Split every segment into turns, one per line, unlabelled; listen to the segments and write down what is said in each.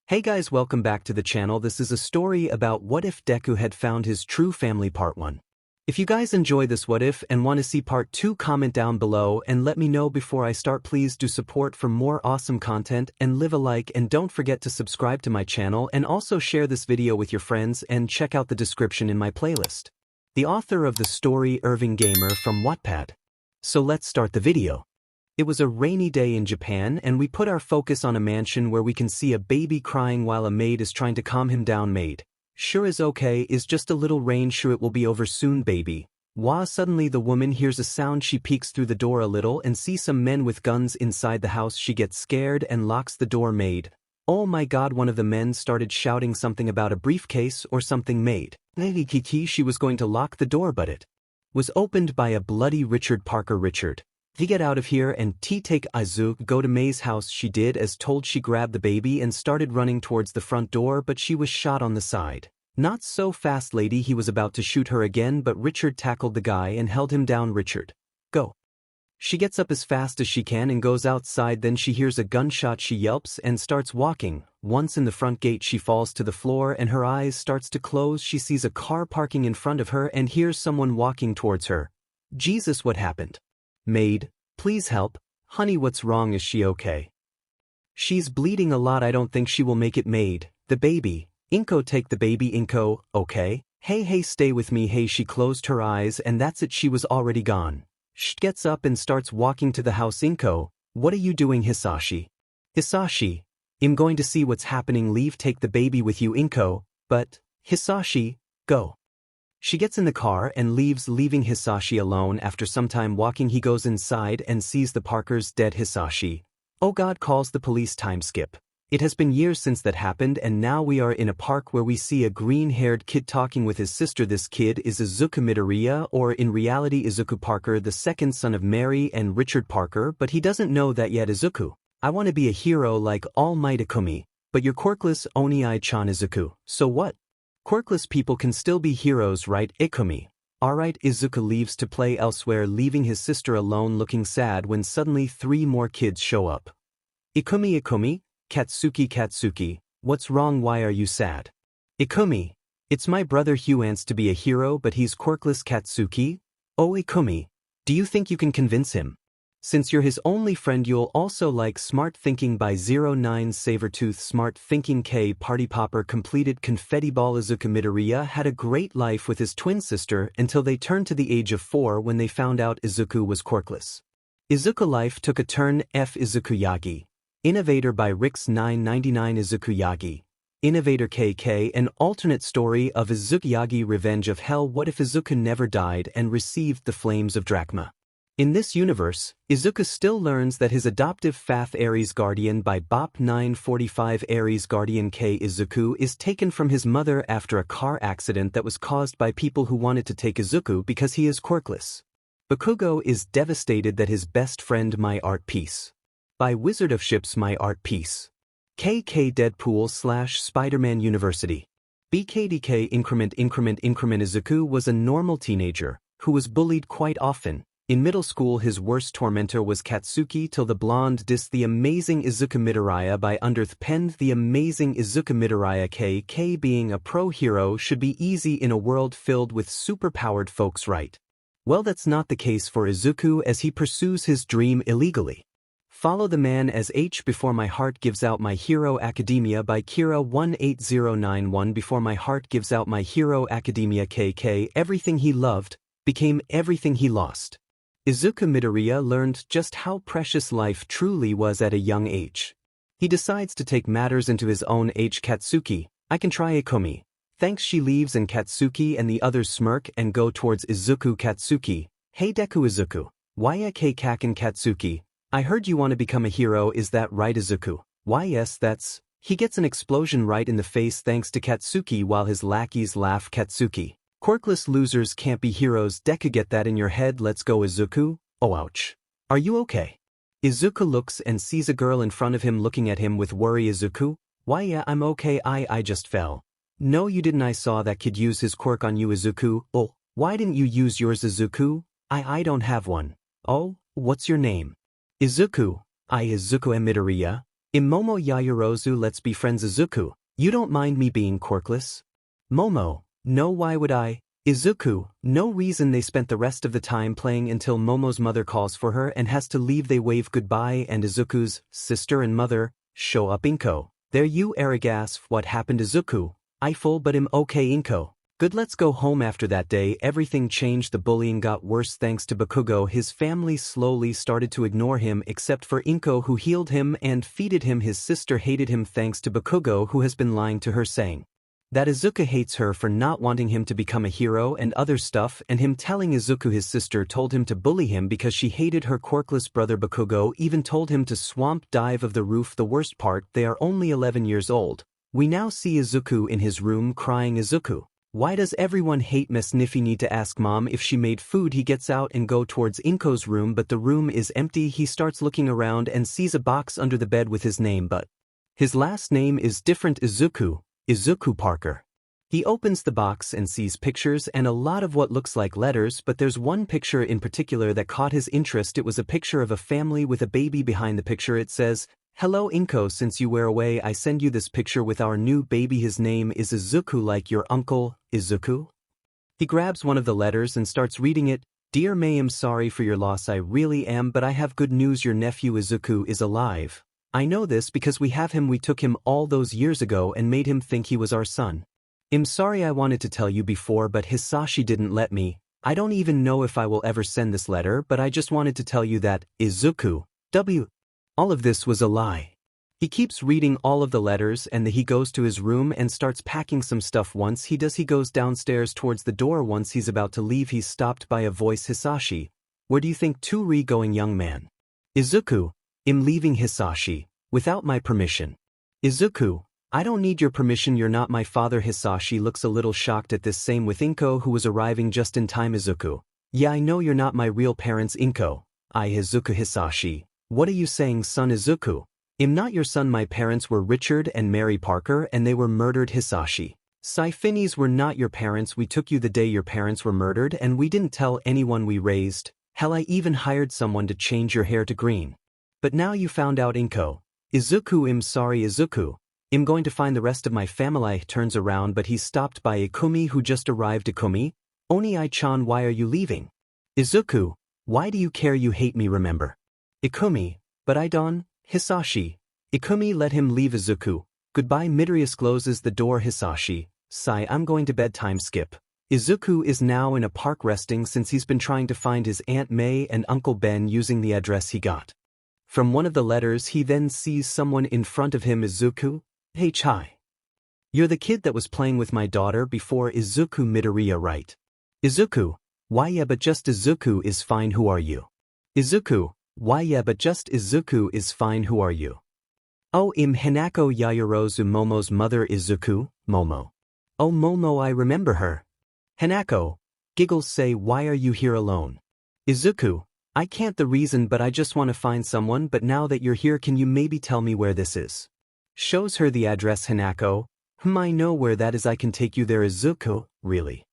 Hey guys, welcome back to the channel. This is a story about what if Deku had found his true family part 1. If you guys enjoy this what if and want to see part 2, comment down below and let me know before I start. Please do support for more awesome content and leave a like, and don't forget to subscribe to my channel and also share this video with your friends and check out the description in my playlist. The author of the story ErvingGamer from Wattpad. So let's start the video. It was a rainy day in Japan and we put our focus on a mansion where we can see a baby crying while a maid is trying to calm him down. Maid: "Sure is okay, is just a little rain, sure it will be over soon baby." Wah! Suddenly the woman hears a sound. She peeks through the door a little and sees some men with guns inside the house. She gets scared and locks the door. Maid: "Oh my god," one of the men started shouting something about a briefcase or something. Maid: "Kiki." She was going to lock the door but it was opened by a bloody Richard Parker. Richard: "Get out of here and take Izuku, go to May's house." She did as told. She grabbed the baby and started running towards the front door, but she was shot on the side. "Not so fast lady." He was about to shoot her again, but Richard tackled the guy and held him down. "Richard, go." She gets up as fast as she can and goes outside. Then she hears a gunshot. She yelps and starts walking. Once in the front gate she falls to the floor and her eyes starts to close. She sees a car parking in front of her and hears someone walking towards her. Jesus, what happened? "Maid, please help. Honey, what's wrong? Is she okay? She's bleeding a lot. I don't think she will make it." "Maid, the baby." "𝐭𝐲𝐽𝐻, take the baby." "𝐭𝐻𝐽𝐻, okay. Hey, stay with me." "Hey." She closed her eyes and that's it. She was already gone. She gets up and starts walking to the house. "𝐭𝐻𝐽𝐻, what are you doing?" "Hisashi. Hisashi, I'm going to see what's happening." "Leave, take the baby with you." "𝐭𝐻𝐽𝐻, but." "Hisashi, go." She gets in the car and leaves, leaving Hisashi alone. After some time walking he goes inside and sees the Parkers dead. Hisashi, oh god, calls the police. Time skip. It has been years since that happened and now we are in a park where we see a green-haired kid talking with his sister. This kid is Izuku Midoriya, or in reality Izuku Parker, the second son of Mary and Richard Parker, but he doesn't know that yet. "Izuku, I want to be a hero like All Might Ikumi, but you're quirkless Oni-chan." "Izuku, so what? Quirkless people can still be heroes, right?" "Ikumi, alright." Izuku leaves to play elsewhere, leaving his sister alone looking sad when suddenly 3 more kids show up. "Ikumi, Katsuki, what's wrong? Why are you sad?" "Ikumi, it's my brother Hugh wants to be a hero but he's quirkless." "Katsuki, oh Ikumi, do you think you can convince him? Since you're his only friend you'll also like Smart Thinking by 09 Sabertooth." Smart Thinking K Party Popper completed Confetti Ball. Izuku Midoriya had a great life with his twin sister until they turned to the age of 4 when they found out Izuku was quirkless. Izuku life took a turn. Izuku Yagi. Innovator by Rix 999. Izuku Yagi. Innovator KK, an alternate story of Izuku Yagi Revenge of Hell. What if Izuku never died and received the flames of Drachma? In this universe, Izuku still learns that his adoptive Fath Aries guardian by Bop 945 Aries guardian K. Izuku is taken from his mother after a car accident that was caused by people who wanted to take Izuku because he is quirkless. Bakugo is devastated that his best friend My Art Piece. By Wizard of Ships. My Art Piece. KK Deadpool / Spider-Man University. BKDK Increment. Izuku was a normal teenager who was bullied quite often. In middle school his worst tormentor was Katsuki till the blonde dissed the amazing Izuku Midoriya by Underth penned the amazing Izuku Midoriya KK. Being a pro hero should be easy in a world filled with superpowered folks, right? Well, that's not the case for Izuku as he pursues his dream illegally. Follow the man as H. Before My Heart Gives Out My Hero Academia by Kira 18091. Before My Heart Gives Out My Hero Academia KK. Everything he loved became everything he lost. Izuku Midoriya learned just how precious life truly was at a young age. He decides to take matters into his own age. "Katsuki, I can try." "Ikumi, thanks." She leaves and Katsuki and the others smirk and go towards Izuku. "Katsuki, hey Deku." "Izuku, why Kaken?" "Katsuki, I heard you want to become a hero, is that right?" "Izuku, why yes, that's." He gets an explosion right in the face thanks to Katsuki while his lackeys laugh. "Katsuki, quirkless losers can't be heroes." "Deku, get that in your head. Let's go." "Izuku, oh ouch. Are you okay?" Izuku looks and sees a girl in front of him looking at him with worry. "Izuku, why yeah, I'm okay. I just fell." "No you didn't. I saw that kid use his quirk on you." "Izuku, oh, why didn't you use yours?" "Izuku, I don't have one." "Oh, what's your name?" "Izuku, Izuku Midoriya." Momo Yaoyorozu, let's be friends. Izuku, you don't mind me being quirkless? Momo, no, why would I? Izuku, no reason. They spent the rest of the time playing until Momo's mother calls for her and has to leave. They wave goodbye and Izuku's sister and mother show up. Inko, there you 𝐻𝐸𝐫, what happened? Izuku, I full but okay. Inko, good, let's go home. After that day everything changed. The bullying got worse thanks to Bakugo. His family slowly started to ignore him except for Inko, who healed him and feeded him. His sister hated him thanks to Bakugo, who has been lying to her saying that Izuku hates her for not wanting him to become a hero and other stuff, and him telling Izuku his sister told him to bully him because she hated her quirkless brother. Bakugo even told him to swamp dive of the roof. The worst part, they are only 11 years old. We now see Izuku in his room crying. Izuku, why does everyone hate Miss Niffy? Need to ask mom if she made food. He gets out and go towards Inko's room, but the room is empty. He starts looking around and sees a box under the bed with his name, but his last name is different. Izuku Parker. He opens the box and sees pictures and a lot of what looks like letters, but there's one picture in particular that caught his interest. It was a picture of a family with a baby. Behind the picture it says, "Hello Inko, since you were away I send you this picture with our new baby. His name is Izuku, like your uncle, Izuku." He grabs one of the letters and starts reading it. "Dear May, I'm sorry for your loss, I really am, but I have good news. Your nephew Izuku is alive. I know this because we have him. We took him all those years ago and made him think he was our son. I'm sorry, I wanted to tell you before, but Hisashi didn't let me. I don't even know if I will ever send this letter, but I just wanted to tell you that, Izuku, all of this was a lie." He keeps reading all of the letters and he goes to his room and starts packing some stuff. Once he goes downstairs towards the door. Once he's about to leave, he's stopped by a voice. "Hisashi, where do you think to going, young man?" Izuku, I'm leaving. Hisashi, without my permission. Izuku, I don't need your permission, you're not my father. Hisashi looks a little shocked at this. Same with Inko, who was arriving just in time. Izuku, yeah, I know you're not my real parents. Inko, Izuku. Hisashi, what are you saying, son? Izuku, I'm not your son. My parents were Richard and Mary Parker and they were murdered. Hisashi, Siphinis were not your parents. We took you the day your parents were murdered and we didn't tell anyone. We raised, hell, I even hired someone to change your hair to green. But now you found out. Inko, Izuku, I'm sorry. Izuku, I'm going to find the rest of my family. Turns around but he's stopped by Ikumi, who just arrived. Ikumi, Oni-chan, why are you leaving? Izuku, why do you care? You hate me, remember? Ikumi, but I don't. Hisashi, Ikumi, let him leave. Izuku, goodbye. Midoriya closes the door. Hisashi, sigh, I'm going to bedtime. Skip. Izuku is now in a park resting since he's been trying to find his Aunt May and Uncle Ben using the address he got from one of the letters. He then sees someone in front of him. Izuku, hey Chai, you're the kid that was playing with my daughter before. Izuku, Midoriya, right? Izuku, why yeah, but just Izuku is fine. Who are you? Izuku, why yeah, but just Izuku is fine. Who are you? Oh, I'm Hanako Yaoyorozu, Momo's mother. Izuku, Momo. Oh, Momo, I remember her. Hanako, giggles, say, why are you here alone? Izuku, I can't the reason, but I just want to find someone. But now that you're here, can you maybe tell me where this is? Shows her the address. Hanako, I know where that is. I can take you there. Izuku, really?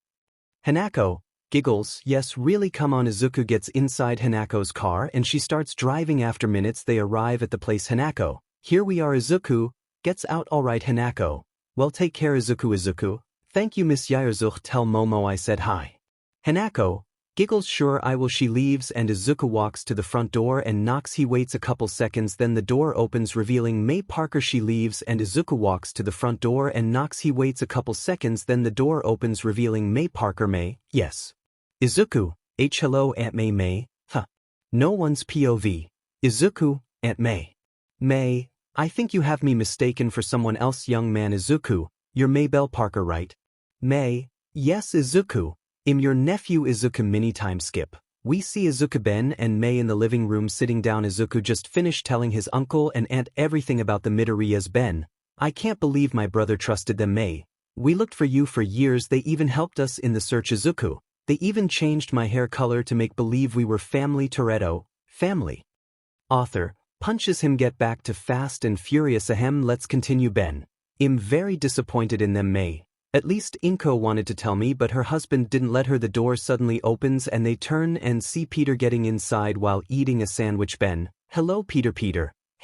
Hanako, giggles, yes, really, come on. Izuku gets inside Hanako's car and she starts driving. After minutes they arrive at the place. Hanako, here we are. Izuku gets out. Alright Hanako, well, take care. Izuku, Izuku, thank you Miss Yaoyorozu. Tell Momo I said hi. Hanako, giggles, sure I will. She leaves and Izuku walks to the front door and knocks. He waits a couple seconds, then the door opens revealing May Parker. She leaves and Izuku walks to the front door and knocks. He waits a couple seconds, then the door opens revealing May Parker. May, yes. Izuku, hello Aunt May. May, no one's POV. Izuku, Aunt May. May, I think you have me mistaken for someone else. Young man. Izuku, you're Maybelle Parker, right? May, yes. Izuku, I'm your nephew. Izuku, mini time skip. We see Izuku, Ben and May in the living room sitting down. Izuku just finished telling his uncle and aunt everything about the Midoriyas. Ben, I can't believe my brother trusted them. May, we looked for you for years. They even helped us in the search. Izuku, they even changed my hair color to make believe we were family. Toretto, family. Author, punches him. Get back to Fast and Furious. Ahem, let's continue. Ben, I'm very disappointed in them. May, at least Inko wanted to tell me, but her husband didn't let her. The door suddenly opens and they turn and see Peter getting inside while eating a sandwich. Ben, hello Peter. Peter,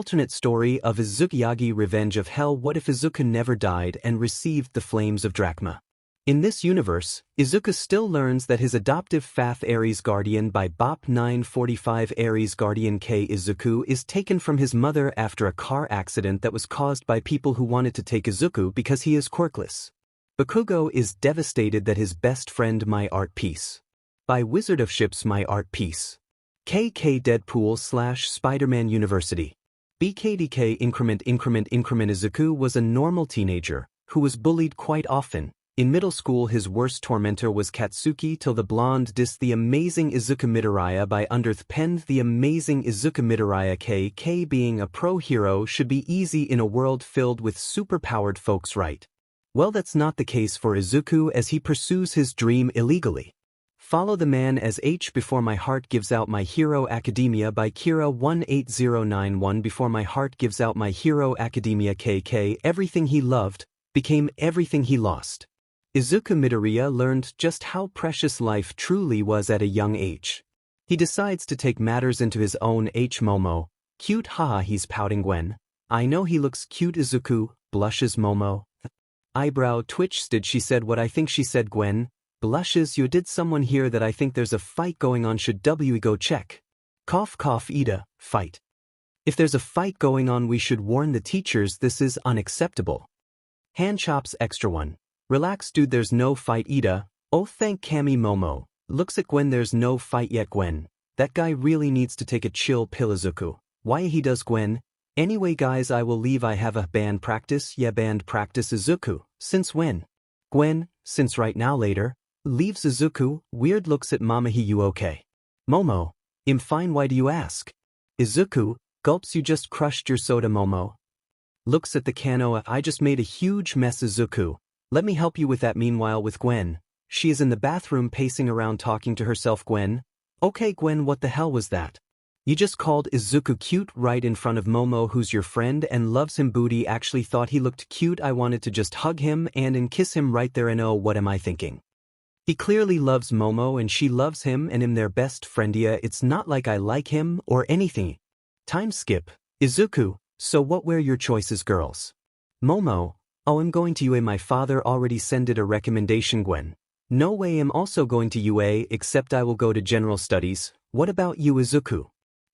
alternate story of 𝗧𝗏𝗏𝗧𝗏𝗏 Revenge of Hell. What if Izuku never died and received the flames of Drachma? In this universe, Izuku still learns that his adoptive Fath Aries guardian by BOP 945 Aries guardian Izuku is taken from his mother after a car accident that was caused by people who wanted to take Izuku because he is quirkless. Bakugo is devastated that his best friend My Art Piece. By Wizard of Ships My Art Piece. KK Deadpool / Spider-Man University. BKDK increment Izuku was a normal teenager who was bullied quite often. In middle school his worst tormentor was Katsuki till the blonde dissed the amazing Izuku midoriya by _penned the amazing Izuku midoriya KK being a pro hero should be easy in a world filled with superpowered folks, right? Well, that's not the case for Izuku as he pursues his dream illegally. Follow the man as H before my heart gives out My Hero Academia by Kira 18091 Before my heart gives out My Hero Academia KK everything he loved became everything he lost. Izuku Midoriya learned just how precious life truly was at a young age. He decides to take matters into his own Momo. Cute haha he's pouting Gwen. I know he looks cute Izuku, blushes Momo. Eyebrow twitched she said what I think she said Gwen. Blushes you did someone hear that I think there's a fight going on should we go check? Cough cough Ida, fight. If there's a fight going on we should warn the teachers this is unacceptable. Hand chops extra one. Relax dude there's no fight Ida. Oh thank Cammy Momo. Looks at Gwen there's no fight yet Gwen. That guy really needs to take a chill pill Izuku. Why he does Gwen? Anyway guys I will leave I have a band practice yeah band practice Izuku. Since when? Gwen, since right now later. Leaves Izuku, weird looks at Mama you okay? Momo, I'm fine why do you ask? Izuku, gulps you just crushed your soda Momo. Looks at the canoa I just made a huge mess Izuku. Let me help you with that meanwhile with Gwen. She is in the bathroom pacing around talking to herself Gwen. Okay Gwen what the hell was that? You just called Izuku cute right in front of Momo who's your friend and loves him booty actually thought he looked cute I wanted to just hug him and kiss him right there and oh what am I thinking? He clearly loves Momo and she loves him and I'm their best friendia it's not like I like him or anything. Time skip. Izuku, so what were your choices girls? Momo, oh I'm going to UA my father already sended a recommendation Gwen. No way I'm also going to UA except I will go to general studies. What about you Izuku?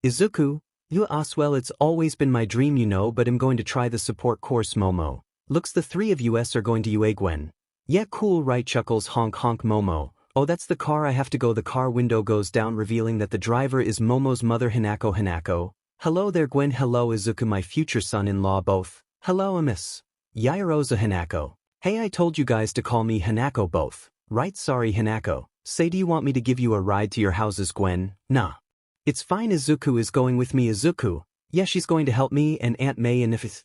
Izuku, you well it's always been my dream you know but I'm going to try the support course Momo. Looks the three of us are going to UA Gwen. Yeah cool right chuckles honk honk Momo. Oh that's the car I have to go the car window goes down revealing that the driver is Momo's mother Hanako. Hello there Gwen hello Izuku my future son-in-law both. Hello Miss. Yaoyorosa Hanako. Hey I told you guys to call me Hanako both. Right sorry Hanako. Say, do you want me to give you a ride to your houses, Gwen? Nah. It's fine, Izuku is going with me. Izuku. Yeah, she's going to help me and Aunt May, and if it's...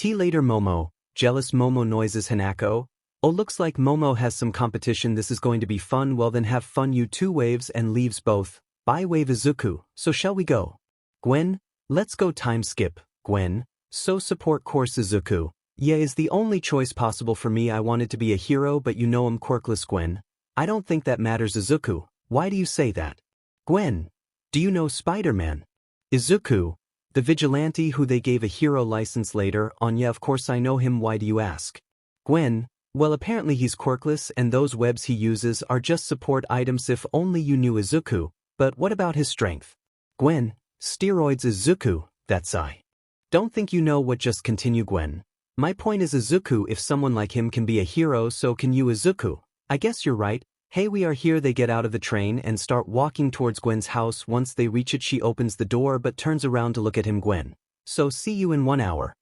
Later Momo. Jealous Momo noises Hanako. Oh, looks like Momo has some competition. This is going to be fun. Well then have fun, you two. Waves and leaves both. Bye, wave Izuku. So shall we go? Gwen? Let's go. Time skip. Gwen. So support course Izuku. Yeah, is the only choice possible for me. I wanted to be a hero, but you know I'm quirkless. Gwen. I don't think that matters. Izuku. Why do you say that? Gwen. Do you know Spider-Man? Izuku. The vigilante who they gave a hero license later on. Yeah, of course I know him. Why do you ask? Gwen. Well, apparently he's quirkless and those webs he uses are just support items. If only you knew, Izuku. But what about his strength? Gwen. Steroids. Izuku. That's I. Don't think you know what. Just continue. Gwen. My point is, Izuku, if someone like him can be a hero, so can you, Izuku. I guess you're right. Hey, we are here. They get out of the train and start walking towards Gwen's house. Once they reach it, she opens the door but turns around to look at him. Gwen. So see you in 1 hour.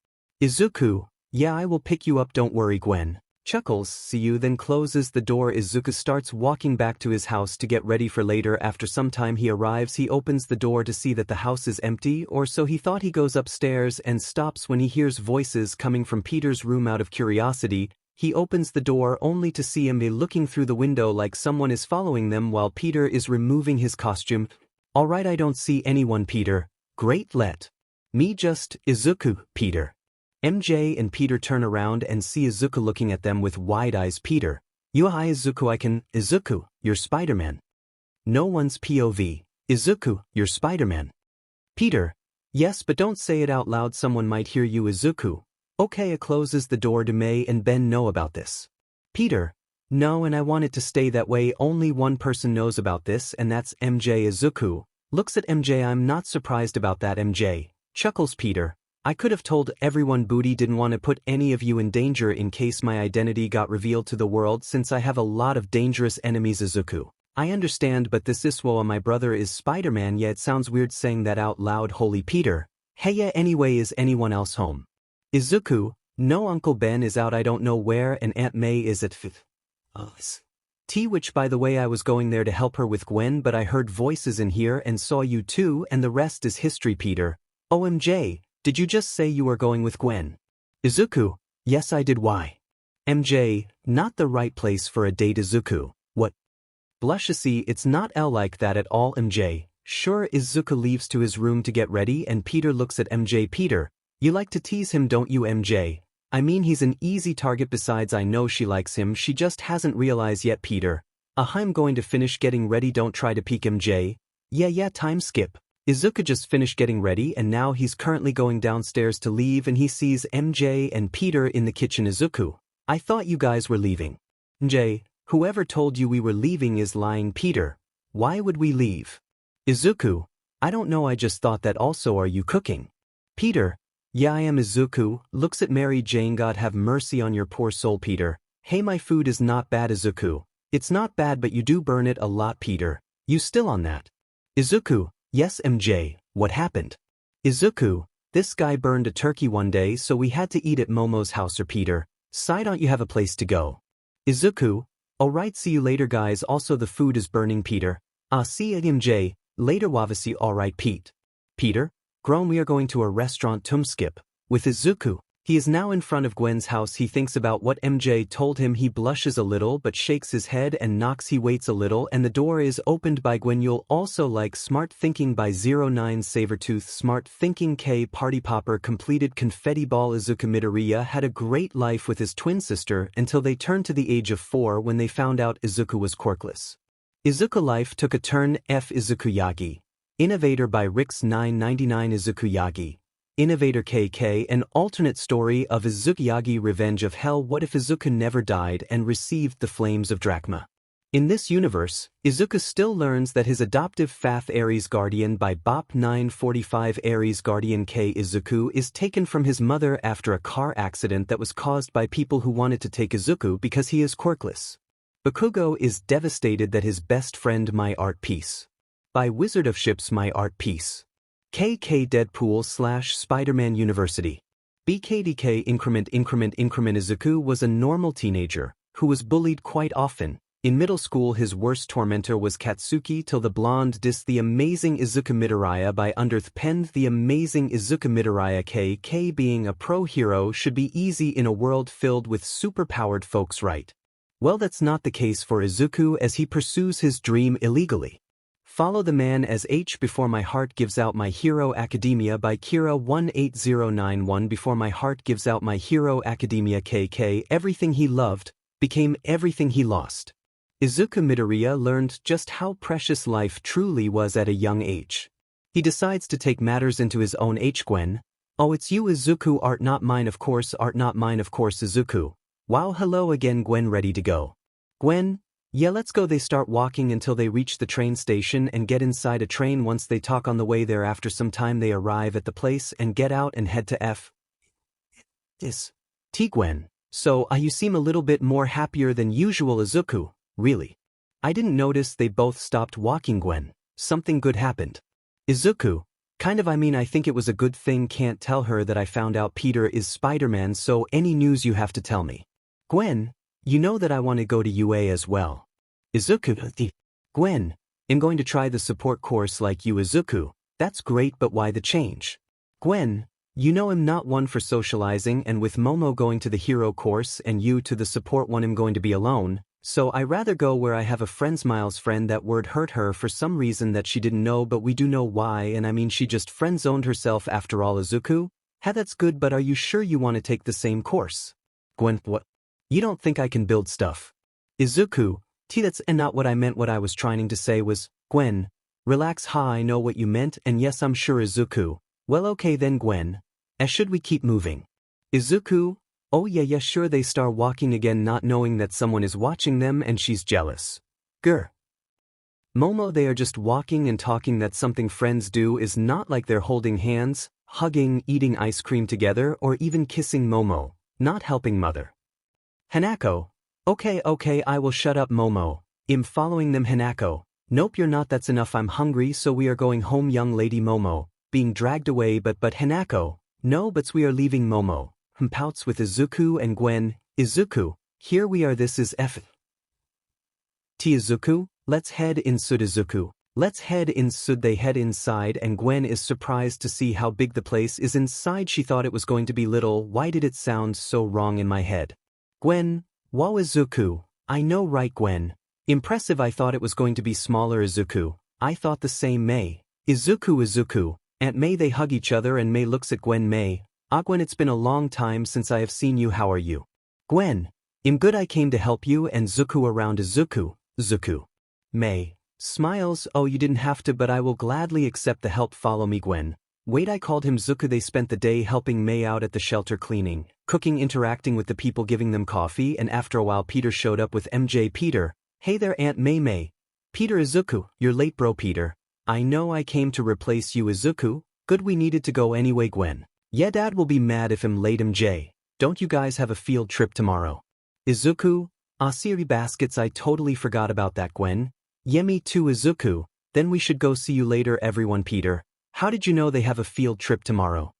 Izuku. Yeah, I will pick you up. Don't worry. Gwen. Chuckles. See you. Then closes the door. Izuku starts walking back to his house to get ready for later. After some time he arrives. He opens the door to see that the house is empty, or so he thought. He goes upstairs and stops when he hears voices coming from Peter's room. Out of curiosity, he opens the door only to see Ame looking through the window like someone is following them while Peter is removing his costume. Alright, I don't see anyone. Peter. Great, let me just... Izuku. Peter. MJ and Peter turn around and see Izuku looking at them with wide eyes. Peter. You. Hi Izuku. I can... Izuku, you're Spider-Man. No one's POV. Izuku, you're Spider-Man. Peter. Yes, but don't say it out loud. Someone might hear you. Izuku. Okay. It closes the door. Do May and Ben know about this? Peter. No, and I want it to stay that way. Only one person knows about this, and that's MJ. Izuku looks at MJ. I'm not surprised about that. MJ. Chuckles. Peter. I could have told everyone. Booty didn't want to put any of you in danger in case my identity got revealed to the world, since I have a lot of dangerous enemies. Izuku. I understand, but this 𝗧𝗵𝗲, my brother, is Spider-Man. Yeah, it sounds weird saying that out loud. Holy Peter. Hey, yeah, anyway, is anyone else home? Izuku. No, Uncle Ben is out. I don't know where, and Aunt May is at which, by the way, I was going there to help her with Gwen, but I heard voices in here and saw you too, and the rest is history. Peter. OMJ. Did you just say you were going with Gwen? Izuku. Yes, I did. Why? MJ. Not the right place for a date. Izuku. What? Blushy. It's not like that at all. MJ. Sure. Izuku leaves to his room to get ready and Peter looks at MJ. Peter. You like to tease him, don't you, MJ? I mean, he's an easy target. Besides, I know she likes him. She just hasn't realized yet. Peter. I'm going to finish getting ready. Don't try to peek. MJ. Yeah, time skip. Izuku just finished getting ready and now he's currently going downstairs to leave and he sees MJ and Peter in the kitchen. Izuku. I thought you guys were leaving. MJ. Whoever told you we were leaving is lying. Peter. Why would we leave? Izuku. I don't know, I just thought that. Also, are you cooking? Peter. Yeah, I am. Izuku looks at Mary Jane. God have mercy on your poor soul. Peter. Hey, my food is not bad. Izuku. It's not bad, but you do burn it a lot. Peter. You still on that? Izuku. Yes, MJ, what happened? Izuku. This guy burned a turkey one day, so we had to eat at Momo's house. Or Peter. Sigh, don't you have a place to go? Izuku. Alright, see you later, guys. Also, the food is burning. Peter. See you, MJ. Later, Wavasi. Alright, Pete. Peter. Grown, we are going to a restaurant. Skip. With Izuku. He is now in front of Gwen's house. He thinks about what MJ told him. He blushes a little but shakes his head and knocks. He waits a little and the door is opened by Gwen. You'll also like Smart Thinking by 09 Sabertooth. Smart Thinking K Party Popper completed Confetti Ball. Izuku Midoriya had a great life with his twin sister until they turned to the age of 4 when they found out Izuku was quirkless. Izuku life took a turn. Izuku Yagi. Innovator by Rix 999. Izuku Yagi. Innovator KK, an alternate story of Izuku Yagi Revenge of Hell. What if Izuku never died and received the flames of Drachma? In this universe, Izuku still learns that his adoptive Fath Aries guardian by Bop 945 Aries guardian K. Izuku is taken from his mother after a car accident that was caused by people who wanted to take Izuku because he is quirkless. Bakugo is devastated that his best friend My Art Piece. By Wizard of Ships My Art Piece. KK Deadpool / Spider-Man University. BKDK Increment. Izuku was a normal teenager who was bullied quite often. In middle school his worst tormentor was Katsuki till the blonde dissed the amazing Izuku midoriya by _pen the amazing Izuku midoriya 𝐬𝐻 being a pro hero should be easy in a world filled with superpowered folks, right? Well, that's not the case for Izuku as he pursues his dream illegally. Follow the man as H before my heart gives out My Hero Academia by 𝗧𝗓𝗏18091 before my heart gives out My Hero Academia 𝐭𝐻 everything he loved became everything he lost. Izuku midoriya learned just how precious life truly was at a young age. He decides to take matters into his own 𝐻𝐺. Oh, it's you Izuku, art not mine of course, art not mine of course Izuku. Wow, hello again 𝐵, ready to go. 𝐵, yeah, let's go. They start walking until they reach the train station and get inside a train. Once they talk on the way there, after some time they arrive at the place and get out and head to F. This. 𝗧𝗵𝗲. So, you seem a little bit more happier than usual Izuku. Really? I didn't notice. They both stopped walking 𝐵. Something good happened. Izuku. Kind of, I think it was a good thing. Can't tell her that I found out Peter is Spider-Man, so any news you have to tell me. 𝐵, you know that I want to go to UA as well. Izuku. 𝐵, I'm going to try the support course like you Izuku. That's great, but why the change? 𝐵, you know I'm not one for socializing, and with Momo going to the hero course and you to the support one I'm going to be alone. So I rather go where I have a friend. Miles' friend, that word hurt her for some reason that she didn't know, but we do know why, and she just friend-zoned herself after all Izuku. That's good, but are you sure you want to take the same course? 𝐵, what? You don't think I can build stuff? Izuku, that's not what I meant. What I was trying to say was, 𝐵, relax. I know what you meant, and yes, I'm sure Izuku. Well, okay then 𝐵. Should we keep moving? Izuku, oh yeah, sure. They start walking again, not knowing that someone is watching them and she's jealous. Grr. Momo, they are just walking and talking. That's something friends do, is not like they're holding hands, hugging, eating ice cream together, or even kissing. Momo, not helping mother. Hanako, okay, I will shut up. Momo, I'm following them. Hanako, nope, you're not. That's enough. I'm hungry, so we are going home. Young lady. Momo, being dragged away, but Hanako, no buts, we are leaving. Momo, pouts with Izuku and 𝐵. Izuku, here we are. This is F. Izuku, let's head inside. Izuku, let's head inside. They head inside and 𝐵 is surprised to see how big the place is inside. She thought it was going to be little. Why did it sound so wrong in my head? 𝐵, wow Izuku, I know right 𝐵. Impressive. I thought it was going to be smaller. Izuku, I thought the same. May. Izuku, Aunt May. They hug each other and May looks at 𝐵. May, 𝐵, it's been a long time since I have seen you. How are you? 𝐵, I'm good. I came to help you and Zuku around. Zuku. May smiles. Oh, you didn't have to, but I will gladly accept the help. Follow me. 𝐵, wait, I called him Zuku. They spent the day helping May out at the shelter, cleaning, cooking, interacting with the people, giving them coffee, and after a while Peter showed up with MJ. Peter, hey there Aunt May. May, Peter. Izuku, you're late bro. Peter, I know, I came to replace you. Izuku, good, we needed to go anyway. 𝐵, yeah, Dad will be mad if I'm late. MJ, don't you guys have a field trip tomorrow? Izuku, Siri baskets, I totally forgot about that. 𝐵, yeah, me too. Izuku, then we should go. See you later everyone. Peter, how did you know they have a field trip tomorrow?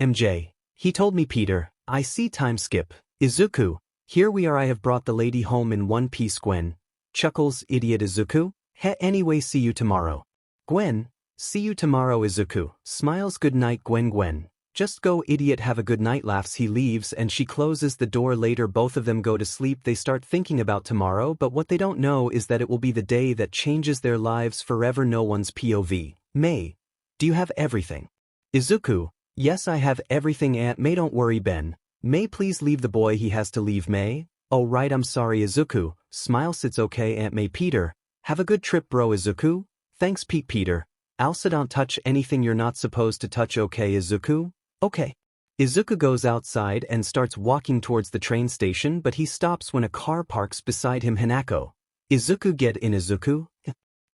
MJ, he told me. Peter, I see, time skip. Izuku, here we are. I have brought the lady home in one piece. 𝐵, chuckles, idiot. Izuku, anyway, see you tomorrow. 𝐵, see you tomorrow. Izuku, smiles, good night. 𝐵, just go, idiot, have a good night. Laughs. He leaves and she closes the door. Later both of them go to sleep. They start thinking about tomorrow, but what they don't know is that it will be the day that changes their lives forever. No one's POV. May, do you have everything? Izuku, yes, I have everything. Aunt May, don't worry. 𝐵, May, please leave the boy, he has to leave. May, oh right, I'm sorry. Izuku, smiles, it's okay. Aunt May. Peter, have a good trip bro. Izuku, thanks Pete. Peter, also don't touch anything you're not supposed to touch. Okay Izuku? Okay. Izuku goes outside and starts walking towards the train station, but he stops when a car parks beside him. Hanako, Izuku, get in. Izuku,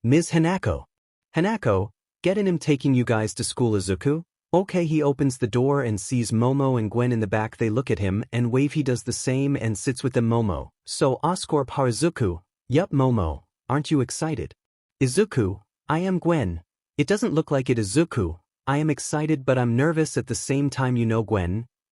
Ms. Hanako, get in, I'm taking you guys to school. Izuku, okay. He opens the door and sees Momo and 𝐵 in the back. They look at him and wave. He does the same and sits with them. Momo, so Oscorp har. Izuku, yup. Momo, aren't you excited? Izuku, I am. 𝐵, it doesn't look like it. Izuku, I am excited but I'm nervous at the same time. You know 𝐵,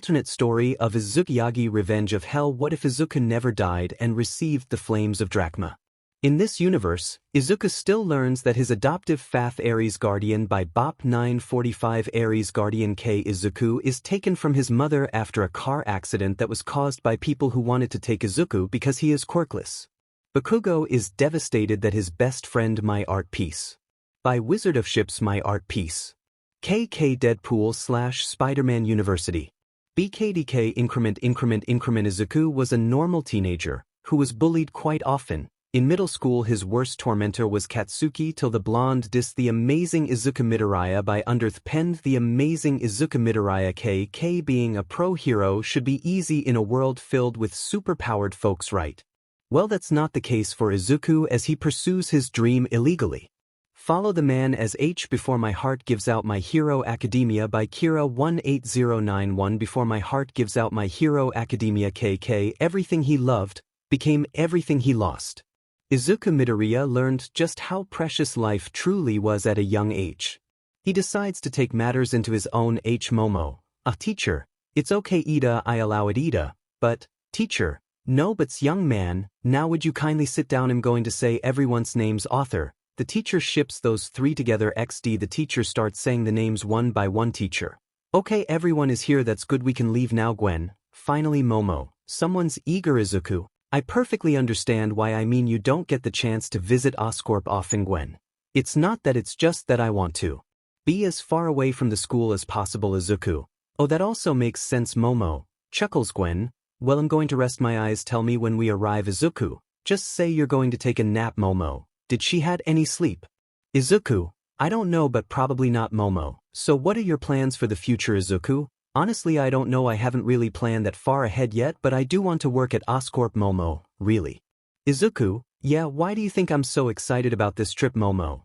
alternate story of 𝗧𝗏𝗧𝗏𝗧 Revenge of Hell. What if Izuku never died and received the flames of 𝗓𝗏𝗲? In this universe, Izuku still learns that his adoptive 𝐵𝗃 guardian by BOP 945 𝐒𝐻𝐢𝐵 Izuku is taken from his mother after a car accident that was caused by people who wanted to take Izuku because he is quirkless. Bakugo is devastated that his best friend 𝗵𝗃𝗧𝗏 by Wizard of Ships 𝗵𝗃𝗧𝗏 KK Deadpool/Spider-Man University. 𝗵𝗃𝗧𝗏 increment Izuku was a normal teenager who was bullied quite often. In middle school his worst tormentor was Katsuki till the blonde dissed the amazing Izuku midoriya by 𝗲𝗏𝗃 the amazing Izuku midoriya 𝐻𝐸𝐽. Being a pro hero should be easy in a world filled with superpowered folks, right? Well, that's not the case for Izuku as he pursues his dream illegally. Follow the man as H. Before My Heart Gives Out My Hero Academia by Kira 18091. Before my heart gives out my hero academia KK. Everything he loved became everything he lost. Izuku Midoriya learned just how precious life truly was at a young age. He decides to take matters into his own 𝗃𝗵𝗲. Teacher, it's okay Ida, I allow it Ida. But, teacher, no buts young man, now would you kindly sit down? I'm going to say everyone's names author. The teacher ships those three together XD. The teacher starts saying the names one by one. Teacher. Okay, everyone is here, that's good, we can leave now. Gwen. Finally Momo. Someone's eager. Izuku. I perfectly understand why, I mean you don't get the chance to visit Oscorp often. Gwen. It's not that, it's just that I want to be as far away from the school as possible. Izuku. Oh, that also makes sense. Momo. Chuckles Gwen. Well, I'm going to rest my eyes. Tell me when we arrive. Izuku. Just say you're going to take a nap. Momo. Did she had any sleep? Izuku. I don't know, but probably not. Momo. So what are your plans for the future? Izuku. Honestly, I don't know, I haven't really planned that far ahead yet, but I do want to work at Oscorp. Momo. Really? Izuku. Yeah, why do you think I'm so excited about this trip? Momo.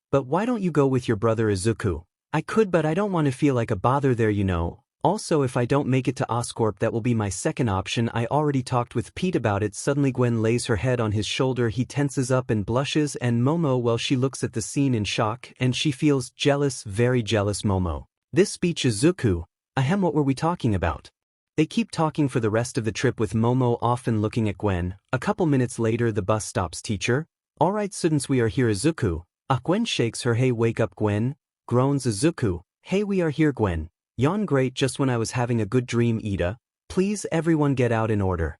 But why don't you go with your brother? Izuku. I could, but I don't want to feel like a bother there, you know. Also, if I don't make it to Oscorp, that will be my second option. I already talked with Pete about it. Suddenly Gwen lays her head on his shoulder. He tenses up and blushes, and Momo, well, she looks at the scene in shock, and she feels jealous, very jealous. Momo. This speech. Izuku. What were we talking about? They keep talking for the rest of the trip with Momo often looking at Gwen. A couple minutes later the bus stops. Teacher? Alright students, we are here. Izuku. Gwen shakes her. Hey, wake up Gwen. Groans Izuku. Hey, we are here. Gwen. Yawn. Great, just when I was having a good dream. Ida. Please everyone get out in order.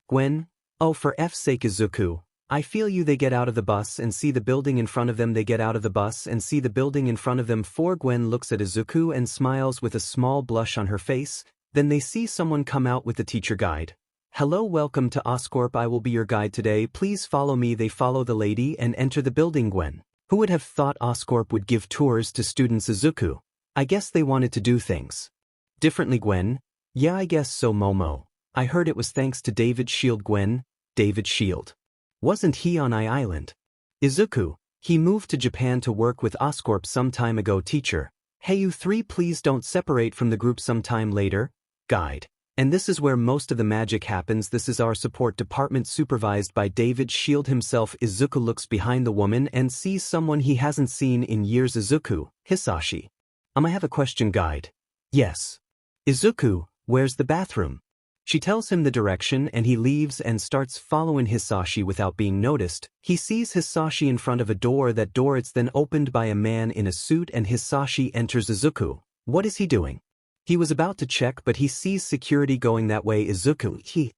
Gwen. Oh, for F's sake. Izuku. I feel you. They get out of the bus and see the building in front of them. They get out of the bus and see the building in front of them. 4. Gwen looks at Izuku and smiles with a small blush on her face. Then they see someone come out with the teacher guide. Hello, welcome to Oscorp. I will be your guide today. Please follow me. They follow the lady and enter the building. Gwen. Who would have thought Oscorp would give tours to students? Izuku. I guess they wanted to do things differently. Gwen. Yeah, I guess so. Momo. I heard it was thanks to David Shield. Gwen. David Shield. Wasn't he on Island? Izuku. He moved to Japan to work with Oscorp some time ago. Teacher. Hey you three, please don't separate from the group sometime later. Guide. And this is where most of the magic happens. This is our support department supervised by 𝗵𝗃 himself. Izuku looks behind the woman and sees someone he hasn't seen in years. Izuku, Hisashi. I have a question, guide. Yes. Izuku, where's the bathroom? She tells him the direction and he leaves and starts following Hisashi without being noticed. He sees Hisashi in front of a door. That door it's then opened by a man in a suit and Hisashi enters. Izuku. What is he doing? He was about to check but he sees security going that way. Izuku.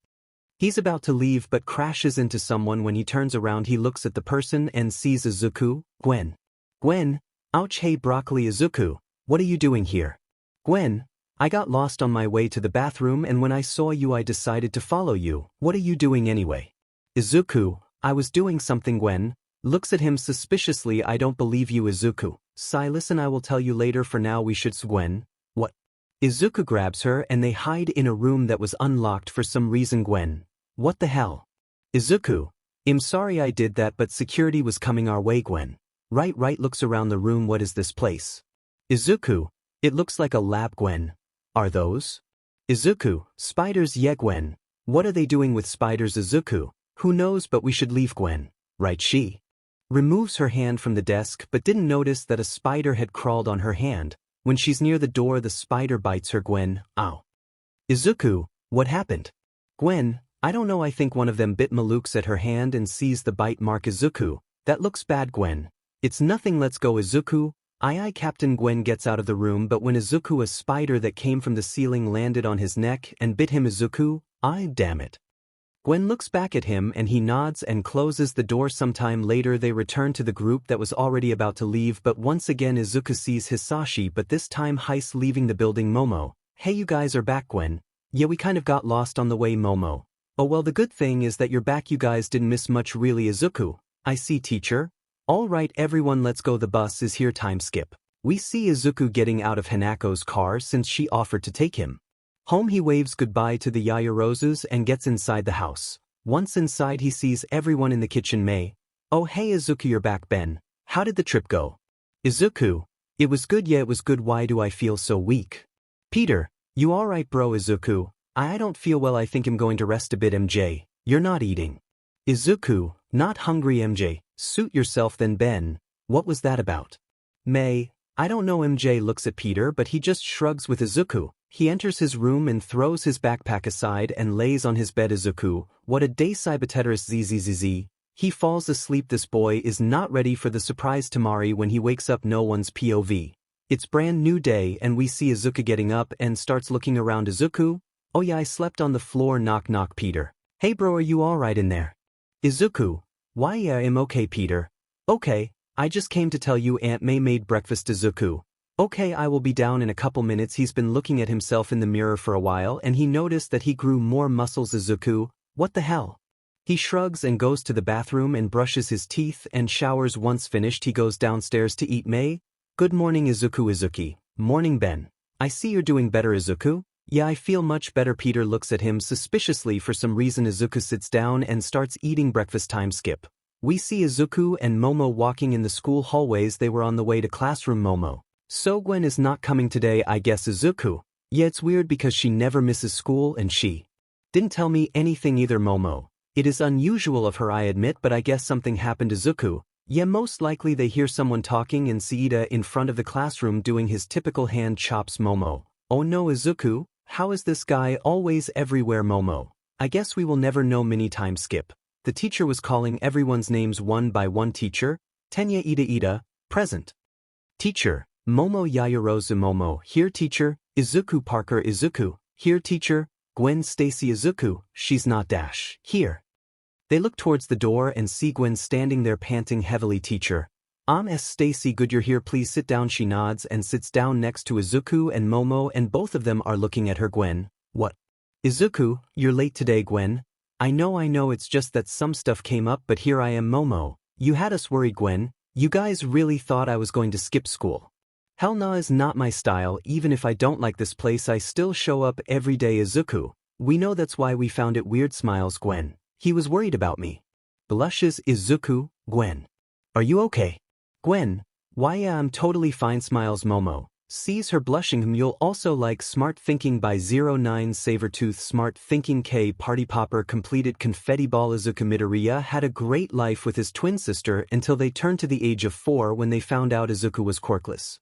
He's about to leave but crashes into someone. When he turns around he looks at the person and sees Izuku. Gwen. Gwen. Ouch, hey broccoli. Izuku. What are you doing here? Gwen. I got lost on my way to the bathroom and when I saw you I decided to follow you. What are you doing anyway? Izuku. I was doing something. Gwen looks at him suspiciously. I don't believe you. Izuku. Listen, I will tell you later. For now we should. Gwen. What? Izuku grabs her and they hide in a room that was unlocked for some reason. Gwen. What the hell? Izuku. I'm sorry I did that but security was coming our way. Gwen. Right. Looks around the room. What is this place? Izuku. It looks like a lab. Gwen. Are those? Izuku. Spiders. Yeah. Gwen. What are they doing with spiders? Izuku. Who knows but we should leave. Gwen. Right. She removes her hand from the desk but didn't notice that a spider had crawled on her hand. When she's near the door the spider bites her. Gwen. Ow. Izuku. What happened? Gwen. I don't know, I think one of them bit me. Looks at her hand and sees the bite mark. Izuku. That looks bad. Gwen. It's nothing, let's go. Izuku. Aye Captain. Gwen gets out of the room but when Izuku, a spider that came from the ceiling landed on his neck and bit him. Izuku. Aye damn it. Gwen looks back at him and he nods and closes the door. Sometime later they return to the group that was already about to leave but once again Izuku sees Hisashi but this time Heis leaving the building. Momo. Hey you guys are back. Gwen. Yeah, we kind of got lost on the way. Momo. Oh well, the good thing is that you're back. You guys didn't miss much really. Izuku. I see, teacher. Alright everyone, let's go, the bus is here. Time skip. We see Izuku getting out of Hanako's car since she offered to take him home. He waves goodbye to the Yaoyorozus and gets inside the house. Once inside he sees everyone in the kitchen. May. Oh hey Izuku, you're back. Ben. How did the trip go? Izuku. It was good. Yeah, it was good. Why do I feel so weak? Peter. You alright bro? Izuku. I don't feel well, I think I'm going to rest a bit. MJ. You're not eating. Izuku. Not hungry. MJ. Suit yourself then. Ben. What was that about? May. I don't know. MJ looks at Peter but he just shrugs. With Izuku. He enters his room and throws his backpack aside and lays on his bed. Izuku. What a day. 𝗧𝗵𝗲. He falls asleep. This boy is not ready for the surprise. Tamari. When he wakes up no one's POV. It's brand new day and we see Izuku getting up and starts looking around. Izuku. Oh yeah, I slept on the floor. Knock knock. Peter. Hey bro, are you alright in there? Izuku. Why yeah, I'm okay. Peter. Okay, I just came to tell you Aunt May made breakfast. Izuku. Okay, I will be down in a couple minutes. He's been looking at himself in the mirror for a while and he noticed that he grew more muscles. Izuku. What the hell? He shrugs and goes to the bathroom and brushes his teeth and showers. Once finished he goes downstairs to eat. May. Good morning Izuku. Izuki. Morning Ben. I see you're doing better. Izuku. Yeah, I feel much better. Peter looks at him suspiciously for some reason. Izuku sits down and starts eating breakfast. Time skip. We see Izuku and Momo walking in the school hallways. They were on the way to classroom. Momo. So Gwen is not coming today, I guess. Izuku. Yeah, it's weird because she never misses school and she didn't tell me anything either. Momo. It is unusual of her, I admit, but I guess something happened. Izuku. Yeah, most likely they hear someone talking and 𝗧𝗍 in front of the classroom doing his typical hand chops. Momo. Oh no Izuku. How is this guy always everywhere? Momo. I guess we will never know. Mini. Time skip. The teacher was calling everyone's names one by one. Teacher. Tenya. Ida. Present. Teacher. Momo. Yaoyorozu. Momo. Here. Teacher. Izuku. Parker. Izuku. Here. Teacher. Gwen. Stacy. Izuku. She's not dash. Here. They look towards the door and see Gwen standing there panting heavily. Teacher. Stacy. Good, you're here, please sit down. She nods and sits down next to Izuku and Momo and both of them are looking at her. Gwen. What? Izuku, you're late today. Gwen. I know, it's just that some stuff came up but here I am. Momo. You had us worried. Gwen. You guys really thought I was going to skip school. Hell nah, is not my style. Even if I don't like this place I still show up every day. Izuku. We know, that's why we found it weird. Smiles. Gwen. He was worried about me. Blushes. Izuku. Gwen. Are you okay? Gwen. Why yeah, I'm totally fine. Smiles. Momo. Sees her blushing. You'll also like Smart Thinking by 09 Sabertooth. Smart Thinking K Party Popper completed Confetti Ball. Izuku Midoriya had a great life with his twin sister until they turned to the age of 4 when they found out Izuku was quirkless.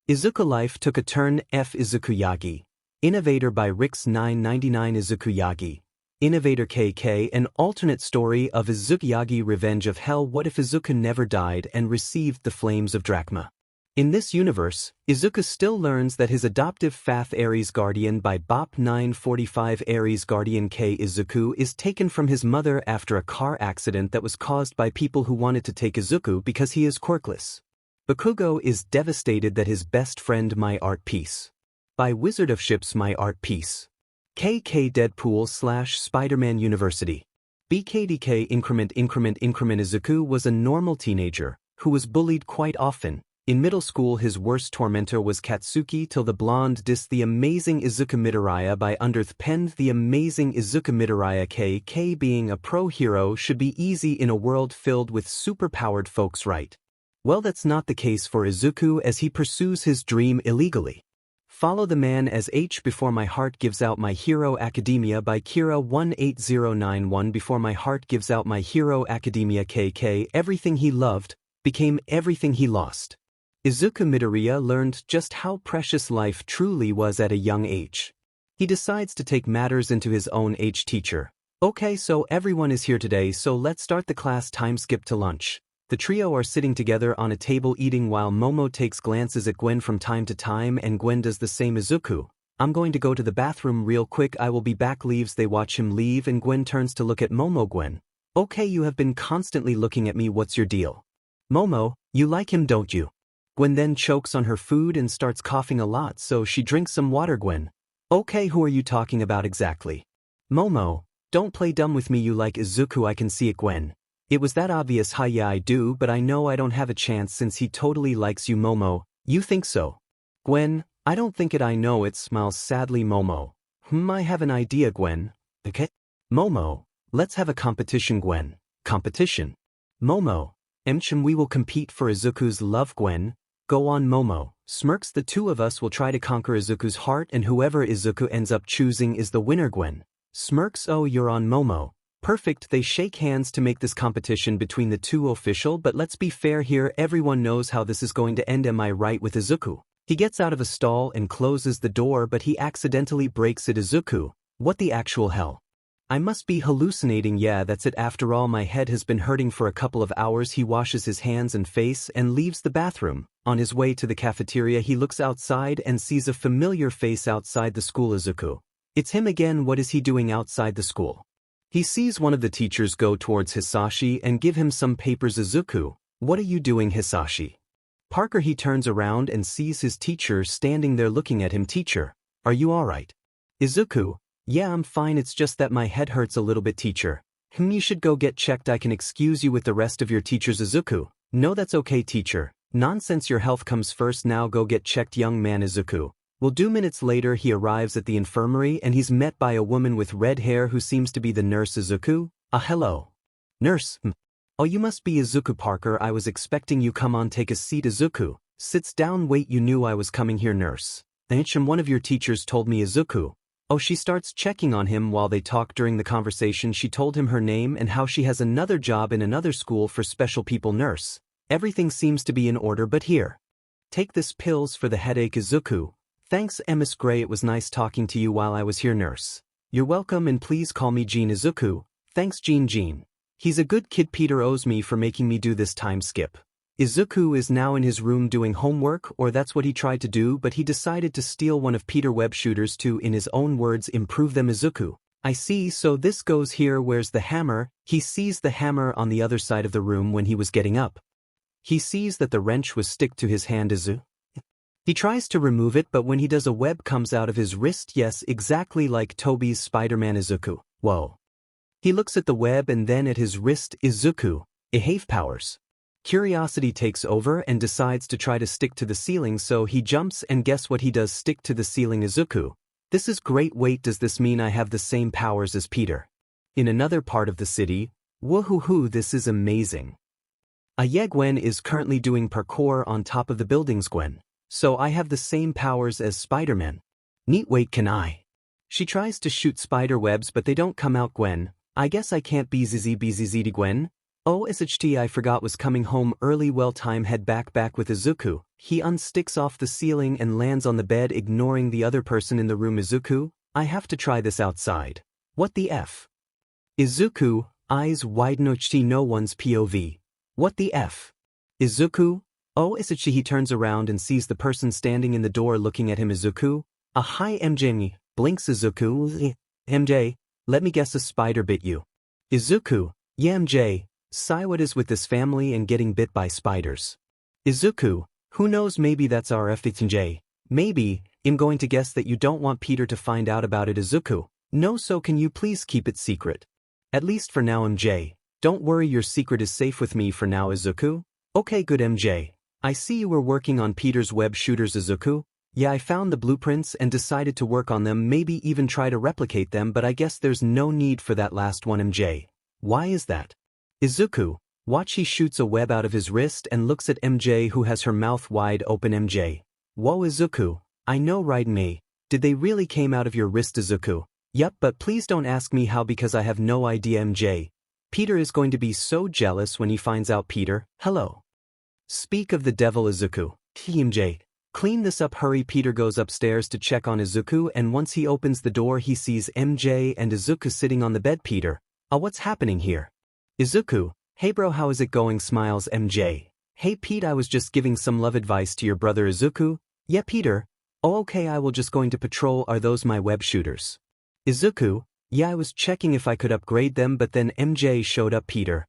Izuku life took a turn. 𝗵𝗃𝗧𝗏𝗏 Innovator by Rix 999. 𝗧𝗏𝗏 Innovator KK, an alternate story of 𝗧𝗏𝗏 Revenge of Hell. What if Izuku never died and received the flames of Drachma? In this universe, Izuku still learns that his adoptive Fath Aries guardian by Bop 945 Aries guardian 𝐒𝐻𝐢𝐫 is taken from his mother after a car accident that was caused by people who wanted to take Izuku because he is quirkless. Bakugo is devastated that his best friend 𝗵𝗃𝗃𝗏 by Wizard of Ships 𝗵𝗃𝗃𝗏 KK Deadpool / Spider-Man University. BKDK Increment Izuku was a normal teenager who was bullied quite often. In middle school his worst tormentor was Katsuki till the blonde dissed the amazing Izuku Midoriya by 𝗲𝗏𝗏 The amazing Izuku Midoriya KK being a pro hero should be easy in a world filled with superpowered folks, right? Well, that's not the case for Izuku as he pursues his dream illegally. Follow the man as H before my heart gives out My Hero Academia by Kira 18091 Before my heart gives out My Hero Academia KK everything he loved became everything he lost. Izuku Midoriya learned just how precious life truly was at a young age. He decides to take matters into his own teacher. Okay, so everyone is here today, so let's start the class. Time skip to lunch. The trio are sitting together on a table eating while Momo takes glances at Gwen from time to time and Gwen does the same. Izuku, I'm going to go to the bathroom real quick, I will be back. Leaves. They watch him leave and Gwen turns to look at Momo. Gwen, okay, you have been constantly looking at me, what's your deal? Momo, you like him, don't you? Gwen then chokes on her food and starts coughing a lot, so she drinks some water. Gwen, okay, who are you talking about exactly? Momo, don't play dumb with me, you like Izuku, I can see it. Gwen, it was that obvious. Hi, yeah I do, but I know I don't have a chance since he totally likes you. Momo, you think so? Gwen, I don't think it, I know it. Smiles sadly. Momo, I have an idea. Gwen, okay? Momo, let's have a competition. Gwen, competition? Momo, we will compete for Izuku's love. Gwen, go on. Momo smirks. The two of us will try to conquer Izuku's heart and whoever Izuku ends up choosing is the winner. Gwen smirks. Oh, you're on. Momo, perfect. They shake hands to make this competition between the two official, but let's be fair here, everyone knows how this is going to end, am I right? With Izuku, he gets out of a stall and closes the door but he accidentally breaks it. Izuku, what the actual hell? I must be hallucinating. Yeah, that's it. After all, my head has been hurting for a couple of hours. He washes his hands and face and leaves the bathroom. On his way to the cafeteria he looks outside and sees a familiar face outside the school. Izuku, it's him again. What is he doing outside the school? He sees one of the teachers go towards Hisashi and give him some papers. Izuku, what are you doing? Hisashi. Parker. He turns around and sees his teacher standing there looking at him. Teacher, are you alright? Izuku, yeah, I'm fine, it's just that my head hurts a little bit. Teacher, you should go get checked, I can excuse you with the rest of your teachers. Izuku, no, that's okay teacher. Nonsense, your health comes first, now go get checked. Young man. Izuku will do. Minutes later he arrives at the infirmary and he's met by a woman with red hair who seems to be the nurse. Izuku, hello. Nurse, oh, you must be Izuku. Parker, I was expecting you, come on, take a seat. Izuku sits down. Wait, you knew I was coming here? Nurse, one of your teachers told me. Izuku, oh, she starts checking on him while they talk. During the conversation she told him her name and how she has another job in another school for special people. Nurse, everything seems to be in order, but here, take this pills for the headache. Izuku, thanks Miss Gray, it was nice talking to you while I was here. Nurse, you're welcome and please call me Jean. Izuku, thanks Jean. He's a good kid. Peter owes me for making me do this time skip. Izuku is now in his room doing homework, or that's what he tried to do, but he decided to steal one of Peter Webb shooters to, in his own words, improve them. Izuku, I see, so this goes here. Where's the hammer? He sees the hammer on the other side of the room when he was getting up. He sees that the wrench was stick to his hand. He tries to remove it, but when he does, a web comes out of his wrist. Yes, exactly like Toby's Spider-Man. Izuku, whoa. He looks at the web and then at his wrist. Izuku, 𝐴𝐻 powers. Curiosity takes over and decides to try to stick to the ceiling, so he jumps and guess what he does? Stick to the ceiling. Izuku, this is great. Wait, does this mean I have the same powers as Peter? In another part of the city, woohoo, this is amazing. Yeah, Gwen is currently doing parkour on top of the buildings. Gwen, So I have the same powers as Spider-Man. Neat, wait, can I? She tries to shoot spider webs but they don't come out. Gwen, I guess I can't be 𝗧𝗧𝗵𝗲 Gwen. 𝗧𝗧𝗍𝗃 I forgot was coming home early. Well, time head back with Izuku. He unsticks off the ceiling and lands on the bed, ignoring the other person in the room. Izuku, I have to try this outside. What the F? Izuku, eyes wide. No one's POV. What the F? Izuku, 𝗧𝗧𝗍𝗃. He turns around and sees the person standing in the door looking at him. Izuku, a hi 𝗵𝗃, blinks. Izuku, 𝗵𝗃, let me guess, a spider bit you. Izuku, yeah 𝗵𝗃, sigh, what is with this family and getting bit by spiders? Izuku, who knows, maybe that's our 𝗵𝗃. Maybe, I'm going to guess that you don't want Peter to find out about it. Izuku, no, so can you please keep it secret? At least for now. 𝗵𝗃, don't worry, your secret is safe with me for now. Izuku, okay, good. 𝗵𝗃, I see you were working on Peter's web shooters. Izuku, yeah, I found the blueprints and decided to work on them, maybe even try to replicate them, but I guess there's no need for that last one. 𝗵𝗃, why is that? Izuku, watch, he shoots a web out of his wrist and looks at 𝗵𝗃, who has her mouth wide open. 𝗵𝗃, whoa Izuku, I know, right? 𝗵𝗃, did they really came out of your wrist? Izuku, yup, but please don't ask me how because I have no idea. 𝗵𝗃, Peter is going to be so jealous when he finds out. Peter, hello. Speak of the devil. Izuku, 𝗵𝗃, clean this up, hurry. Peter goes upstairs to check on Izuku, and once he opens the door he sees 𝗵𝗃 and Izuku sitting on the bed. Peter, what's happening here? Izuku, hey bro, how is it going? Smiles 𝗵𝗃, hey Pete, I was just giving some love advice to your brother. Izuku, yeah Peter, okay, I will just going to patrol. Are those my web shooters? Izuku, yeah, I was checking if I could upgrade them, but then 𝗵𝗃 showed up. Peter,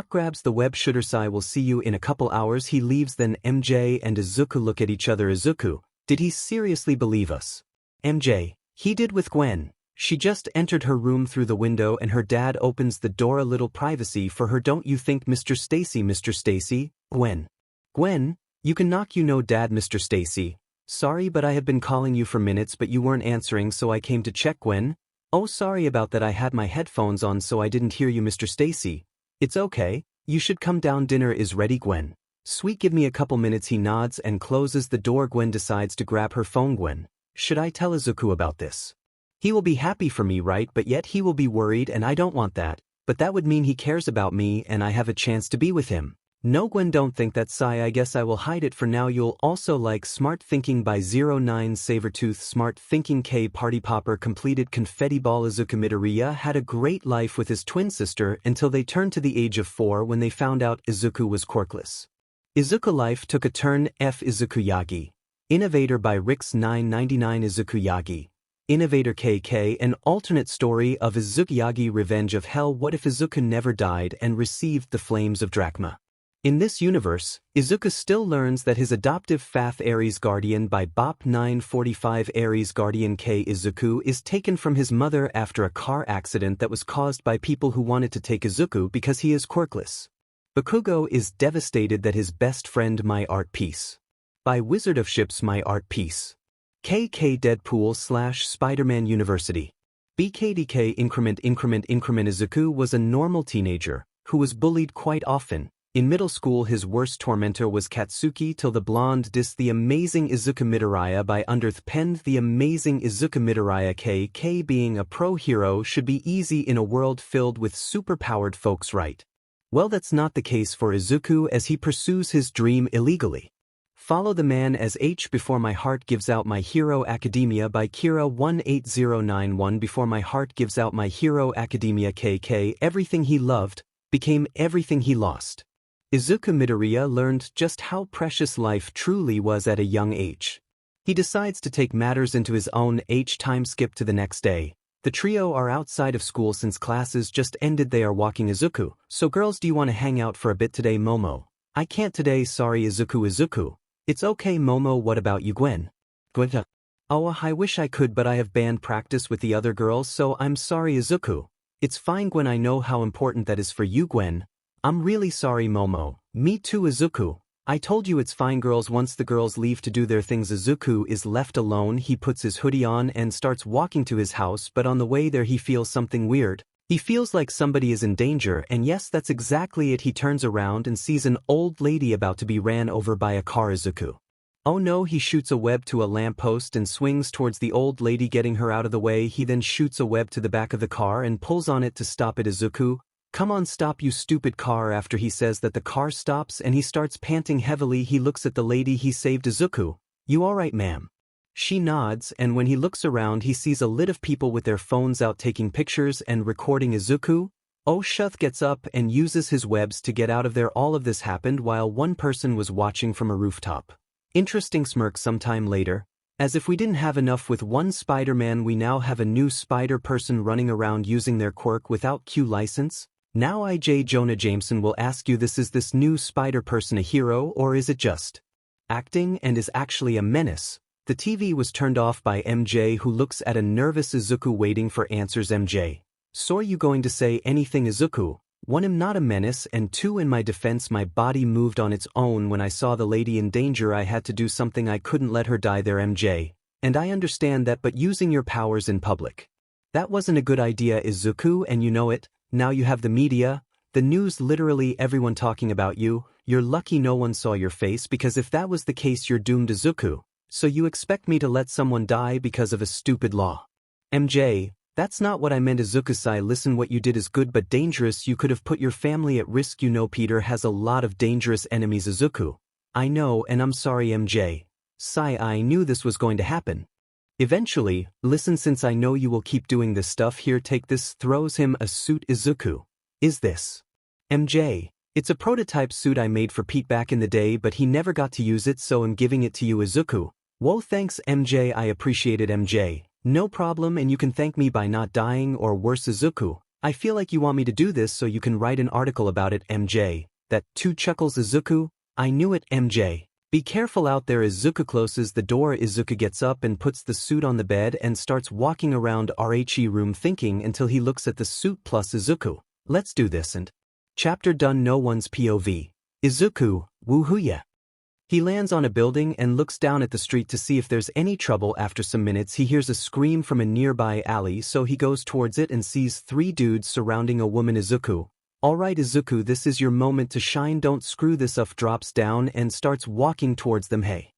grabs the web shooters. I will see you in a couple hours. He leaves. Then 𝗵𝗃 and Izuku look at each other. Izuku, did he seriously believe us? 𝗵𝗃, he did with Gwen. She just entered her room through the window and her dad opens the door. A little privacy for her, don't you think, Mr. Stacy? Mr. Stacy, Gwen. Gwen, you can knock. You know dad. Mr. Stacy, sorry, but I have been calling you for minutes but you weren't answering, so I came to check. Gwen, oh sorry about that, I had my headphones on so I didn't hear you. Mr. Stacy, it's okay, you should come down, dinner is ready. Gwen, sweet, give me a couple minutes. He nods and closes the door. Gwen decides to grab her phone. Gwen, should I tell Izuku about this? He will be happy for me, right? But yet he will be worried and I don't want that, but that would mean he cares about me and I have a chance to be with him. No Gwen, don't think that. Sigh, I guess I will hide it for now. You'll also like Smart Thinking by 09 Sabertooth. Smart Thinking K Party Popper completed Confetti Ball. Izuku midoriya had a great life with his twin sister until they turned to the age of 4 when they found out Izuku was quirkless. Izuku life took a turn. Izuku Yagi. Innovator by Rix999. Izuku Yagi. Innovator KK, an alternate story of Izuku Yagi Revenge of Hell. What if Izuku never died and received the flames of Drachma? In this universe, Izuku still learns that his adoptive Fath Aries guardian by Bop 945 Aries guardian K. Izuku is taken from his mother after a car accident that was caused by people who wanted to take Izuku because he is quirkless. Bakugo is devastated that his best friend My Art Piece. By Wizard of Ships. My Art Piece. KK Deadpool / Spider-Man University. BKDK increment. Izuku was a normal teenager who was bullied quite often. In middle school his worst tormentor was Katsuki till the blonde diss the amazing Izuku midoriya by Underth penned the amazing Izuku midoriya KK. Being a pro hero should be easy in a world filled with superpowered folks, right? Well, that's not the case for Izuku as he pursues his dream illegally. Follow the man as H. Before My Heart Gives Out My Hero Academia by Kira18091. Before My Heart Gives Out My Hero Academia KK. Everything he loved became everything he lost. Izuku midoriya learned just how precious life truly was at a young age. He decides to take matters into his own time skip to the next day. The trio are outside of school since classes just ended. They are walking. Izuku, so girls, do you want to hang out for a bit today? Momo, I can't today, sorry. Izuku, it's okay. Momo, what about you? Gwen, oh, I wish I could but I have band practice with the other girls, so I'm sorry. Izuku, it's fine Gwen, I know how important that is for you. Gwen, I'm really sorry. Momo, me too. Izuku, I told you it's fine girls. Once the girls leave to do their things, Izuku is left alone. He puts his hoodie on and starts walking to his house, but on the way there he feels something weird. He feels like somebody is in danger, and yes, that's exactly it. He turns around and sees an old lady about to be ran over by a car. Izuku, Oh no, he shoots a web to a lamppost and swings towards the old lady, getting her out of the way. He then shoots a web to the back of the car and pulls on it to stop it. Izuku, come on, stop, you stupid car. After he says that, the car stops and he starts panting heavily. He looks at the lady he saved. Izuku, you alright, ma'am? She nods, and when he looks around he sees a lot of people with their phones out taking pictures and recording. Izuku, 𝗧𝗏 gets up and uses his webs to get out of there. All of this happened while one person was watching from a rooftop. Interesting smirk. Sometime later, as if we didn't have enough with one Spider-Man, we now have a new spider person running around using their quirk without Q license. Now 𝐒𝐻𝐢𝐽𝐽𝐽 will ask you, this is this new spider person a hero, or is it just acting and is actually a menace? The TV was turned off by MJ, who looks at a nervous Izuku waiting for answers. MJ, so are you going to say anything? Izuku, 1, I'm not a menace, and 2, in my defense, my body moved on its own. When I saw the lady in danger I had to do something. I couldn't let her die there. MJ, and I understand that, but using your powers in public, that wasn't a good idea. Izuku, and you know it. Now you have the media, the news, literally everyone talking about you. You're lucky no one saw your face, because if that was the case you're doomed. Izuku, so you expect me to let someone die because of a stupid law? MJ, that's not what I meant. Izuku-sai, listen, what you did is good but dangerous. You could have put your family at risk. You know Peter has a lot of dangerous enemies. Izuku, I know, and I'm sorry. MJ, sai, I knew this was going to happen. Eventually, listen, since I know you will keep doing this stuff, here, take this. Throws him a suit. Izuku, is this? MJ, it's a prototype suit I made for Pete back in the day, but he never got to use it, so I'm giving it to you. Izuku, whoa, thanks MJ, I appreciate it. MJ, no problem, and you can thank me by not dying, or worse. Izuku, I feel like you want me to do this so you can write an article about it. MJ, that too chuckles. Izuku, I knew it. MJ, be careful out there. Izuku closes the door. Izuku gets up and puts the suit on the bed and starts walking around 𝗧𝗏 room thinking until he looks at the suit plus. Izuku, let's do this. And chapter done. No one's POV. Izuku, woohoo. He lands on a building and looks down at the street to see if there's any trouble. After some minutes he hears a scream from a nearby alley, so he goes towards it and sees 3 dudes surrounding a woman. Izuku, alright Izuku, this is your moment to shine, don't screw this up. Drops down and starts walking towards them. Hey.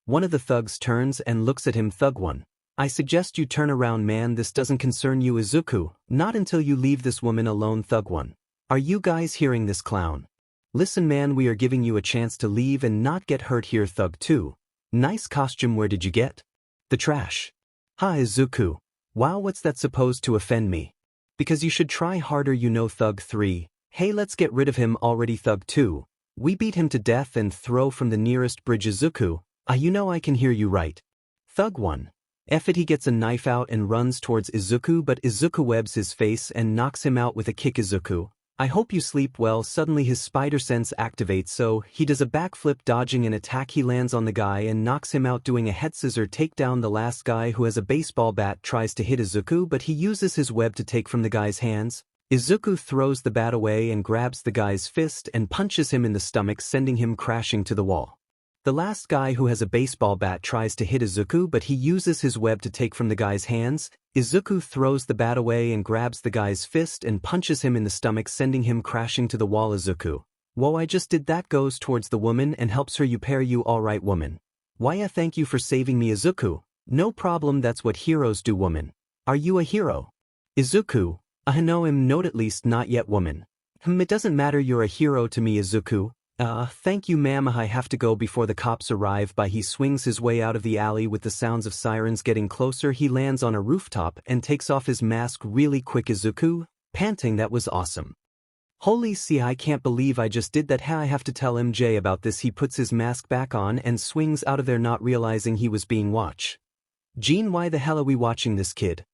One of the thugs turns and looks at him. Thug 1, I suggest you turn around, man, this doesn't concern you. Izuku, not until you leave this woman alone. Thug 1, are you guys hearing this, clown? Listen man, we are giving you a chance to leave and not get hurt here. Thug 2, nice costume, where did you get the trash? Ha. Izuku, wow, what's that supposed to offend me? Because you should try harder, you know. Thug 3, hey, let's get rid of him already. Thug 2, we beat him to death and throw from the nearest bridge. Izuku, you know I can hear you, right? Thug 1, F it. He gets a knife out and runs towards Izuku, but Izuku webs his face and knocks him out with a kick. Izuku, I hope you sleep well. Suddenly his spider sense activates, so he does a backflip, dodging an attack. He lands on the guy and knocks him out, doing a head scissor takedown. The last guy, who has a baseball bat, tries to hit Izuku, but he uses his web to take from the guy's hands. Izuku throws the bat away and grabs the guy's fist and punches him in the stomach, sending him crashing to the wall. The last guy, who has a baseball bat, tries to hit Izuku, but he uses his web to take from the guy's hands. Izuku throws the bat away and grabs the guy's fist and punches him in the stomach, sending him crashing to the wall. Izuku, whoa, I just did that. Goes towards the woman and helps her. You pair, you alright, woman? Why, thank you for saving me. Izuku, no problem, that's what heroes do. Woman, are you a hero? Izuku, no, I'm not, at least not yet. Woman, it doesn't matter, you're a hero to me. Izuku, thank you ma'am, I have to go before the cops arrive. By he swings his way out of the alley with the sounds of sirens getting closer. He lands on a rooftop and takes off his mask really quick. Izuku, panting, that was awesome. Holy see, I can't believe I just did that. I have to tell MJ about this. He puts his mask back on and swings out of there, not realizing he was being watched. Gene, why the hell are we watching this, kid?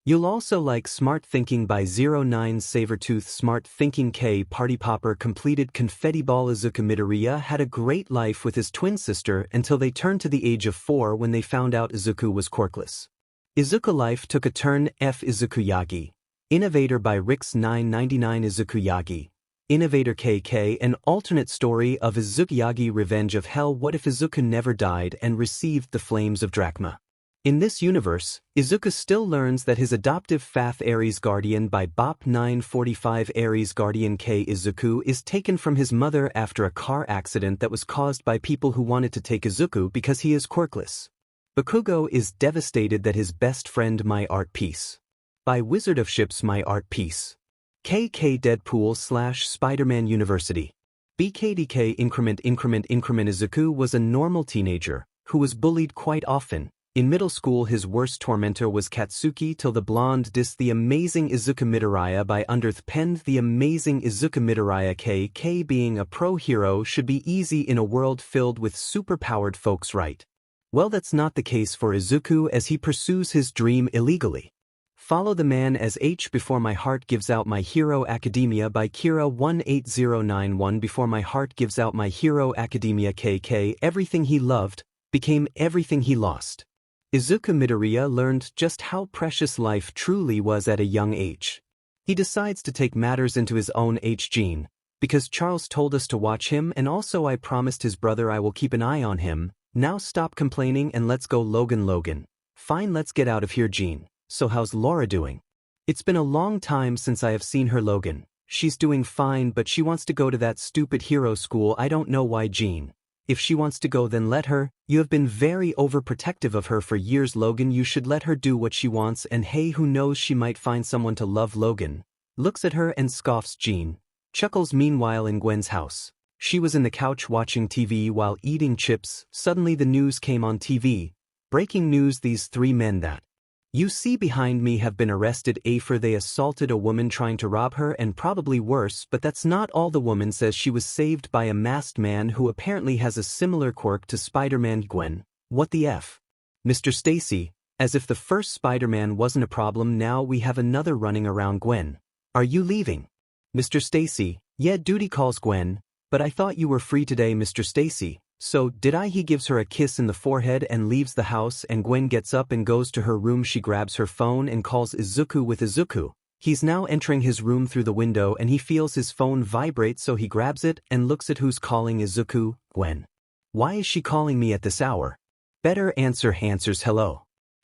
You'll also like Smart Thinking by 09 Sabertooth. Smart Thinking K Party Popper completed Confetti Ball. Izuku Midoriya had a great life with his twin sister until they turned to the age of 4 when they found out Izuku was quirkless. Izuku life took a turn. F Izuku Yagi. Innovator by Rix 999. Izuku Yagi. Innovator KK, an alternate story of Izuku Yagi Revenge of Hell. What if Izuku never died and received the flames of Drachma? In this universe, Izuku still learns that his adoptive 𝐵𝗃 guardian by BOP 945 Aries guardian Izuku is taken from his mother after a car accident that was caused by people who wanted to take Izuku because he is quirkless. Bakugo is devastated that his best friend 𝗵𝗃𝗲 by Wizard of Ships 𝗵𝗃𝗲. KK Deadpool / Spider-Man University. BKDK increment Izuku was a normal teenager who was bullied quite often. In middle school his worst tormentor was Katsuki till the blonde dissed the amazing Izuku midoriya by 𝗲𝗏𝗃 the amazing Izuku midoriya KK being a pro hero should be easy in a world filled with superpowered folks, right? Well, that's not the case for Izuku as he pursues his dream illegally. Follow the man as H before my heart gives out my hero academia by Kira 18091 before my heart gives out my hero academia KK everything he loved became everything he lost. Izuku Midoriya learned just how precious life truly was at a young age. He decides to take matters into his own gene, because Charles told us to watch him and also I promised his brother I will keep an eye on him. Now stop complaining and let's go Logan. Fine, let's get out of here Gene. So how's Laura doing? It's been a long time since I have seen her Logan. She's doing fine but she wants to go to that stupid hero school. I don't know why Gene. If she wants to go then let her. You have been very overprotective of her for years Logan. You should let her do what she wants and hey, who knows, she might find someone to love. Logan looks at her and scoffs. Gene chuckles. Meanwhile in Gwen's house, she was in the couch watching TV while eating chips. Suddenly the news came on TV. Breaking news, these three men that you see behind me have been arrested after they assaulted a woman trying to rob her and probably worse, but that's not all. The woman says she was saved by a masked man who apparently has a similar quirk to Spider-Man. Gwen, what the F? Mr. Stacy, as if the first Spider-Man wasn't a problem, now we have another running around. Gwen, are you leaving? Mr. Stacy, yeah, duty calls. Gwen, but I thought you were free today. Mr. Stacy, so did I? He gives her a kiss in the forehead and leaves the house and Gwen gets up and goes to her room. She grabs her phone and calls Izuku with Izuku. He's now entering his room through the window and he feels his phone vibrate, so he grabs it and looks at who's calling. Izuku. Gwen, why is she calling me at this hour? Better answers hello.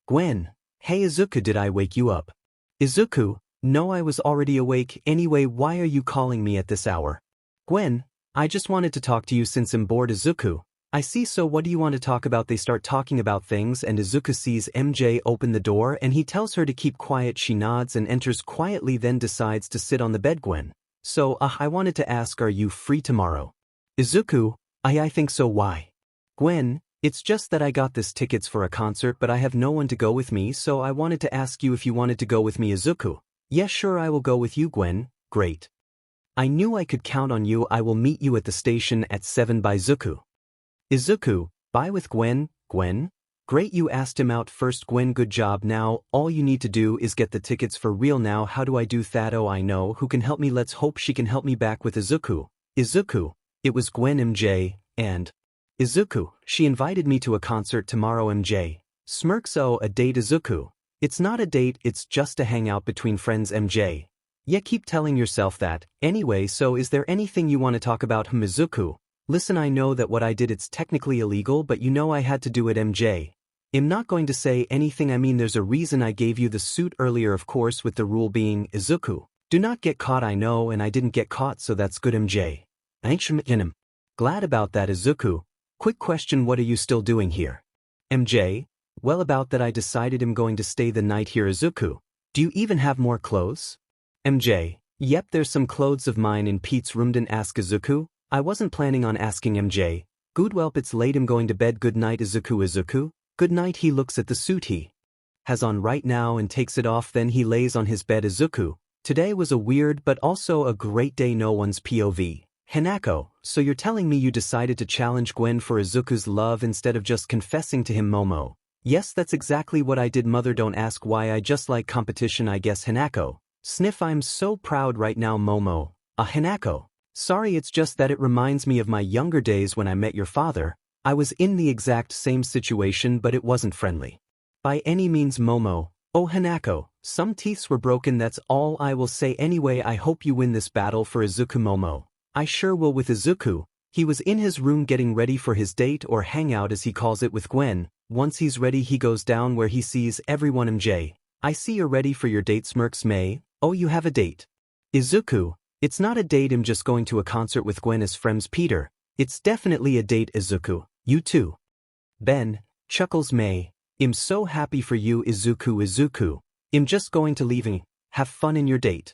Gwen, hey Izuku, did I wake you up? Izuku, no, I was already awake. Anyway, why are you calling me at this hour? Gwen, I just wanted to talk to you since I'm bored. Izuku, I see, so what do you want to talk about? They start talking about things and Izuku sees MJ open the door and he tells her to keep quiet. She nods and enters quietly, then decides to sit on the bed. Gwen, so I wanted to ask, are you free tomorrow? Izuku, I think so. Why? Gwen, it's just that I got this tickets for a concert but I have no one to go with me, so I wanted to ask you if you wanted to go with me. Izuku, yes, sure, I will go with you. Gwen, great. I knew I could count on you. I will meet you at the station at 7 by Izuku. Izuku, bye with Gwen. Gwen, great, you asked him out first. Gwen, good job. Now all you need to do is get the tickets for real. Now how do I do that? Oh, I know who can help me. Let's hope she can help me. Back with Izuku. Izuku, it was Gwen. MJ, and Izuku, she invited me to a concert tomorrow. MJ smirks. Oh, a date? Izuku, it's not a date, it's just a hangout between friends. MJ, yeah, keep telling yourself that. Anyway, so is there anything you want to talk about? Izuku, listen, I know that what I did, it's technically illegal, but you know I had to do it. MJ, I'm not going to say anything. I mean, there's a reason I gave you the suit earlier, of course, with the rule being, Izuku, do not get caught. I know, and I didn't get caught, so that's good. MJ, I'm glad about that. Izuku, quick question, what are you still doing here? MJ, well, about that, I decided I'm going to stay the night here. Izuku, do you even have more clothes? MJ, yep, there's some clothes of mine in Pete's room. Didn't ask. Izuku, I wasn't planning on asking. MJ, good, well, it's late, I'm going to bed. Good night. Izuku, good night. He looks at the suit he has on right now and takes it off, then he lays on his bed. Izuku, today was a weird but also a great day. No one's POV. Hanako, so you're telling me you decided to challenge Gwen for Izuku's love instead of just confessing to him? Momo, yes, that's exactly what I did. Mother, don't ask why, I just like competition, I guess. Hanako, sniff, I'm so proud right now. Momo, Hanako, sorry, it's just that it reminds me of my younger days when I met your father. I was in the exact same situation, but it wasn't friendly by any means. Momo, oh Hanako, some teeth were broken, that's all I will say. Anyway, I hope you win this battle for Izuku. Momo, I sure will. With Izuku, he was in his room getting ready for his date or hangout as he calls it with Gwen. Once he's ready he goes down where he sees everyone. 𝗵𝗲, I see you're ready for your date. 𝗓𝗵𝗲, oh you have a date. Izuku, it's not a date, I'm just going to a concert with Gwen as friends. Peter, it's definitely a date. Izuku, you too. Ben, 𝗧𝗵𝗲, I'm so happy for you. Izuku, I'm just going to leaving, have fun in your date.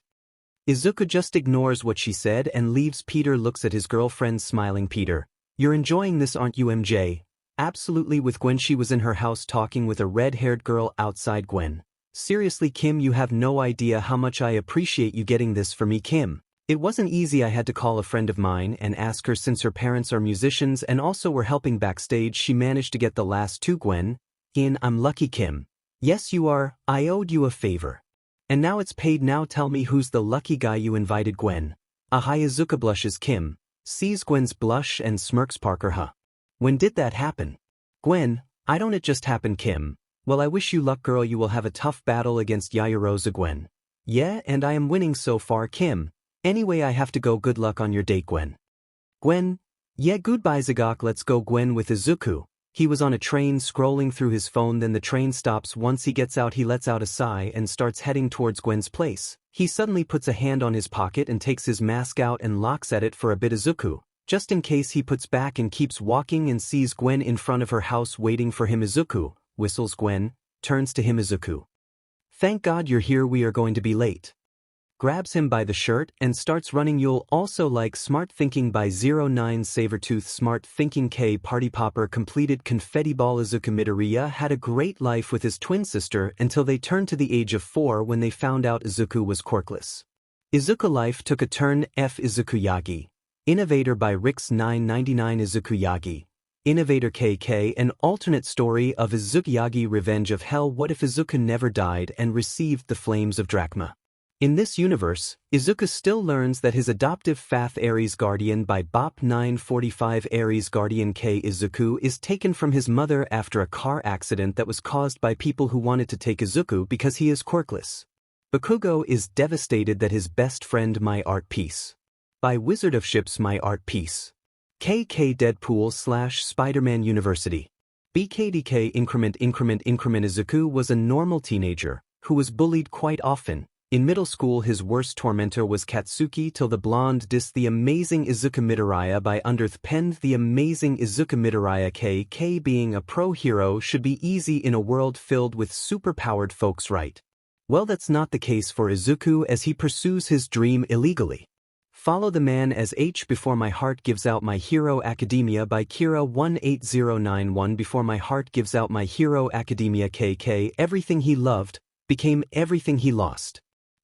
Izuku just ignores what she said and leaves. Peter looks at his girlfriend smiling. Peter, you're enjoying this aren't you? 𝗵𝗲, absolutely. With Gwen, she was in her house talking with a red-haired girl outside. Gwen, seriously Kim, you have no idea how much I appreciate you getting this for me. Kim, it wasn't easy. I had to call a friend of mine and ask her since her parents are musicians and also were helping backstage. She managed to get the last two. Gwen, I'm lucky. Kim, yes you are, I owed you a favor. And now it's paid. Now tell me who's the lucky guy you invited. Gwen, hi. Izuku blushes. Kim sees Gwen's blush and smirks. Parker, huh? When did that happen? Gwen, I don't, it just happened. Kim, well I wish you luck girl, you will have a tough battle against 𝐎𝐽𝐽𝐫. Gwen, yeah, and I am winning so far. Kim, anyway I have to go, good luck on your date. Gwen, yeah, goodbye 𝗧𝗏, let's go. Gwen with Izuku. He was on a train scrolling through his phone, then the train stops. Once he gets out he lets out a sigh and starts heading towards Gwen's place. He suddenly puts a hand on his pocket and takes his mask out and looks at it for a bit. Izuku, just in case, he puts back and keeps walking and sees Gwen in front of her house waiting for him. Izuku whistles. Gwen turns to him. Izuku, thank God you're here, we are going to be late. Grabs him by the shirt and starts running. You'll also like Smart Thinking by 09 Sabertooth. Smart Thinking K Party Popper completed Confetti Ball. Izuku midoriya had a great life with his twin sister until they turned to the age of 4 when they found out Izuku was quirkless. Izuku life took a turn. F Izuku Yagi. Innovator by Rix 999. Izuku Yagi. Innovator KK, an alternate story of Izuku Yagi Revenge of Hell. What if Izuku never died and received the flames of Drachma? In this universe, Izuku still learns that his adoptive Fath Aries guardian by Bop 945 Aries guardian K. Izuku is taken from his mother after a car accident that was caused by people who wanted to take Izuku because he is quirkless. Bakugo is devastated that his best friend My Art Piece by Wizard of Ships My Art Piece. KK Deadpool / Spider-Man University. BKDK increment. Izuku was a normal teenager who was bullied quite often. In middle school his worst tormentor was Katsuki till the blonde dissed the amazing Izuku midoriya by Underth penned the amazing Izuku midoriya KK. Being a pro hero should be easy in a world filled with superpowered folks, right? Well, that's not the case for Izuku as he pursues his dream illegally. Follow the man as H. Before My Heart Gives Out My Hero Academia by Kira 18091. Before My Heart Gives Out My Hero Academia KK. Everything he loved became everything he lost.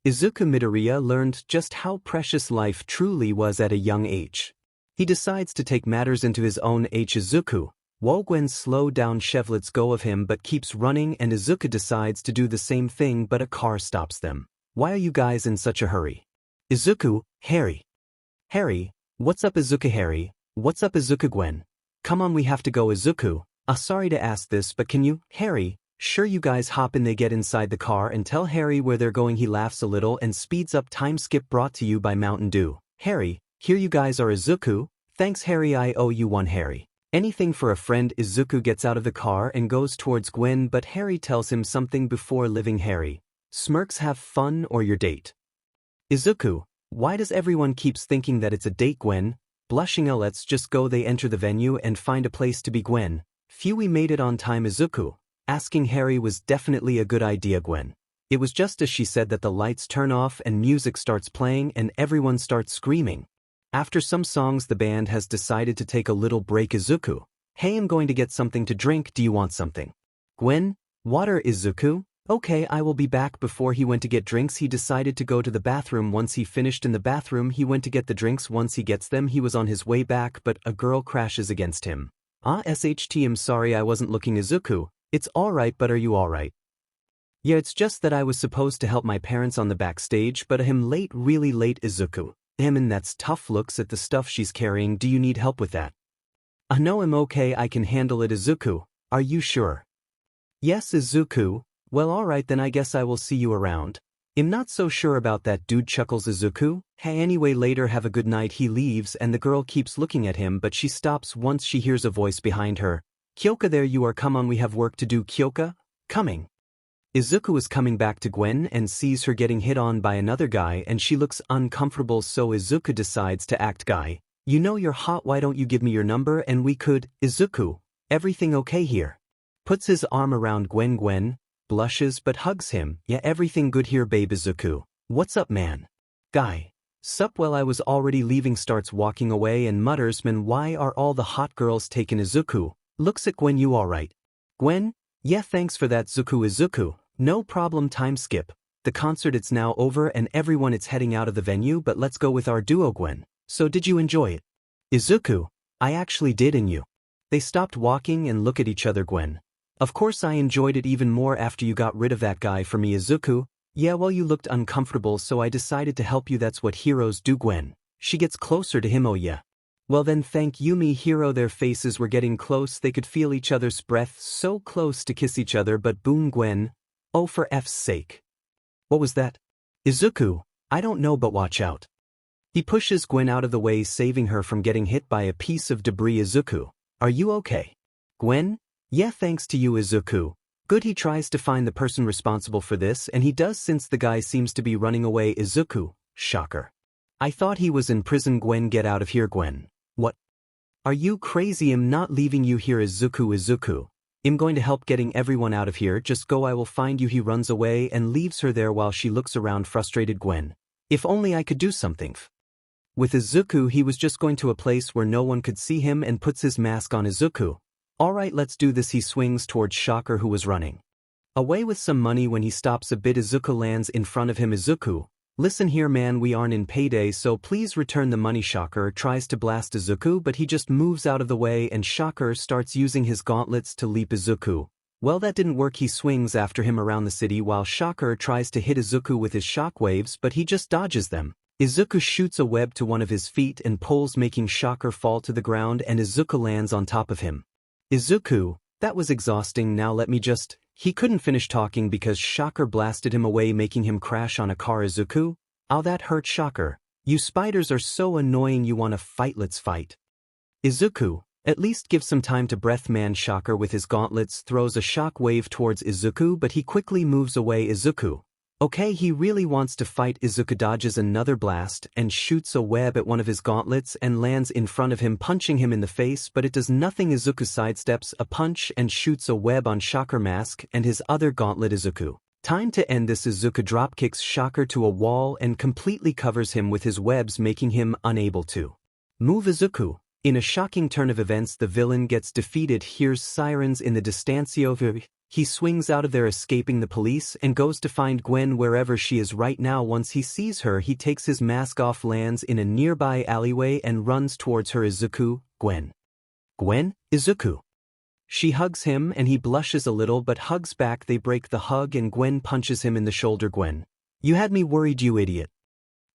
Izuku midoriya learned just how precious life truly was at a young age. He decides to take matters into his own. Izuku, Gwen slow down. 𝗑 lets go of him but keeps running and Izuku decides to do the same thing but a car stops them. Why are you guys in such a hurry? Izuku, Harry. Harry, what's up? Izuku, Harry, what's up? Izuku, Gwen, come on we have to go. Izuku, sorry to ask this but can you? Harry, sure, you guys hop in. They get inside the car and tell Harry where they're going. He laughs a little and speeds up. Time skip brought to you by Mountain Dew. Harry, here you guys are. Izuku, thanks Harry, I owe you one. Harry, anything for a friend. Izuku gets out of the car and goes towards Gwen but Harry tells him something before leaving. Harry smirks. Have fun or your date. Izuku, why does everyone keeps thinking that it's a date? Gwen, blushing. Let's just go. They enter the venue and find a place to be. Gwen, phew, we made it on time. Izuku, asking Harry was definitely a good idea. Gwen, it was just as she said that the lights turn off and music starts playing and everyone starts screaming. After some songs the band has decided to take a little break. Izuku, hey, I'm going to get something to drink, do you want something? Gwen, water. Izuku, okay, I will be back. Before he went to get drinks he decided to go to the bathroom. Once he finished in the bathroom he went to get the drinks. Once he gets them he was on his way back but a girl crashes against him. 𝗧𝗏, I'm sorry I wasn't looking. Izuku, it's alright but are you alright? Yeah, it's just that I was supposed to help my parents on the backstage but I'm late, really late. Izuku, and that's tough. Looks at the stuff she's carrying. Do you need help with that? No, I'm okay, I can handle it. Izuku, are you sure? Yes. Izuku, well alright then I guess I will see you around. I'm not so sure about that dude. Chuckles Izuku, hey anyway later, have a good night. He leaves and the girl keeps looking at him but she stops once she hears a voice behind her. 𝐻𝐻𝐽𝐽 there you are, come on, we have work to do. 𝐻𝐻𝐽𝐽, coming. Izuku is coming back to Gwen and sees her getting hit on by another guy and she looks uncomfortable, so Izuku decides to act guy. You know you're hot, why don't you give me your number and we could… Izuku, everything okay here? Puts his arm around Gwen. Gwen blushes but hugs him. Yeah, everything good here babe. Izuku, what's up man? Guy, sup, well I was already leaving. Starts walking away and mutters, man, why are all the hot girls taken? Izuku looks at Gwen, you alright? Gwen, yeah thanks for that. Izuku, no problem. Time skip. The concert, it's now over and everyone it's heading out of the venue, but let's go with our duo. Gwen, so did you enjoy it? Izuku, I actually did. And you? They stopped walking and look at each other. Gwen, of course I enjoyed it even more after you got rid of that guy for me. Izuku, yeah well you looked uncomfortable so I decided to help you, that's what heroes do. Gwen, she gets closer to him. Oh yeah. Well then thank you me hero. Their faces were getting close, they could feel each other's breath, so close to kiss each other, but boom. Gwen, oh for F's sake. What was that? Izuku, I don't know but watch out. He pushes Gwen out of the way, saving her from getting hit by a piece of debris. Izuku, are you okay? Gwen, yeah thanks to you. Izuku, good. He tries to find the person responsible for this and he does, since the guy seems to be running away. Izuku, shocker. I thought he was in prison. Gwen, get out of here. Gwen, what? Are you crazy? I'm not leaving you here. Izuku, I'm going to help getting everyone out of here, just go, I will find you. He runs away and leaves her there while she looks around frustrated. Gwen, if only I could do something. With Izuku, he was just going to a place where no one could see him and puts his mask on. Izuku, alright let's do this. He swings towards Shocker who was running away with some money. When he stops a bit, Izuku lands in front of him. Izuku, listen here man, we aren't in payday so please return the money. Shocker tries to blast Izuku but he just moves out of the way and Shocker starts using his gauntlets to leap Izuku. Well that didn't work, he swings after him around the city while Shocker tries to hit Izuku with his shockwaves but he just dodges them. Izuku shoots a web to one of his feet and pulls, making Shocker fall to the ground and Izuku lands on top of him. Izuku, that was exhausting, now let me just… He couldn't finish talking because Shocker blasted him away, making him crash on a car. Izuku, ow that hurt. Shocker, you spiders are so annoying, you wanna fight, let's fight. Izuku, at least give some time to breath man. Shocker with his gauntlets throws a shock wave towards Izuku but he quickly moves away. Izuku, okay, he really wants to fight. Izuku dodges another blast and shoots a web at one of his gauntlets and lands in front of him, punching him in the face, but it does nothing. Izuku sidesteps a punch and shoots a web on Shocker mask and his other gauntlet. Izuku, time to end this. Izuku dropkicks Shocker to a wall and completely covers him with his webs, making him unable to move. Izuku, in a shocking turn of events, the villain gets defeated. Hears sirens in the distancio. He swings out of there, escaping the police, and goes to find Gwen wherever she is right now. Once he sees her, he takes his mask off, lands in a nearby alleyway, and runs towards her. Izuku, Gwen. Gwen, Izuku. She hugs him and he blushes a little but hugs back. They break the hug and Gwen punches him in the shoulder. Gwen, you had me worried, you idiot.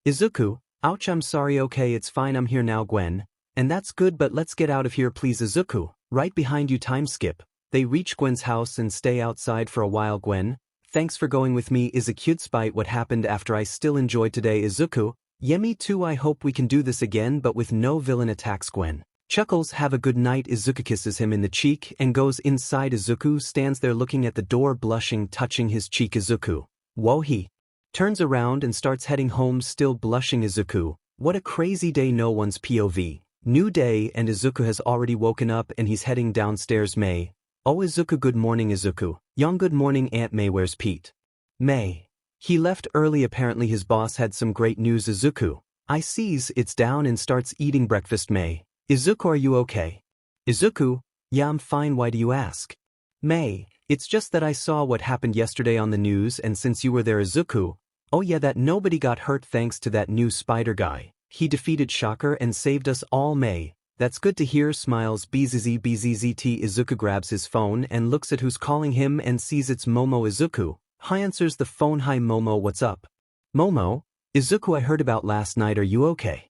Izuku, ouch, I'm sorry. Okay, it's fine, I'm here now. Gwen, and that's good, but let's get out of here please. Izuku, right behind you. Time skip. They reach Gwen's house and stay outside for a while. Gwen, thanks for going with me. Izuku, despite what happened after, I still enjoyed today. Izuku, yeah me too, I hope we can do this again but with no villain attacks. Gwen chuckles, have a good night. Izuku kisses him in the cheek and goes inside. Izuku stands there looking at the door, blushing, touching his cheek. Izuku, whoa. He turns around and starts heading home, still blushing. Izuku, what a crazy day. No one's POV. New day and Izuku has already woken up and he's heading downstairs. May, oh Izuku, good morning. Izuku, young, good morning Aunt May, where's Pete? May, he left early, apparently his boss had some great news. Izuku, I sees, it's down and starts eating breakfast. May, Izuku, are you okay? Izuku, yeah I'm fine, why do you ask? May, it's just that I saw what happened yesterday on the news and since you were there. Izuku, oh yeah, that nobody got hurt thanks to that new spider guy. He defeated Shocker and saved us all. May, that's good to hear, smiles. BZZBZZT. Izuku grabs his phone and looks at who's calling him and sees it's Momo. Izuku, hi, answers the phone. Hi Momo, what's up? Momo, Izuku, I heard about last night, are you okay?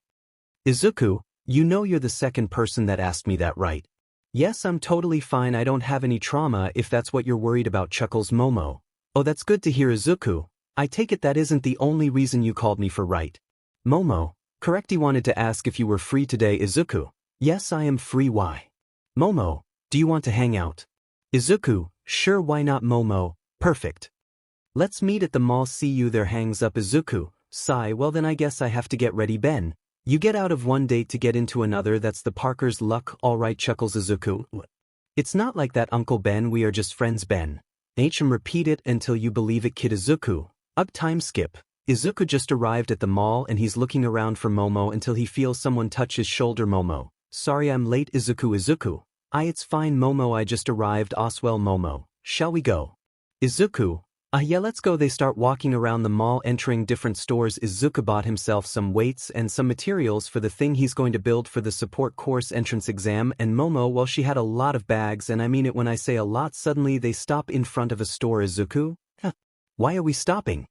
Izuku, you know you're the second person that asked me that, right? Yes, I'm totally fine, I don't have any trauma if that's what you're worried about. Chuckles Momo, oh that's good to hear. Izuku, I take it that isn't the only reason you called me for, right? Momo, correct, he wanted to ask if you were free today. Izuku, yes I am free, why? Momo, Do you want to hang out? Izuku, sure, why not Momo, perfect. Let's meet at the mall, see you there, hangs up Izuku. Sigh, well then I guess I have to get ready, Ben. You get out of one date to get into another, that's the Parker's luck, alright, chuckles Izuku. It's not like that, Uncle Ben, we are just friends, Ben. 𝗬𝗏, repeat it until you believe it, kid. Izuku. Ugh, time skip. Izuku just arrived at the mall and he's looking around for Momo until he feels someone touch his shoulder. Momo. Sorry I'm late, Izuku. Izuku. It's fine, Momo, I just arrived. Oswell, Momo. Shall we go? Izuku. Yeah, let's go. They start walking around the mall, entering different stores. Izuku bought himself some weights and some materials for the thing he's going to build for the support course entrance exam, and Momo, well, she had a lot of bags, and I mean it when I say a lot. Suddenly they stop in front of a store. Izuku? Why are we stopping?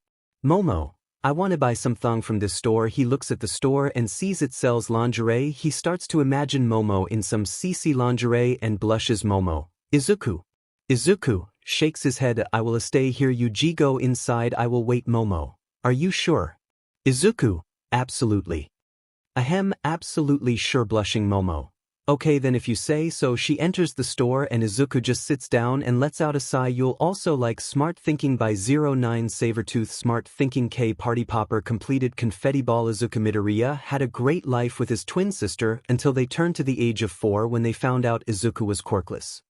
Momo. I want to buy something from this store. He looks at the store and sees it sells lingerie. He starts to imagine Momo in some CC lingerie and blushes. Momo. Izuku. Izuku shakes his head. I will stay here. You go inside. I will wait. Momo. Are you sure? Izuku. Absolutely. Ahem, absolutely sure, blushing Momo. Okay then, if you say so. She enters the store and Izuku just sits down and lets out a sigh. You'll also like Smart Thinking by 09 Sabertooth. Smart Thinking K Party Popper completed Confetti Ball. Izuku midoriya had a great life with his twin sister until they turned to the age of 4 when they found out Izuku was quirkless.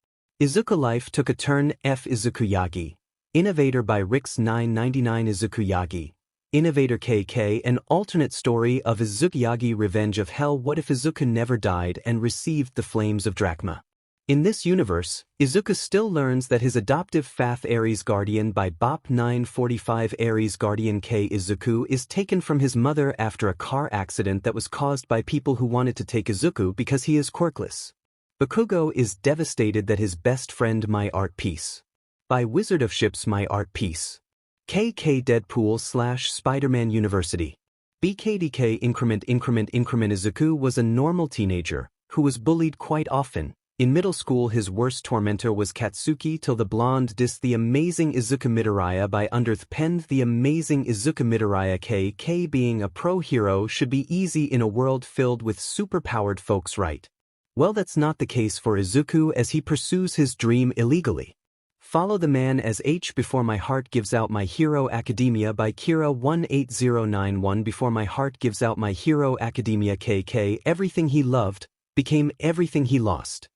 Izuku life took a turn. 𝐹 Innovator by Rix 999. Izuku Innovator KK, an alternate story of 𝗧𝗏𝗏 Revenge of Hell. What if Izuku never died and received the flames of Drachma? In this universe, Izuku still learns that his adoptive Fath Aries guardian by BOP 945 Aries guardian K. Izuku is taken from his mother after a car accident that was caused by people who wanted to take Izuku because he is quirkless. Bakugo is devastated that his best friend My Art Piece. By Wizard of Ships. My Art Piece. KK Deadpool / Spider-Man University. BKDK increment. Izuku was a normal teenager who was bullied quite often. In middle school his worst tormentor was Katsuki till the blonde dissed the amazing Izuku midoriya by Underth penned the amazing Izuku midoriya. KK being a pro hero should be easy in a world filled with superpowered folks, right? Well, that's not the case for Izuku as he pursues his dream illegally. Follow the man as H. Before My Heart Gives Out My Hero Academia by Kira 18091. Before My Heart Gives Out My Hero Academia. KK, everything he loved, became everything he lost.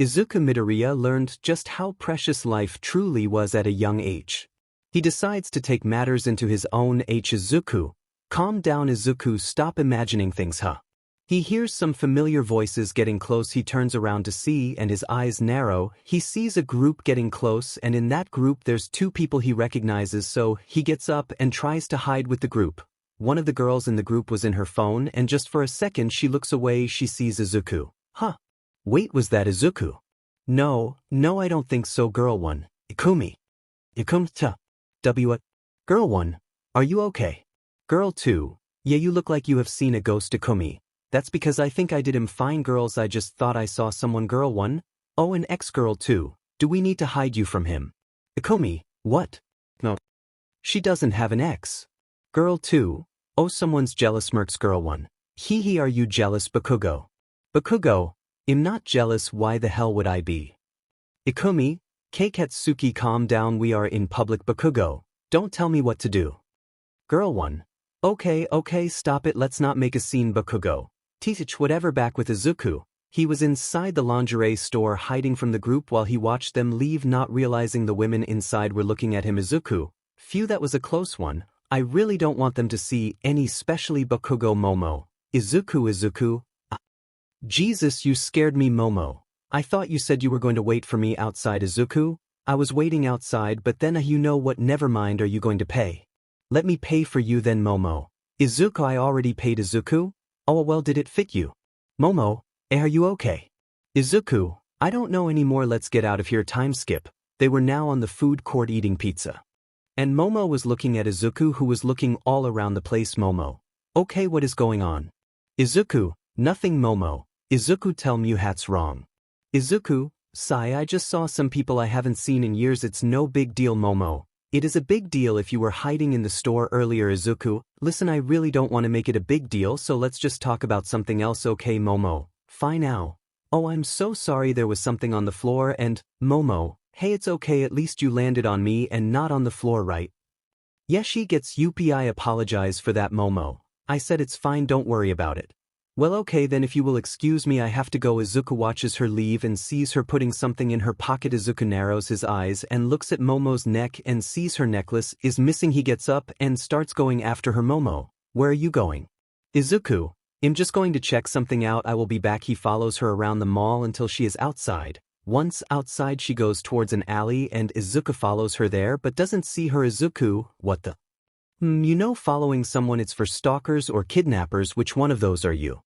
Izuku midoriya learned just how precious life truly was at a young age. He decides to take matters into his own. Izuku. Calm down, Izuku, stop imagining things, He hears some familiar voices getting close. He turns around to see and his eyes narrow. He sees a group getting close and in that group there's 2 people he recognizes, so he gets up and tries to hide with the group. One of the girls in the group was in her phone and just for a second she looks away. She sees Izuku. Wait, was that Izuku? No, I don't think so. Girl 1. Ikumi. W. Girl 1. Are you okay? Girl 2. Yeah, you look like you have seen a ghost. Ikumi. That's because I think I did. Fine, girls, I just thought I saw someone. Girl 1. Oh, an ex-girl 2. Do we need to hide you from him? Ikumi. What? No. She doesn't have an ex. Girl 2. Oh, someone's jealous. Smirks. Girl 1. Hee, are you jealous? Bakugo. Bakugo. I'm not jealous. Why the hell would I be? Ikumi. Katsuki, calm down, we are in public. Bakugo. Don't tell me what to do. Girl 1. Okay, stop it, let's not make a scene. Bakugo. Teach whatever. Back with Izuku. He was inside the lingerie store hiding from the group while he watched them leave, not realizing the women inside were looking at him. Izuku. Phew, that was a close one. I really don't want them to see any, especially Bakugo. Momo. Izuku. Jesus, you scared me. Momo. I thought you said you were going to wait for me outside. Izuku. I was waiting outside, but then you know what, never mind. Are you going to pay? Let me pay for you then. Momo. Izuku. I already paid. Izuku. Oh well, did it fit you? Momo. Are you okay? Izuku. I don't know anymore, let's get out of here. Time skip. They were now on the food court eating pizza. And Momo was looking at Izuku, who was looking all around the place. Momo. Okay, what is going on? Izuku. Nothing. Momo. Izuku, tell me what's wrong. Izuku. Sigh, I just saw some people I haven't seen in years. It's no big deal. Momo. It is a big deal if you were hiding in the store earlier. Izuku. Listen, I really don't want to make it a big deal, so let's just talk about something else. Okay, Momo. Fine now. Oh, I'm so sorry, there was something on the floor and, Momo, hey, it's okay, at least you landed on me and not on the floor, right? Yeah, she gets UP. I apologize for that, Momo. I said it's fine, don't worry about it. Well, okay then, if you will excuse me, I have to go. Izuku watches her leave and sees her putting something in her pocket. Izuku narrows his eyes and looks at Momo's neck and sees her necklace is missing. He gets up and starts going after her. Momo, where are you going? Izuku, I'm just going to check something out, I will be back. He follows her around the mall until she is outside. Once outside, she goes towards an alley and Izuku follows her there but doesn't see her. Izuku, what the? You know, following someone, it's for stalkers or kidnappers. Which one of those are you?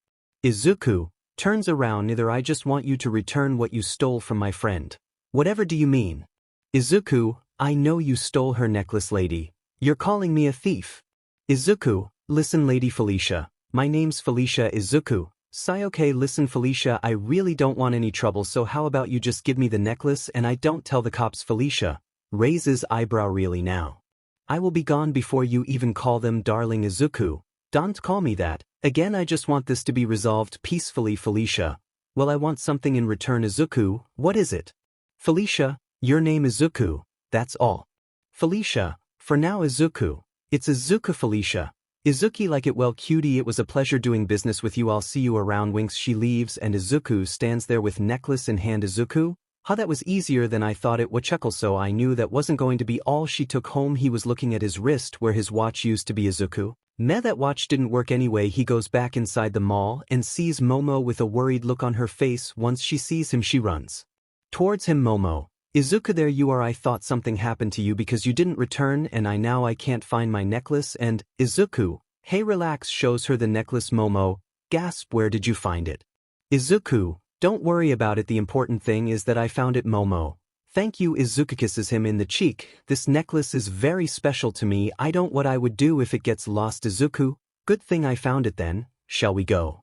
Izuku turns around. Neither. I just want you to return what you stole from my friend. Whatever do you mean? Izuku, I know you stole her necklace, lady. You're calling me a thief. Izuku, listen, Lady Felicia. My name's Felicia. Izuku, sigh. Okay, listen Felicia, I really don't want any trouble, so how about you just give me the necklace and I don't tell the cops. Felicia raises eyebrow. Really now? I will be gone before you even call them darling. Izuku, don't call me that. Again, I just want this to be resolved peacefully. Felicia, well, I want something in return. Izuku, what is it? Felicia, your name Izuku, that's all. Felicia, for now. Izuku, it's Izuku. Felicia, Izuki, like it. Well, cutie, it was a pleasure doing business with you, I'll see you around. Winks. She leaves and Izuku stands there with necklace in hand. Izuku, huh, that was easier than I thought it would. Chuckle, so I knew that wasn't going to be all she took home. He was looking at his wrist where his watch used to be. Izuku, meh, that watch didn't work anyway. He goes back inside the mall and sees Momo with a worried look on her face. Once she sees him, she runs towards him. Momo, Izuku, there you are. I thought something happened to you because you didn't return and I can't find my necklace. And Izuku, hey, relax, shows her the necklace. Momo gasp, where did you find it? Izuku, don't worry about it, the important thing is that I found it. Momo, thank you. Izuku kisses him in the cheek. This necklace is very special to me. I don't what I would do if it gets lost. Izuku, good thing I found it then. Shall we go?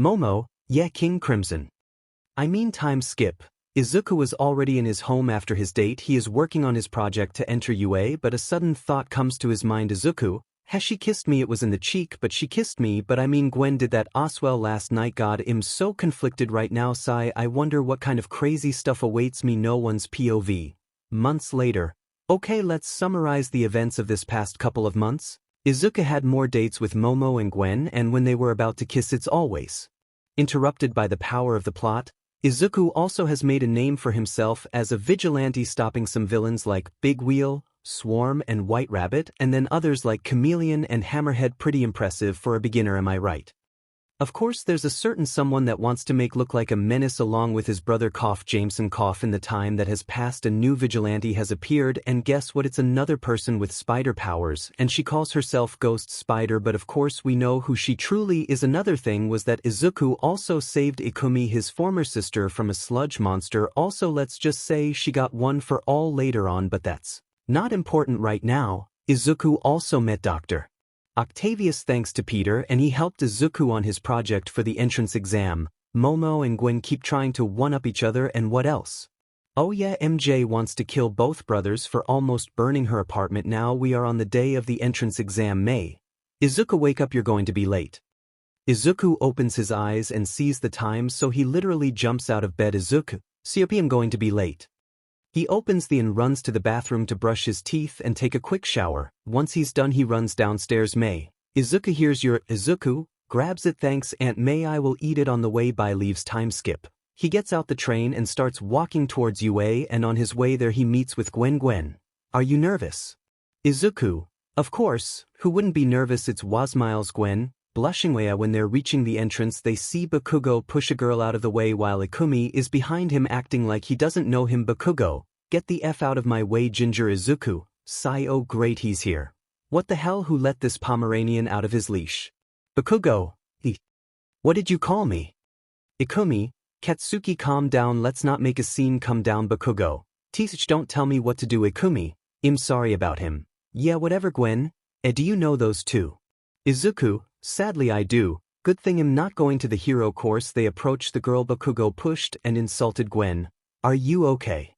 Momo, yeah, King Crimson. I mean time skip. Izuku was already in his home after his date. He is working on his project to enter UA, but a sudden thought comes to his mind. Izuku, has she kissed me? It was in the cheek, but she kissed me. But I mean, Gwen did that Oswell last night. God, I'm so conflicted right now. Sigh, I wonder what kind of crazy stuff awaits me. No one's POV. Months later. Okay, let's summarize the events of this past couple of months. Izuku had more dates with Momo and Gwen, and when they were about to kiss, it's always interrupted by the power of the plot. Izuku also has made a name for himself as a vigilante, stopping some villains like Big Wheel, Swarm and White Rabbit, and then others like Chameleon and Hammerhead. Pretty impressive for a beginner, am I right? Of course, there's a certain someone that wants to make look like a menace along with his brother Jameson. In the time that has passed, a new vigilante has appeared, and guess what? It's another person with spider powers, and she calls herself Ghost Spider, but of course we know who she truly is. Another thing was that Izuku also saved Ikumi, his former sister, from a sludge monster. Also, let's just say she got one for all later on, but that's not important right now. Izuku also met Dr. Octavius thanks to Peter, and he helped Izuku on his project for the entrance exam. Momo and Gwen keep trying to one-up each other, and what else? Oh yeah, MJ wants to kill both brothers for almost burning her apartment. Now we are on the day of the entrance exam. May. Izuku, wake up, you're going to be late. Izuku opens his eyes and sees the time, so he literally jumps out of bed. Izuku, COP, I'm going to be late. He opens and runs to the bathroom to brush his teeth and take a quick shower. Once he's done, he runs downstairs. May. Izuku, here's your. Izuku grabs it. Thanks, Aunt May, I will eat it on the way. Bye. Leaves. Time skip. He gets out the train and starts walking towards UA, and on his way there he meets with Gwen. Gwen, are you nervous? Izuku, of course, who wouldn't be nervous? It's 𝗧𝗵𝗲. Gwen, blushing. When they're reaching the entrance, they see Bakugo push a girl out of the way while Ikumi is behind him acting like he doesn't know him. Bakugo, get the F out of my way. Ginger. Izuku, sigh, oh great, he's here. What the hell, who let this Pomeranian out of his leash? Bakugo, what did you call me? Ikumi, Katsuki, calm down, let's not make a scene. Come down. Bakugo, teach, don't tell me what to do. Ikumi, I'm sorry about him. Yeah, whatever. Gwen, do you know those two? Izuku, sadly I do. Good thing I'm not going to the hero course. They approached the girl. Bakugo pushed and insulted Gwen. Are you okay?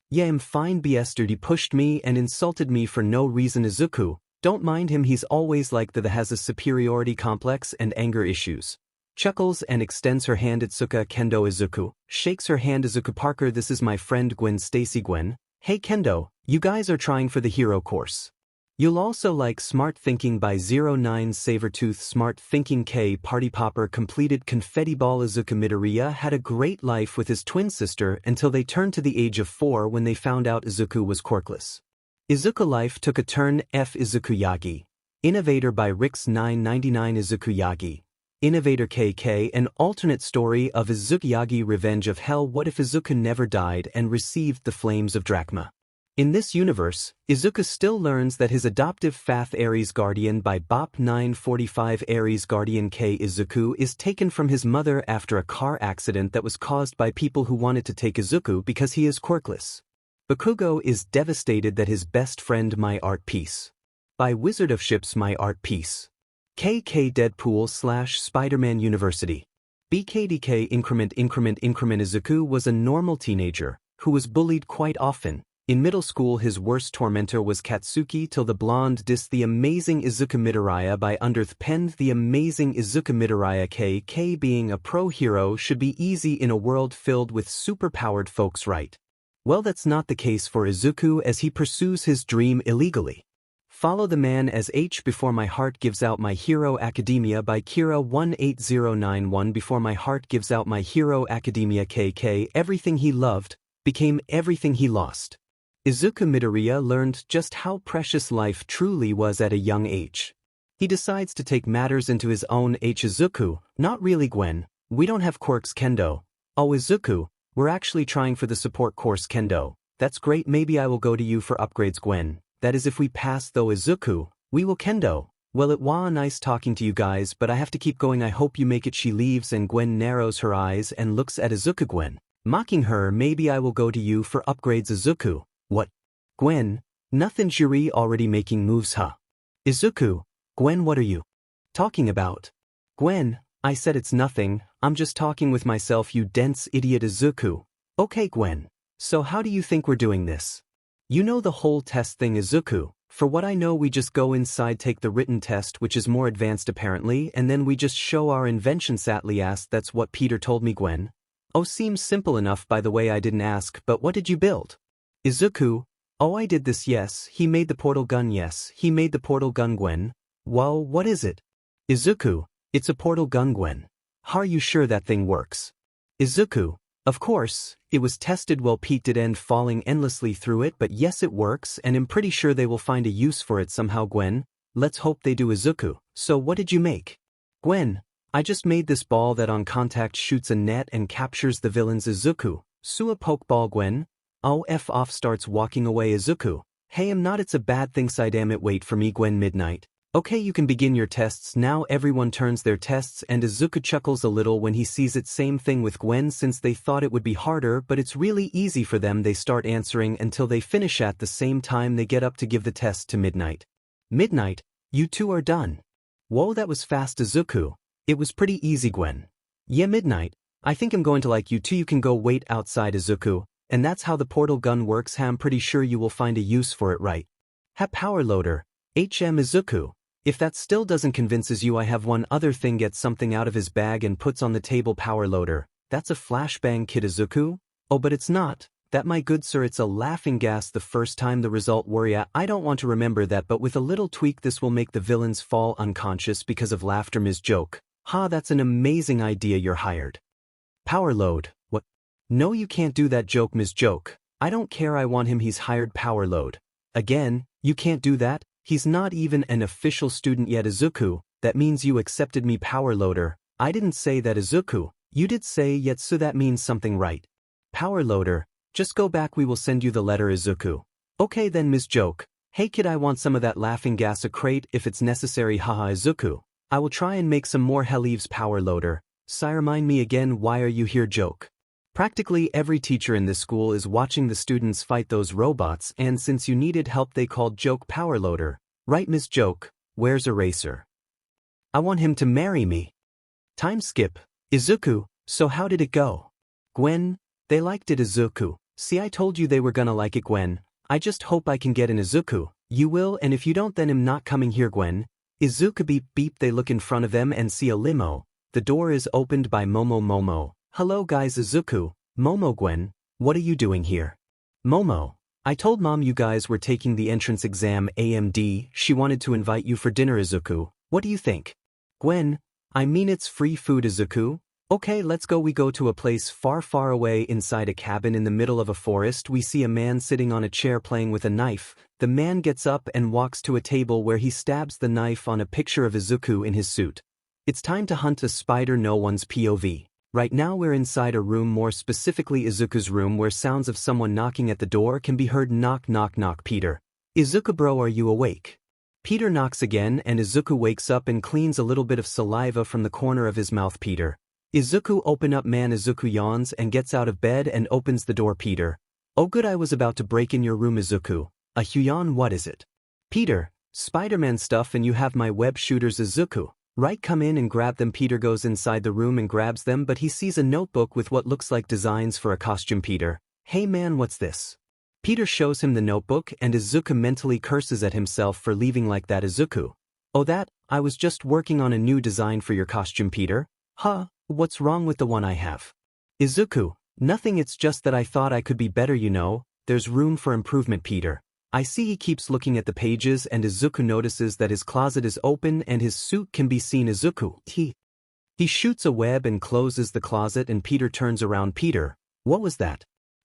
Yeah, I'm fine. BS dude, he pushed me and insulted me for no reason. Izuku, don't mind him, he's always like that, has a superiority complex and anger issues. chuckles and extends her hand at 𝐒𝐭𝐚𝐲 Izuku, shakes her hand Izuku Parker. This is my friend Gwen Stacy. Gwen, hey Kendo, you guys are trying for the hero course. You'll also like Smart Thinking by 09 Sabertooth. Smart Thinking K Party Popper completed Confetti Ball. Izuku Midoriya had a great life with his twin sister until they turned to the age of 4 when they found out Izuku was quirkless. Izuku life took a turn. 𝗵𝗃𝗧𝗍𝗑𝐲 Innovator by Rix 999. 𝗧𝗍𝗑𝐲 Innovator KK, an alternate story of 𝗧𝗍𝗑𝗲 Revenge of Hell. What if Izuku never died and received the flames of Drachma? In this universe, Izuku still learns that his adoptive Fath Aries guardian by BOP 945 Aries guardian K Izuku is taken from his mother after a car accident that was caused by people who wanted to take Izuku because he is quirkless. Bakugo is devastated that his best friend My Art Piece by Wizard of Ships My Art Piece. KK Deadpool / Spider-Man University. BKDK Increment Izuku was a normal teenager who was bullied quite often. In middle school his worst tormentor was Katsuki till the blonde dissed the amazing Izuku Midoriya by 𝗲𝗏 the amazing Izuku Midoriya KK. Being a pro hero should be easy in a world filled with superpowered folks, right? Well, that's not the case for Izuku as he pursues his dream illegally. Follow the man as H. Before My Heart Gives Out My Hero Academia by Kira 18091. Before My Heart Gives Out My Hero Academia KK. Everything he loved became everything he lost. Izuku Midoriya learned just how precious life truly was at a young age. He decides to take matters into his own. Izuku, not really Gwen, we don't have quirks Kendo. Oh Izuku, we're actually trying for the support course Kendo. That's great, maybe I will go to you for upgrades Gwen. That is if we pass though Izuku, we will Kendo. Well it was nice talking to you guys but I have to keep going, I hope you make it. She leaves and Gwen narrows her eyes and looks at Izuku. Gwen, mocking her, maybe I will go to you for upgrades Izuku. What? Gwen, nothing, Juri already making moves huh? Izuku, Gwen, what are you talking about? Gwen, I said it's nothing, I'm just talking with myself, you dense idiot. Izuku, okay Gwen, so how do you think we're doing this? You know the whole test thing Izuku, for what I know we just go inside, take the written test which is more advanced apparently, and then we just show our invention. Sadly asked, that's what Peter told me. Gwen, oh seems simple enough. By the way I didn't ask, but what did you build? Izuku, oh I did this. Yes, he made the portal gun. Yes, he made the portal gun. Gwen, well what is it? Izuku, it's a portal gun. Gwen, are you sure that thing works? Izuku, of course, it was tested well. Pete did end falling endlessly through it, but yes it works and I'm pretty sure they will find a use for it somehow. Gwen, let's hope they do. Izuku, so what did you make? Gwen, I just made this ball that on contact shoots a net and captures the villains. Izuku, so a pokeball. Gwen, oh f off, starts walking away. Izuku, hey I'm not, it's a bad thing. Damn it, wait for me. Gwen, midnight. Okay, you can begin your tests now. Everyone turns their tests and Izuku chuckles a little when he sees it. Same thing with Gwen, since they thought it would be harder, but it's really easy for them. They start answering until they finish at the same time. They get up to give the test to Midnight. Midnight, you two are done. Whoa, that was fast. Izuku, it was pretty easy. Gwen, yeah Midnight, I think I'm going to like you two. You can go wait outside. Izuku, and that's how the portal gun works. I'm pretty sure you will find a use for it, right? Power loader. Izuku, if that still doesn't convinces you, I have one other thing. Gets something out of his bag and puts on the table. Power loader, that's a flashbang kit. Izuku, oh but it's not that, my good sir, it's a laughing gas. The first time the result worry, I don't want to remember that, but with a little tweak this will make the villains fall unconscious because of laughter. Ms. Joke, ha, that's an amazing idea, you're hired. Power load, what? No you can't do that. Joke, Ms. Joke, I don't care, I want him, he's hired. Power load, again, you can't do that, he's not even an official student yet. Izuku, that means you accepted me. Power loader, I didn't say that. Izuku, you did say yet, so that means something, right? Power loader, just go back, we will send you the letter. Izuku, okay then. Ms. Joke, hey kid, I want some of that laughing gas, a crate if it's necessary. Haha. Izuku, I will try and make some more. 𝐿𝐸𝐵s. Power loader, sire, remind me again, why are you here? Joke, practically every teacher in this school is watching the students fight those robots, and since you needed help they called Joke. Power loader, right? Ms. Joke, where's Eraser? I want him to marry me. Time skip. Izuku, so how did it go? Gwen, they liked it. Izuku, see, I told you they were gonna like it. Gwen, I just hope I can get in. Izuku, you will, and if you don't then I'm not coming here. Gwen, Izuku, beep beep. They look in front of them and see a limo. The door is opened by 𝗵𝗲𝗵𝗲. Hello guys, Izuku, Momo Gwen, what are you doing here? Momo, I told mom you guys were taking the entrance exam AMD, she wanted to invite you for dinner Izuku, what do you think? Gwen, I mean it's free food Izuku. Okay, let's go. We go to a place far far away. Inside a cabin in the middle of a forest we see a man sitting on a chair playing with a knife. The man gets up and walks to a table where he stabs the knife on a picture of Izuku in his suit. It's time to hunt a spider, no one's POV. Right now we're inside a room, more specifically Izuku's room, where sounds of someone knocking at the door can be heard. Knock knock knock. Peter. Izuku bro, are you awake? Peter knocks again and Izuku wakes up and cleans a little bit of saliva from the corner of his mouth. Peter. Izuku, open up man. Izuku yawns and gets out of bed and opens the door. Peter. Oh good, I was about to break in your room Izuku. Yawn, what is it? Peter. Spider-Man stuff and you have my web shooters Izuku. Right, come in and grab them. Peter goes inside the room and grabs them, but he sees a notebook with what looks like designs for a costume. Peter. Hey man, what's this? Peter shows him the notebook and Izuku mentally curses at himself for leaving like that. Izuku. Oh that, I was just working on a new design for your costume. Peter. Huh, what's wrong with the one I have? Izuku. Nothing, it's just that I thought I could be better, you know, there's room for improvement. Peter. I see. He keeps looking at the pages and Izuku notices that his closet is open and his suit can be seen. Izuku. He shoots a web and closes the closet and Peter turns around. Peter. What was that?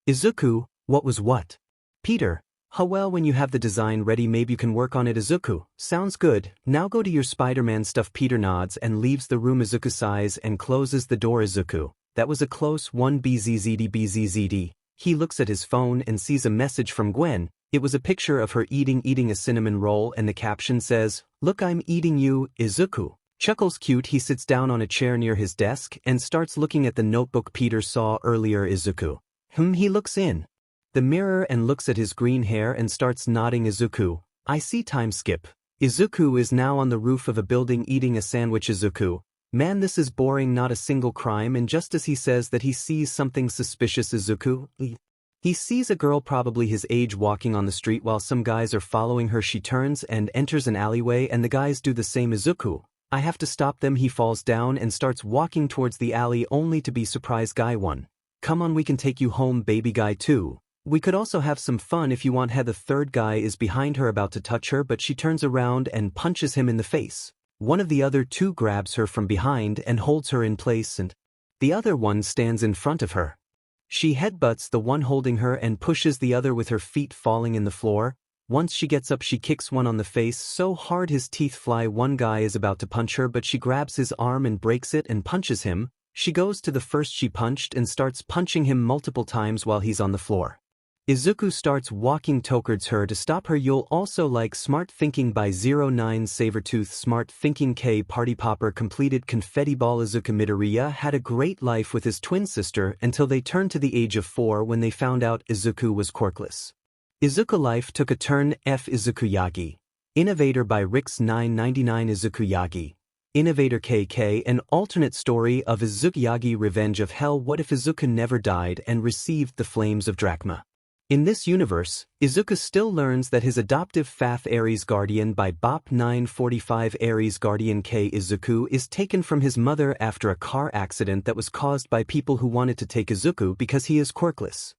Izuku. What was what? Peter. Well, when you have the design ready maybe you can work on it. Izuku. Sounds good, now go to your Spider-Man stuff. Peter nods and leaves the room. Izuku sighs and closes the door. Izuku. That was a close one. BZZD. He looks at his phone and sees a message from Gwen. It was a picture of her eating a cinnamon roll and the caption says, "Look, I'm eating you." Izuku chuckles. Cute. He sits down on a chair near his desk and starts looking at the notebook Peter saw earlier. Izuku. He looks in the mirror and looks at his green hair and starts nodding. Izuku. I see. Time skip. Izuku is now on the roof of a building eating a sandwich. Izuku. Man, this is boring, not a single crime. And just as he says that he sees something suspicious. Izuku. He sees a girl probably his age walking on the street while some guys are following her. She turns and enters an alleyway and the guys do the same. Izuku. I have to stop them. He falls down and starts walking towards the alley only to be surprised. Guy 1. Come on, we can take you home. Baby. Guy 2. We could also have some fun if you want. The third guy is behind her about to touch her, but she turns around and punches him in the face. One of the other two grabs her from behind and holds her in place and the other one stands in front of her. She headbutts the one holding her and pushes the other with her feet falling in the floor. Once she gets up she kicks one on the face so hard his teeth fly. One guy is about to punch her but she grabs his arm and breaks it and punches him. She goes to the first she punched and starts punching him multiple times while he's on the floor. Izuku starts walking towards her to stop her. You'll also like Smart Thinking by 09 Sabertooth. Smart Thinking K Party Popper completed Confetti Ball. Izuku midoriya had a great life with his twin sister until they turned to the age of 4 when they found out Izuku was quirkless. Izuku life took a turn. Izuku Yagi. Innovator by Rix 999. Izuku Yagi. Innovator KK. An alternate story of Izuku Yagi Revenge of Hell. What if Izuku never died and received the flames of Drachma? In this universe, Izuku still learns that his adoptive Fath Aries guardian by Bop 945 Aries guardian K. Izuku is taken from his mother after a car accident that was caused by people who wanted to take Izuku because he is quirkless.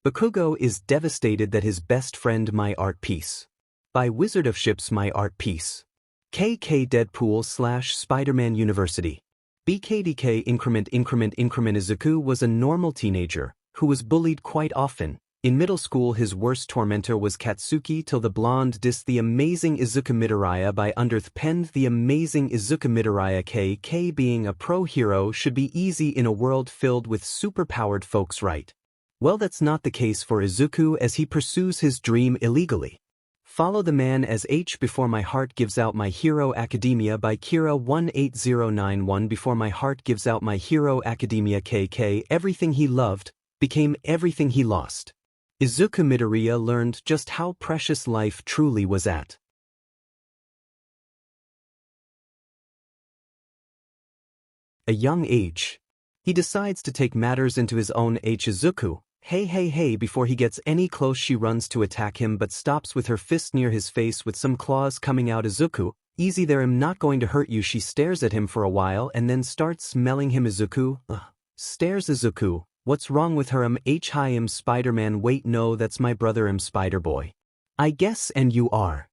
Bakugo is devastated that his best friend My Art Piece. By Wizard of Ships My Art Piece. KK Deadpool / Spider-Man University. BKDK Increment. Izuku was a normal teenager who was bullied quite often. In middle school his worst tormentor was Katsuki till the blonde dissed the amazing Izuku midoriya by Underth penned the amazing Izuku midoriya KK. Being a pro hero should be easy in a world filled with superpowered folks, right? Well, that's not the case for Izuku as he pursues his dream illegally. Follow the man as H. Before My Heart Gives Out My Hero Academia by Kira 18091. Before My Heart Gives Out My Hero Academia KK. Everything he loved became everything he lost. Izuku midoriya learned just how precious life truly was at a young age. He decides to take matters into his own. Izuku. Hey. Before he gets any close she runs to attack him but stops with her fist near his face with some claws coming out. Izuku. Easy there, I'm not going to hurt you. She stares at him for a while and then starts smelling him. Izuku, stares. Izuku, what's wrong with her? 𝐒𝐻𝐢𝐫 Spider-Man. Wait, no, that's my brother, Spider-Boy. I guess, and you are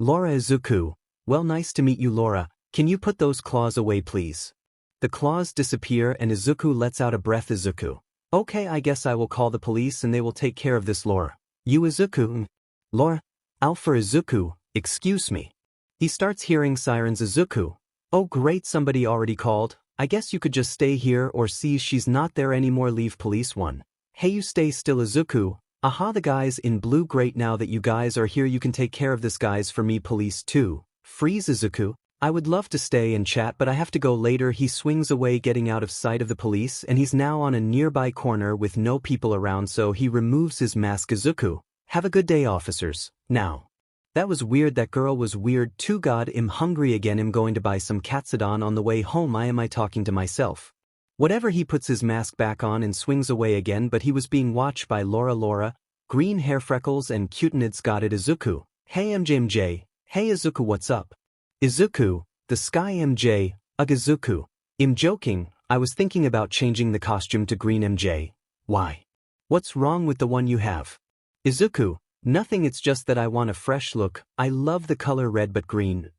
Laura. Izuku, well, nice to meet you, Laura. Can you put those claws away, please? The claws disappear and Izuku lets out a breath. Izuku, okay, I guess I will call the police and they will take care of this. Laura, you. Izuku, Laura, Alpha. Izuku, excuse me. He starts hearing sirens. Izuku, oh great, somebody already called. I guess you could just stay here or see she's not there anymore. Leave. Police 1. Hey, you stay still. Izuku, aha, the guys in blue. Great, now that you guys are here you can take care of this guys for me. Police 2. Freeze. Izuku, I would love to stay and chat but I have to go later. He swings away, getting out of sight of the police, and he's now on a nearby corner with no people around, so he removes his mask. Izuku, have a good day, officers. Now. That was weird. That girl was weird too. God, I'm hungry again. I'm going to buy some katsudon on the way home. Am I talking to myself? Whatever. He puts his mask back on and swings away again, but he was being watched by Laura. Laura, green hair, freckles, and 𝐭𝐚𝐲 got it. Izuku, hey MJ. Hey Izuku, what's up? Izuku, the sky. MJ, ugh. Izuku, I'm joking. I was thinking about changing the costume to green. MJ, why? What's wrong with the one you have? Izuku, nothing, it's just that I want a fresh look. I love the color red but green.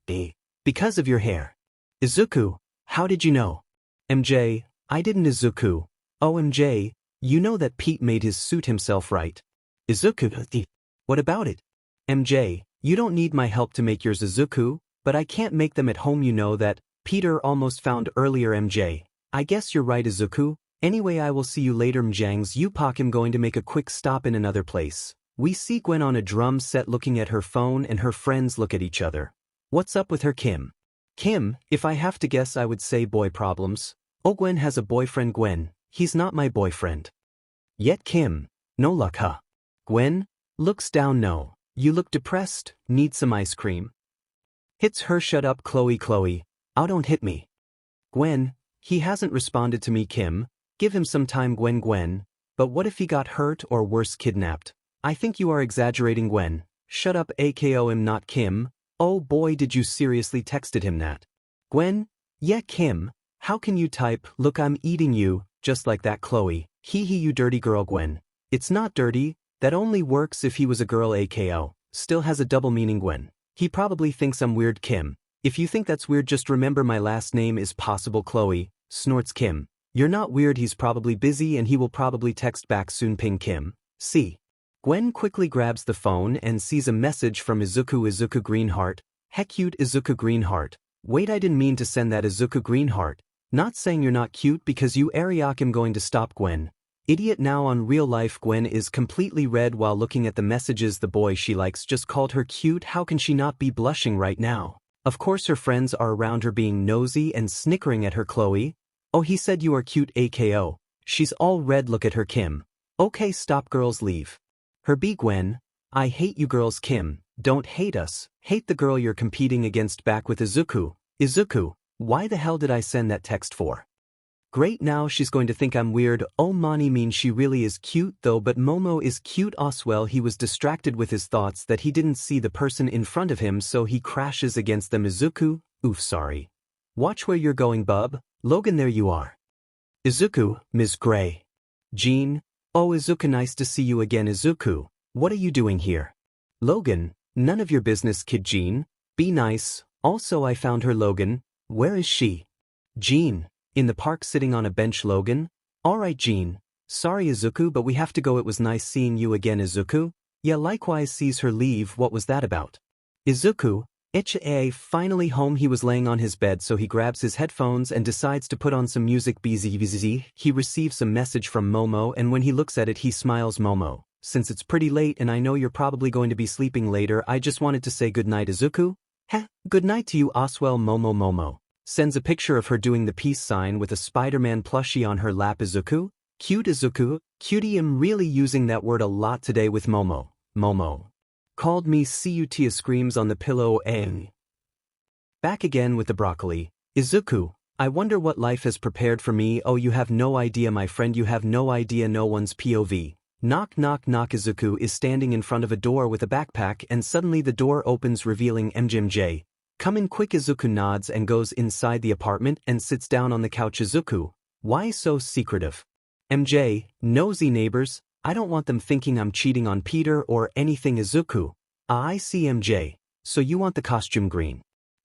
Because of your hair. Izuku, how did you know? MJ, I didn't. Izuku, oh MJ, you know that Pete made his suit himself, right? Izuku, what about it? MJ, you don't need my help to make yours. Izuku, but I can't make them at home. You know that Peter almost found earlier. MJ, I guess you're right. Izuku, anyway, I will see you later. Mjangs Upak, I'm going to make a quick stop in another place. We see Gwen on a drum set looking at her phone and her friends look at each other. What's up with her? Kim, if I have to guess I would say boy problems. Oh, Gwen has a boyfriend. Gwen, he's not my boyfriend. Yet Kim, no luck, huh? Gwen, looks down. No, you look depressed, need some ice cream. Hits her, shut up Chloe, oh don't hit me. Gwen, he hasn't responded to me. Kim, give him some time. Gwen, but what if he got hurt or worse, kidnapped? I think you are exaggerating. Gwen, shut up AKO, I'm not. Kim, oh boy, did you seriously texted him that? Gwen, yeah. Kim, how can you type, look I'm eating you, just like that? Chloe, hee you dirty girl. Gwen, it's not dirty, that only works if he was a girl. AKO, still has a double meaning. Gwen, he probably thinks I'm weird. Kim, if you think that's weird just remember my last name is Possible. Chloe, snorts. Kim, you're not weird, he's probably busy and he will probably text back soon. Ping Kim, see. Gwen quickly grabs the phone and sees a message from Izuku. Izuku green heart, heck cute. Izuku green heart, wait, I didn't mean to send that. Izuku green heart, not saying you're not cute because you 𝐒𝐻𝐢𝐽. I'm going to stop. Gwen, idiot. Now on real life Gwen is completely red while looking at the messages. The boy she likes just called her cute. How can she not be blushing right now? Of course her friends are around her being nosy and snickering at her. Chloe, oh he said you are cute. AKO, she's all red. Look at her. Kim, okay stop girls, leave her be. Gwen, I hate you girls. Kim, don't hate us, hate the girl you're competing against. Back with Izuku. Izuku, why the hell did I send that text for? Great, now she's going to think I'm weird. Oh Mani mean she really is cute though, but Momo is cute. Oswell, he was distracted with his thoughts that he didn't see the person in front of him, so he crashes against them. Izuku, oof, sorry. Watch where you're going, bub. Logan, there you are. Izuku, Ms. Gray. Jean, oh Izuku, nice to see you again. Izuku, what are you doing here? Logan, none of your business, kid. Jean, be nice. Also I found her. Logan, where is she? Jean, in the park sitting on a bench. Logan, alright Jean, sorry Izuku but we have to go. It was nice seeing you again. Izuku, yeah likewise. Sees her leave. What was that about? Izuku, finally home. He was laying on his bed so he grabs his headphones and decides to put on some music. Bzzz. He receives a message from Momo and when he looks at it he smiles. Momo, since it's pretty late and I know you're probably going to be sleeping later, I just wanted to say good night. Izuku, heh, good night to you. Oswell. Momo sends a picture of her doing the peace sign with a Spider-Man plushie on her lap. Izuku, cute. Izuku, cutie. I'm really using that word a lot today with Momo. Momo called me 𝐶UT. Screams on the pillow. Back again with the broccoli. Izuku, I wonder what life has prepared for me. Oh you have no idea my friend, you have no idea. No one's POV. Knock knock knock. Izuku is standing in front of a door with a backpack and suddenly the door opens revealing MJ. Come in quick. Izuku nods and goes inside the apartment and sits down on the couch. Izuku, why so secretive? MJ, nosy neighbors, I don't want them thinking I'm cheating on Peter or anything. Izuku, I see. MJ, so you want the costume green?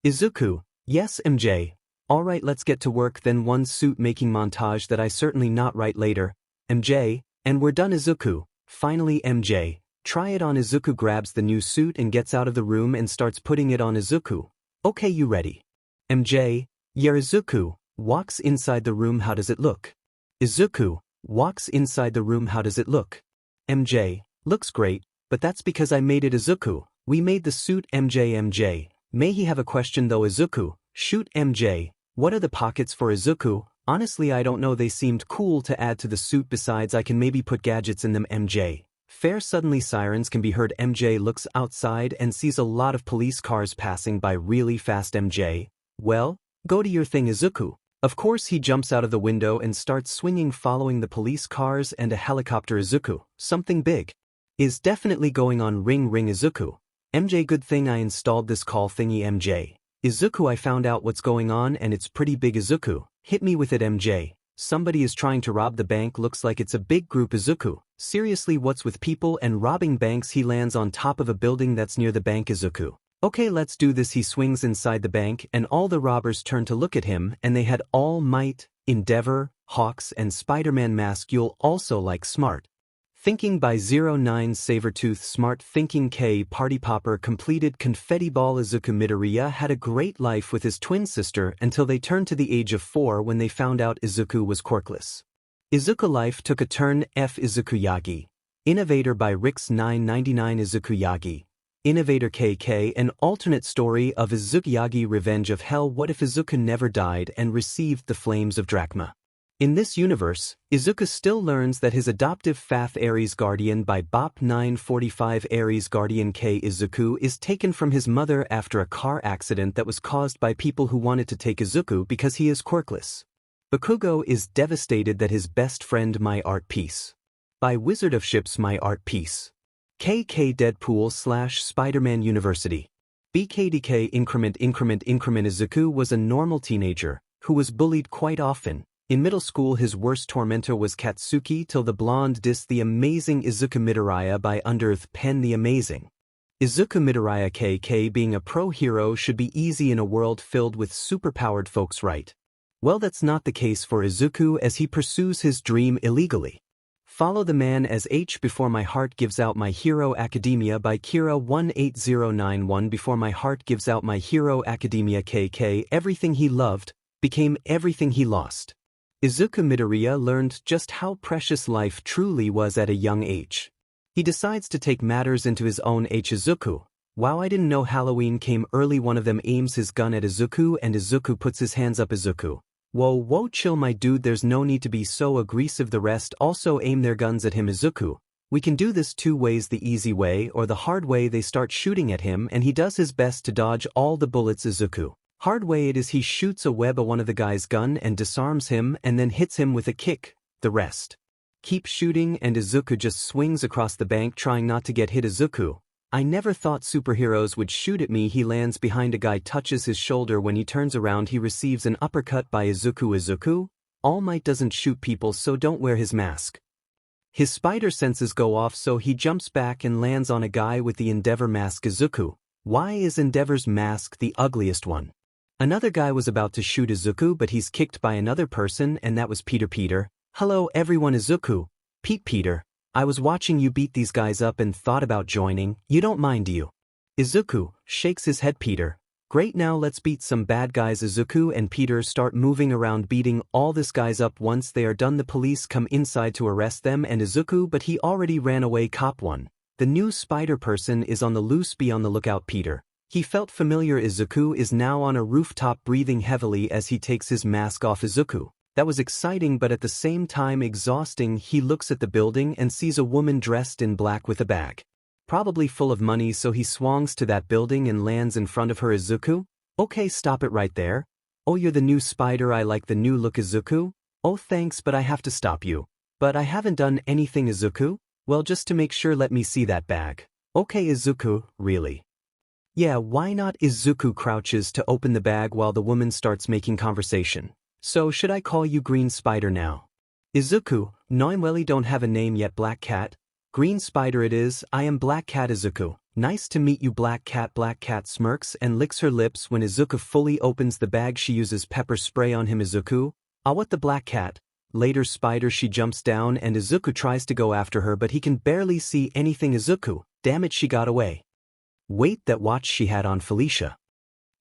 Izuku, yes. MJ, alright, let's get to work then. One suit making montage that I certainly not write later. MJ, and we're done. Izuku, finally. MJ, try it on. Izuku grabs the new suit and gets out of the room and starts putting it on. Izuku, okay, you ready? MJ, yeah. Izuku walks inside the room. How does it look? Izuku walks inside the room. How does it look? MJ, looks great, but that's because I made it. Izuku, we made the suit. MJ, may he have a question though? Izuku, shoot. MJ, what are the pockets for? Izuku, honestly I don't know, they seemed cool to add to the suit, besides I can maybe put gadgets in them. MJ, fair. Suddenly sirens can be heard. MJ looks outside and sees a lot of police cars passing by really fast. MJ, well, go to your thing. Izuku, of course. He jumps out of the window and starts swinging, following the police cars and a helicopter. Izuku, something big is definitely going on. Ring ring. Izuku, MJ, good thing I installed this call thingy. MJ, Izuku, I found out what's going on and it's pretty big. Izuku, hit me with it. MJ, somebody is trying to rob the bank, looks like it's a big group. Izuku, seriously, what's with people and robbing banks? He lands on top of a building that's near the bank. Izuku, okay, let's do this. He swings inside the bank and all the robbers turn to look at him, and they had All Might, Endeavor, Hawks and Spider-Man mask. You'll also like Smart Thinking by 09 Sabertooth. Smart Thinking K Party Popper completed Confetti Ball. Izuku Midoriya had a great life with his twin sister until they turned to the age of 4 when they found out Izuku was quirkless. Izuku life took a turn. 𝐹 Innovator by Rix 999. Izuku Innovator KK, an alternate story of Izuku Revenge of Hell. What if Izuku never died and received the flames of Drachma? In this universe, Izuku still learns that his adoptive Fath Aries guardian by Bop 945 Aries guardian K. Izuku is taken from his mother after a car accident that was caused by people who wanted to take Izuku because he is quirkless. Bakugo is devastated that his best friend My Art Piece by Wizard of Ships. My Art Piece. KK Deadpool / Spider-Man University. BKDK Increment. Izuku was a normal teenager who was bullied quite often. In middle school, his worst tormentor was Katsuki till the blonde dissed the amazing Izuku Midoriya by pen the amazing. Izuku Midoriya KK, being a pro hero should be easy in a world filled with superpowered folks, right? Well, that's not the case for Izuku as he pursues his dream illegally. Follow the man as H. Before My Heart Gives Out My Hero Academia by Kira 18091. Before My Heart Gives Out My Hero Academia KK, everything he loved became everything he lost. Izuku Midoriya learned just how precious life truly was at a young age. He decides to take matters into his own. Izuku, wow, I didn't know Halloween came early. One of them aims his gun at Izuku and Izuku puts his hands up. Izuku, whoa, chill my dude, there's no need to be so aggressive. The rest also aim their guns at him. Izuku, we can do this 2 ways, the easy way or the hard way. They start shooting at him and he does his best to dodge all the bullets. Izuku, hard way it is. He shoots a web at one of the guy's gun and disarms him and then hits him with a kick. The rest keep shooting and Izuku just swings across the bank trying not to get hit. Izuku, I never thought superheroes would shoot at me. He lands behind a guy, touches his shoulder. When he turns around, he receives an uppercut by Izuku. Izuku, All Might doesn't shoot people, so don't wear his mask. His spider senses go off, so he jumps back and lands on a guy with the Endeavor mask. Izuku, why is Endeavor's mask the ugliest one? Another guy was about to shoot Izuku, but he's kicked by another person, and that was Peter. Hello everyone. Izuku, Peter, I was watching you beat these guys up and thought about joining. You don't mind, do you? Izuku shakes his head. Peter, great, now let's beat some bad guys. Izuku and Peter start moving around beating all these guys up. Once they are done, the police come inside to arrest them and Izuku, but he already ran away. Cop 1, the new spider person is on the loose, be on the lookout. Peter, he felt familiar. Izuku is now on a rooftop breathing heavily as he takes his mask off. Izuku, that was exciting but at the same time exhausting. He looks at the building and sees a woman dressed in black with a bag, probably full of money, so he swings to that building and lands in front of her. Izuku, okay, stop it right there. Oh, you're the new spider, I like the new look. Izuku, oh thanks, but I have to stop you. But I haven't done anything. Izuku, well, just to make sure, let me see that bag. Okay. Izuku, really? Yeah, why not? Izuku crouches to open the bag while the woman starts making conversation. So should I call you Green Spider now? Izuku, no, I really don't have a name yet. Black Cat. Green Spider it is. I am Black Cat Izuku. Nice to meet you. Black Cat. Black Cat smirks and licks her lips when Izuku fully opens the bag. She uses pepper spray on him. Izuku, ah, what the? Black Cat. Later Spider. She jumps down and Izuku tries to go after her but he can barely see anything. Izuku, damn it, she got away. Wait, that watch she had on Felicia.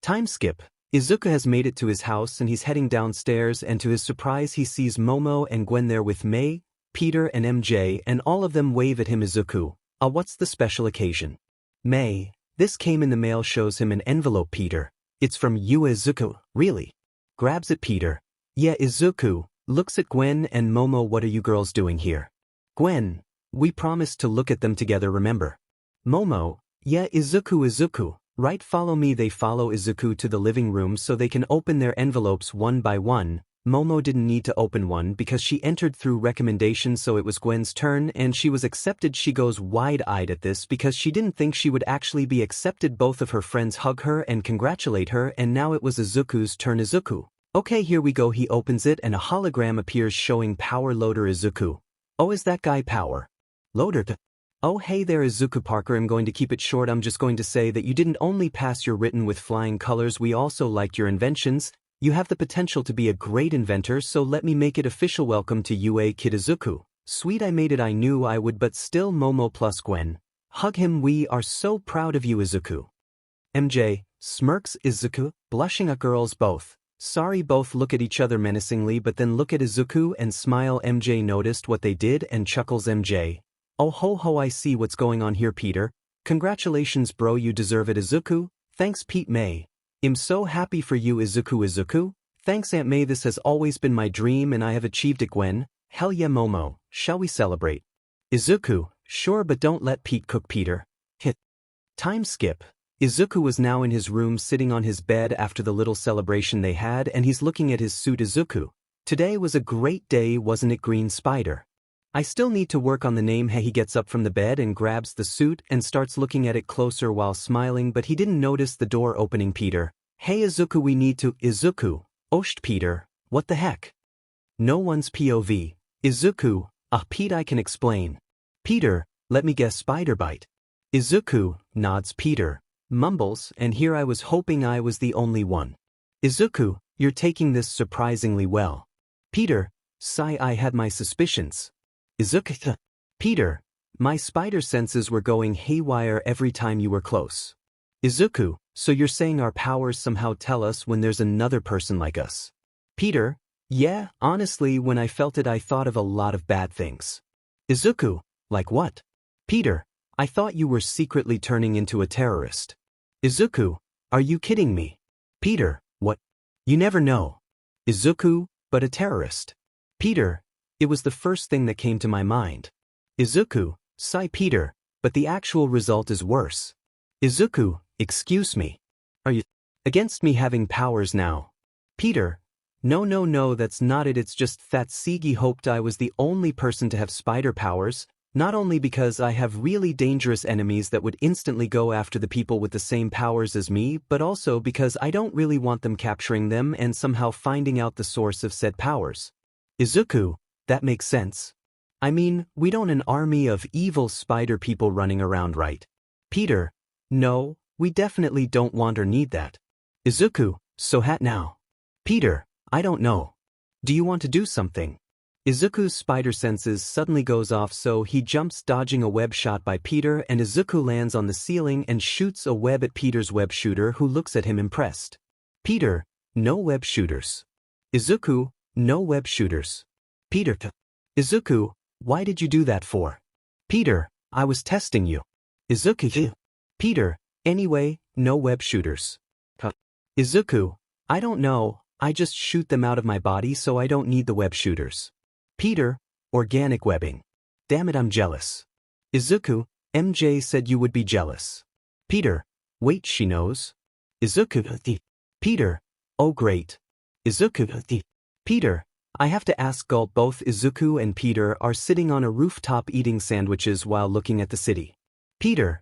Time skip. Izuku has made it to his house and he's heading downstairs and to his surprise he sees Momo and Gwen there with May, Peter and MJ and all of them wave at him. Izuku, ah, what's the special occasion? May, this came in the mail. Shows him an envelope. Peter, it's from you. Izuku, really? Grabs it. Peter, yeah. Izuku looks at Gwen and Momo. What are you girls doing here? Gwen, we promised to look at them together, remember? Momo, yeah. Izuku, right, follow me. They follow Izuku to the living room so they can open their envelopes one by one. Momo didn't need to open one because she entered through recommendation, so it was Gwen's turn and she was accepted. She goes wide-eyed at this because she didn't think she would actually be accepted. Both of her friends hug her and congratulate her and now it was Izuku's turn. Izuku, okay, here we go. He opens it and a hologram appears showing Power Loader. Izuku, oh, is that guy Power Loader? Oh, hey there Izuku. Parker, I'm going to keep it short. I'm just going to say that you didn't only pass your written with flying colors, we also liked your inventions. You have the potential to be a great inventor, so let me make it official. Welcome to UA Kid. Izuku, sweet, I made it. I knew I would, but still. Momo plus Gwen hug him. We are so proud of you. Izuku. MJ smirks. Izuku, blushing. Girls both sorry. Both look at each other menacingly but then look at Izuku and smile. MJ noticed what they did and chuckles. MJ, oh ho ho, I see what's going on here. Peter, congratulations bro, you deserve it. Izuku, thanks Pete. May, I'm so happy for you. Izuku, thanks Aunt May, this has always been my dream and I have achieved it. Gwen, hell yeah. Momo, shall we celebrate? Izuku, sure, but don't let Pete cook. Peter, hit. Time skip. Izuku was now in his room sitting on his bed after the little celebration they had and he's looking at his suit. Izuku, today was a great day, wasn't it? Green Spider, I still need to work on the name. Hey, he gets up from the bed and grabs the suit and starts looking at it closer while smiling but he didn't notice the door opening. Peter, hey Izuku, we need to. Izuku, osht. Peter, what the heck? No one's POV. Izuku, ah Pete, I can explain. Peter, let me guess, spider bite. Izuku nods. Peter mumbles, and here I was hoping I was the only one. Izuku, you're taking this surprisingly well. Peter, sigh, I had my suspicions. Izuku, Peter, my spider senses were going haywire every time you were close. Izuku, so you're saying our powers somehow tell us when there's another person like us? Peter, yeah, honestly, when I felt it I thought of a lot of bad things. Izuku, like what? Peter, I thought you were secretly turning into a terrorist. Izuku, are you kidding me? Peter, what? You never know. Izuku, but a terrorist? Peter, it was the first thing that came to my mind. Izuku, sigh. Peter, but the actual result is worse. Izuku, excuse me. Are you against me having powers now? Peter, no, that's not it. It's just that 𝐒𝐭𝐲 hoped I was the only person to have spider powers, not only because I have really dangerous enemies that would instantly go after the people with the same powers as me, but also because I don't really want them capturing them and somehow finding out the source of said powers. Izuku, that makes sense. I mean, we don't an army of evil spider people running around, right? Peter, no, we definitely don't want or need that. Izuku, so hat now. Peter, I don't know. Do you want to do something? Izuku's spider senses suddenly goes off, so he jumps, dodging a web shot by Peter, and Izuku lands on the ceiling and shoots a web at Peter's web shooter, who looks at him impressed. Peter, no web shooters. Izuku, no web shooters. Peter, Izuku, why did you do that for? Peter, I was testing you. Izuku, Peter, anyway, no web shooters. Izuku, I don't know, I just shoot them out of my body so I don't need the web shooters. Peter, organic webbing. Damn it, I'm jealous. Izuku, MJ said you would be jealous. Peter, wait, she knows. Izuku, Peter, oh great. Izuku, Peter, I have to ask. Gulp. Both Izuku and Peter are sitting on a rooftop eating sandwiches while looking at the city. Peter,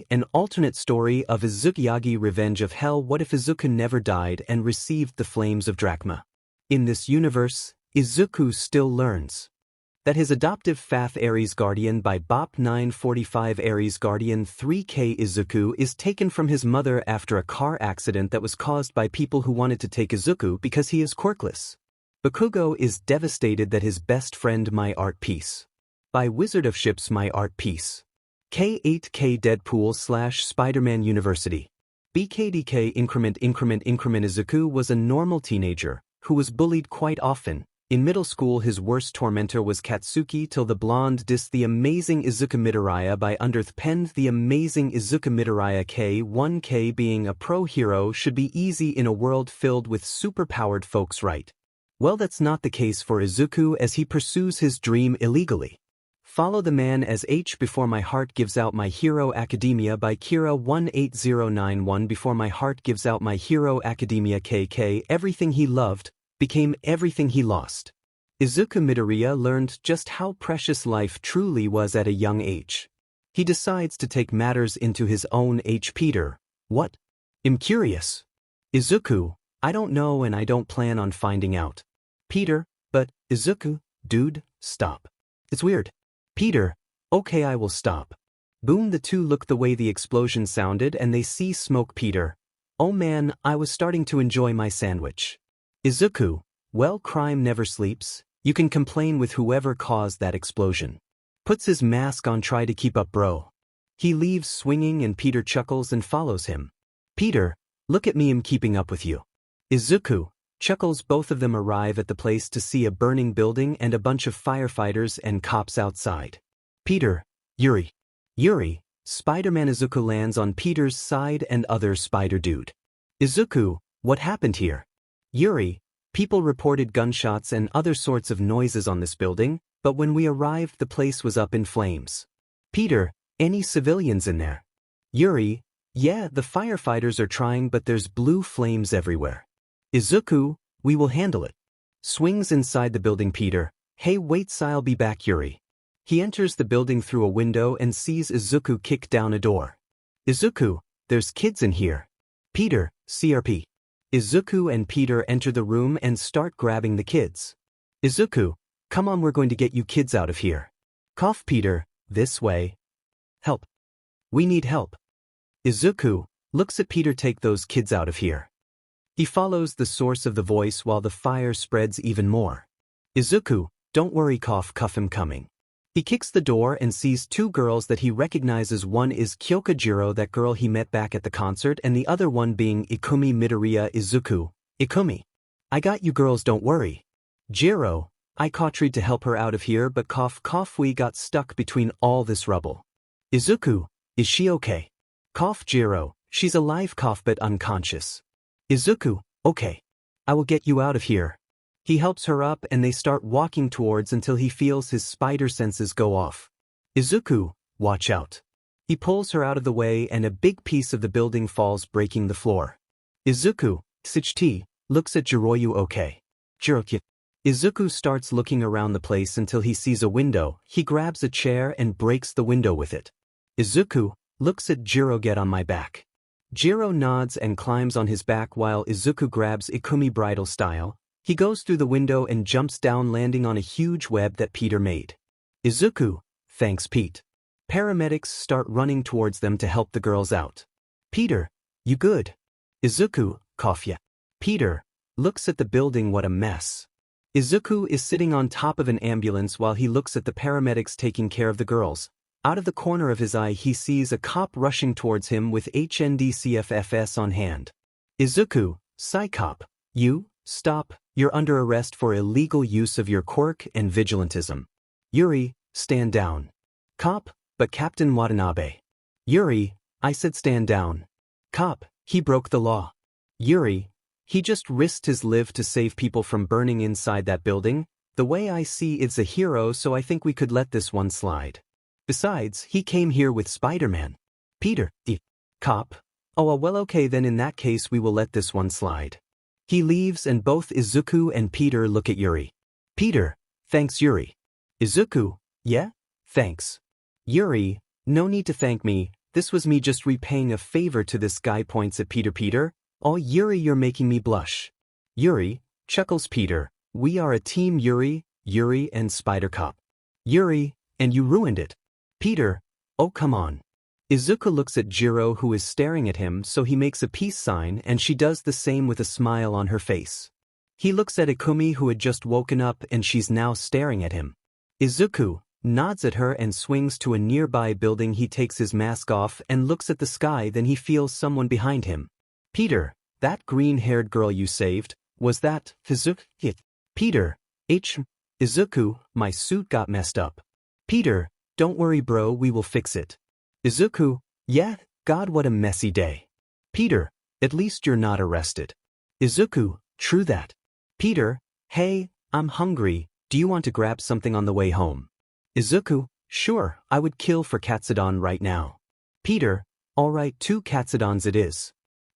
K, an alternate story of 𝐬𝐭𝐽𝐫 Revenge of Hell. What if Izuku never died and received the flames of 𝗓𝗏𝗲? In this universe, Izuku still learns that his adoptive Fath Aries guardian by BOP 945 Aries guardian 3K Izuku is taken from his mother after a car accident that was caused by people who wanted to take Izuku because he is quirkless. Bakugo is devastated that his best friend 𝗵𝗃𝗃 by Wizard of Ships 𝗵𝗃𝗃. K8K Deadpool/Spider-Man University. BKDK increment. Izuku was a normal teenager who was bullied quite often. In middle school, his worst tormentor was Katsuki till the blonde dissed the amazing Izuku midoriya by 𝗲𝗏𝗏. The amazing Izuku midoriya K1K being a pro hero should be easy in a world filled with superpowered folks, right? Well, that's not the case for Izuku as he pursues his dream illegally. Follow the man as H. Before My Heart Gives Out My Hero Academia by Kira 18091. Before my heart gives out my hero academia KK. Everything he loved became everything he lost. Izuku Midoriya learned just how precious life truly was at a young age. He decides to take matters into his own age. Peter, what? I'm curious. Izuku, I don't know and I don't plan on finding out. Peter, but, Izuku, dude, stop. It's weird. Peter, okay, I will stop. Boom, the two look the way the explosion sounded and they see smoke. Peter, oh man, I was starting to enjoy my sandwich. Izuku, well, crime never sleeps. You can complain with whoever caused that explosion. Puts his mask on, try to keep up, bro. He leaves swinging and Peter chuckles and follows him. Peter, look at me, I'm keeping up with you. Izuku chuckles. Both of them arrive at the place to see a burning building and a bunch of firefighters and cops outside. Peter, Yuri, Spider-Man. Izuku lands on Peter's side and other spider dude. Izuku, what happened here? Yuri, people reported gunshots and other sorts of noises on this building, but when we arrived the place was up in flames. Peter, any civilians in there? Yuri, yeah, the firefighters are trying but there's blue flames everywhere. Izuku, we will handle it. Swings inside the building. Peter, hey wait, I'll be back. Yuri. He enters the building through a window and sees Izuku kick down a door. Izuku, there's kids in here. Peter, CRP. Izuku and Peter enter the room and start grabbing the kids. Izuku, come on, we're going to get you kids out of here. Cough. Peter, this way. Help. We need help. Izuku looks at Peter, take those kids out of here. He follows the source of the voice while the fire spreads even more. Izuku, don't worry, cough, I'm coming. He kicks the door and sees two girls that he recognizes. One is 𝐒𝐽𝐽, that girl he met back at the concert, and the other one being Ikumi Midoriya. Izuku, Ikumi. I got you girls, don't worry. Jiro, I tried to help her out of here but cough, we got stuck between all this rubble. Izuku, is she okay? Cough. Jiro, she's alive, but unconscious. Izuku, okay. I will get you out of here. He helps her up and they start walking towards until he feels his spider senses go off. Izuku, watch out. He pulls her out of the way and a big piece of the building falls, breaking the floor. Izuku, 𝗧𝗏𝗃, looks at Jiro. Okay. Jiro. Izuku starts looking around the place until he sees a window. He grabs a chair and breaks the window with it. Izuku looks at Jiro. Get on my back. Jiro nods and climbs on his back while Izuku grabs Ikumi bridal style. He goes through the window and jumps down, landing on a huge web that Peter made. Izuku, thanks Pete. Paramedics start running towards them to help the girls out. Peter, you good? Izuku, cough yeah. Peter looks at the building, what a mess. Izuku is sitting on top of an ambulance while he looks at the paramedics taking care of the girls. Out of the corner of his eye he sees a cop rushing towards him with HNDCFFS on hand. Izuku, Psycop, you, stop, you're under arrest for illegal use of your quirk and vigilantism. Yuri, stand down. Cop, but Captain Watanabe. Yuri, I said stand down. Cop, he broke the law. Yuri, he just risked his life to save people from burning inside that building. The way I see it's a hero, so I think we could let this one slide. Besides, he came here with Spider-Man. Peter, Cop. Oh well, okay, then in that case we will let this one slide. He leaves and both Izuku and Peter look at Yuri. Peter, thanks Yuri. Izuku, yeah? Thanks. Yuri, no need to thank me, this was me just repaying a favor to this guy. Points at Peter. Peter, oh Yuri, you're making me blush. Yuri, chuckles Peter, we are a team Yuri and Spider-Cop. Yuri, and you ruined it. Peter, oh come on. Izuku looks at Jiro who is staring at him, so he makes a peace sign and she does the same with a smile on her face. He looks at Ikumi who had just woken up and she's now staring at him. Izuku nods at her and swings to a nearby building. He takes his mask off and looks at the sky, then he feels someone behind him. Peter, that green-haired girl you saved, was that Izuku? Peter, Izuku, my suit got messed up. Peter, don't worry bro, we will fix it. Izuku, yeah, God what a messy day. Peter, at least you're not arrested. Izuku, true that. Peter, hey, I'm hungry, do you want to grab something on the way home? Izuku, sure, I would kill for katsudon right now. Peter, alright, 2 katsudons it is.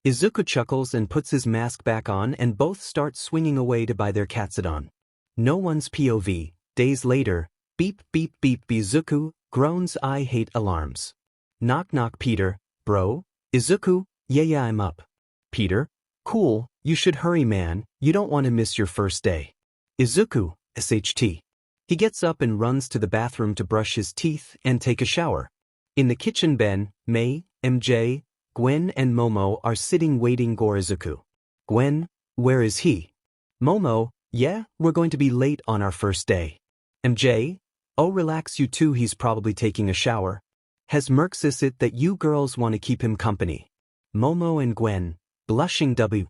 Izuku chuckles and puts his mask back on and both start swinging away to buy their katsudon. No one's POV. Days later, beep beep beep Izuku groans, I hate alarms. Knock knock. Peter, bro? Izuku, yeah I'm up. Peter, cool, you should hurry man, you don't want to miss your first day. Izuku, SHT. He gets up and runs to the bathroom to brush his teeth and take a shower. In the kitchen Ben, Mei, MJ, Gwen and Momo are sitting waiting for Izuku. Gwen, where is he? Momo, yeah, we're going to be late on our first day. MJ, oh relax you two, he's probably taking a shower. 𝐒𝐻 it that you girls want to keep him company. Momo and Gwen, blushing W.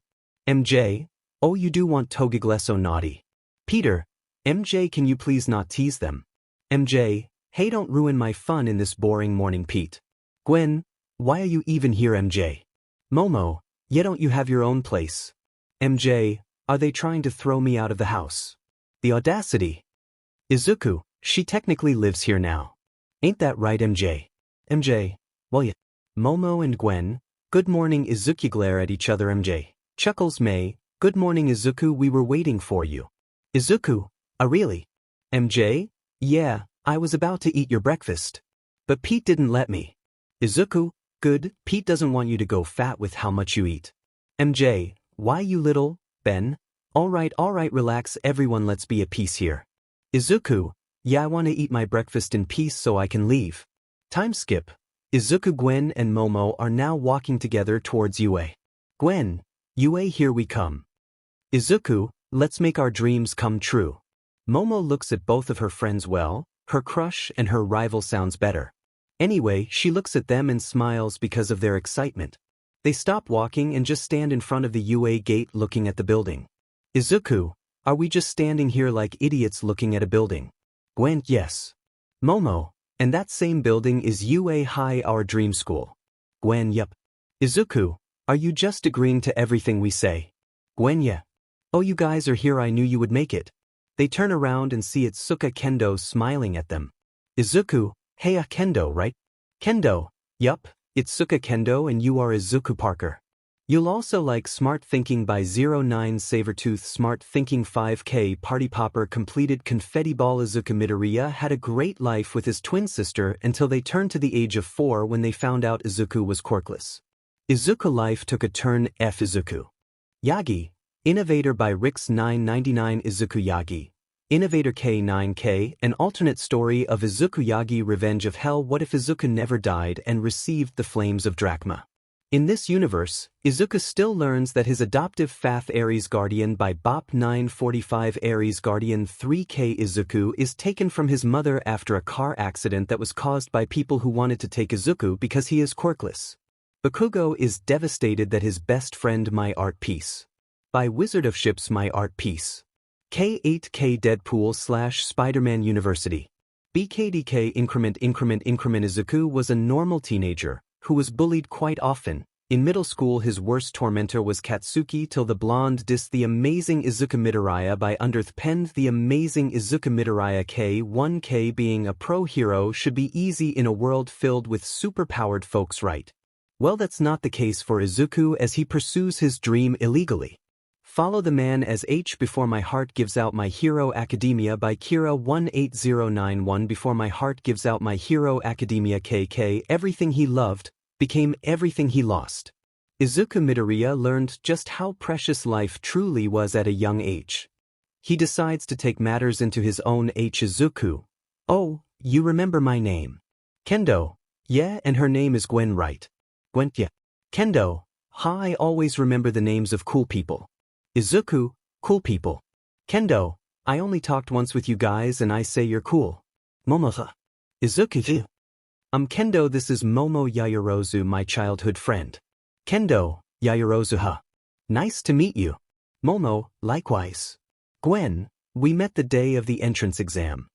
MJ, oh you do want 𝗳𝗪𝗓 so naughty. Peter, MJ can you please not tease them? MJ, hey don't ruin my fun in this boring morning Pete. Gwen, why are you even here MJ? Momo, yeah don't you have your own place? MJ, are they trying to throw me out of the house? The audacity. Izuku, she technically lives here now. Ain't that right MJ? MJ, well yeah. Momo and Gwen, good morning. Izuku glare at each other. MJ, chuckles. Mei, good morning Izuku, we were waiting for you. Izuku, really? MJ, yeah, I was about to eat your breakfast. But Pete didn't let me. Izuku, good, Pete doesn't want you to go fat with how much you eat. MJ, why you little, Ben? Alright relax everyone, let's be at peace here. Izuku, yeah I want to eat my breakfast in peace so I can leave. Time skip. Izuku, Gwen and Momo are now walking together towards UA. Gwen, UA here we come. Izuku, let's make our dreams come true. Momo looks at both of her friends. Well, her crush and her rival sounds better. Anyway, she looks at them and smiles because of their excitement. They stop walking and just stand in front of the UA gate looking at the building. Izuku, are we just standing here like idiots looking at a building? Gwen, yes. Momo, and that same building is UA High, our dream school. Gwen, yup. Izuku, are you just agreeing to everything we say? Gwen, yeah. Oh you guys are here, I knew you would make it. They turn around and see it's 𝗧𝗪𝗏 Kendo smiling at them. Izuku, hey Kendo right? Kendo, yup, it's 𝗧𝗪𝗏 Kendo and you are Izuku Parker. You'll also like Smart Thinking by 09 Sabertooth. Smart Thinking 5K Party Popper completed Confetti Ball. Izuku Midoriya had a great life with his twin sister until they turned to the age of 4 when they found out Izuku was quirkless. Izuku life took a turn. Izuku Yagi, Innovator by Rix 999. Izuku Yagi, Innovator K9K, an alternate story of Izuku Yagi Revenge of Hell. What if Izuku never died and received the flames of Drachma? In this universe, Izuku still learns that his adoptive Fath Aries Guardian by Bop 945 Aries Guardian 3K Izuku is taken from his mother after a car accident that was caused by people who wanted to take Izuku because he is quirkless. Bakugo is devastated that his best friend My Art Piece by Wizard of Ships My Art Piece. K8K Deadpool / Spider-Man University. BKDK Increment. Izuku was a normal teenager who was bullied quite often. In middle school his worst tormentor was Katsuki till the blonde dissed the amazing Izuku Midoriya by penned the amazing Izuku Midoriya K1K being a pro hero should be easy in a world filled with superpowered folks, right? Well, that's not the case for Izuku as he pursues his dream illegally. Follow the man as H before my heart gives out My Hero Academia by Kira18091 before my heart gives out My Hero Academia KK everything he loved became everything he lost. Izuku Midoriya learned just how precious life truly was at a young age. He decides to take matters into his own Izuku. Oh, you remember my name. Kendo. Yeah, and her name is Gwen, right? Gwen, yeah. Kendo. Ha, I always remember the names of cool people. Izuku, cool people. Kendo, I only talked once with you guys and I say you're cool. Momo. Izuku. Kendo, this is Momo Yaoyorozu, my childhood friend. Kendo, Yaoyorozu. Nice to meet you. Momo, likewise. Gwen, we met the day of the entrance exam.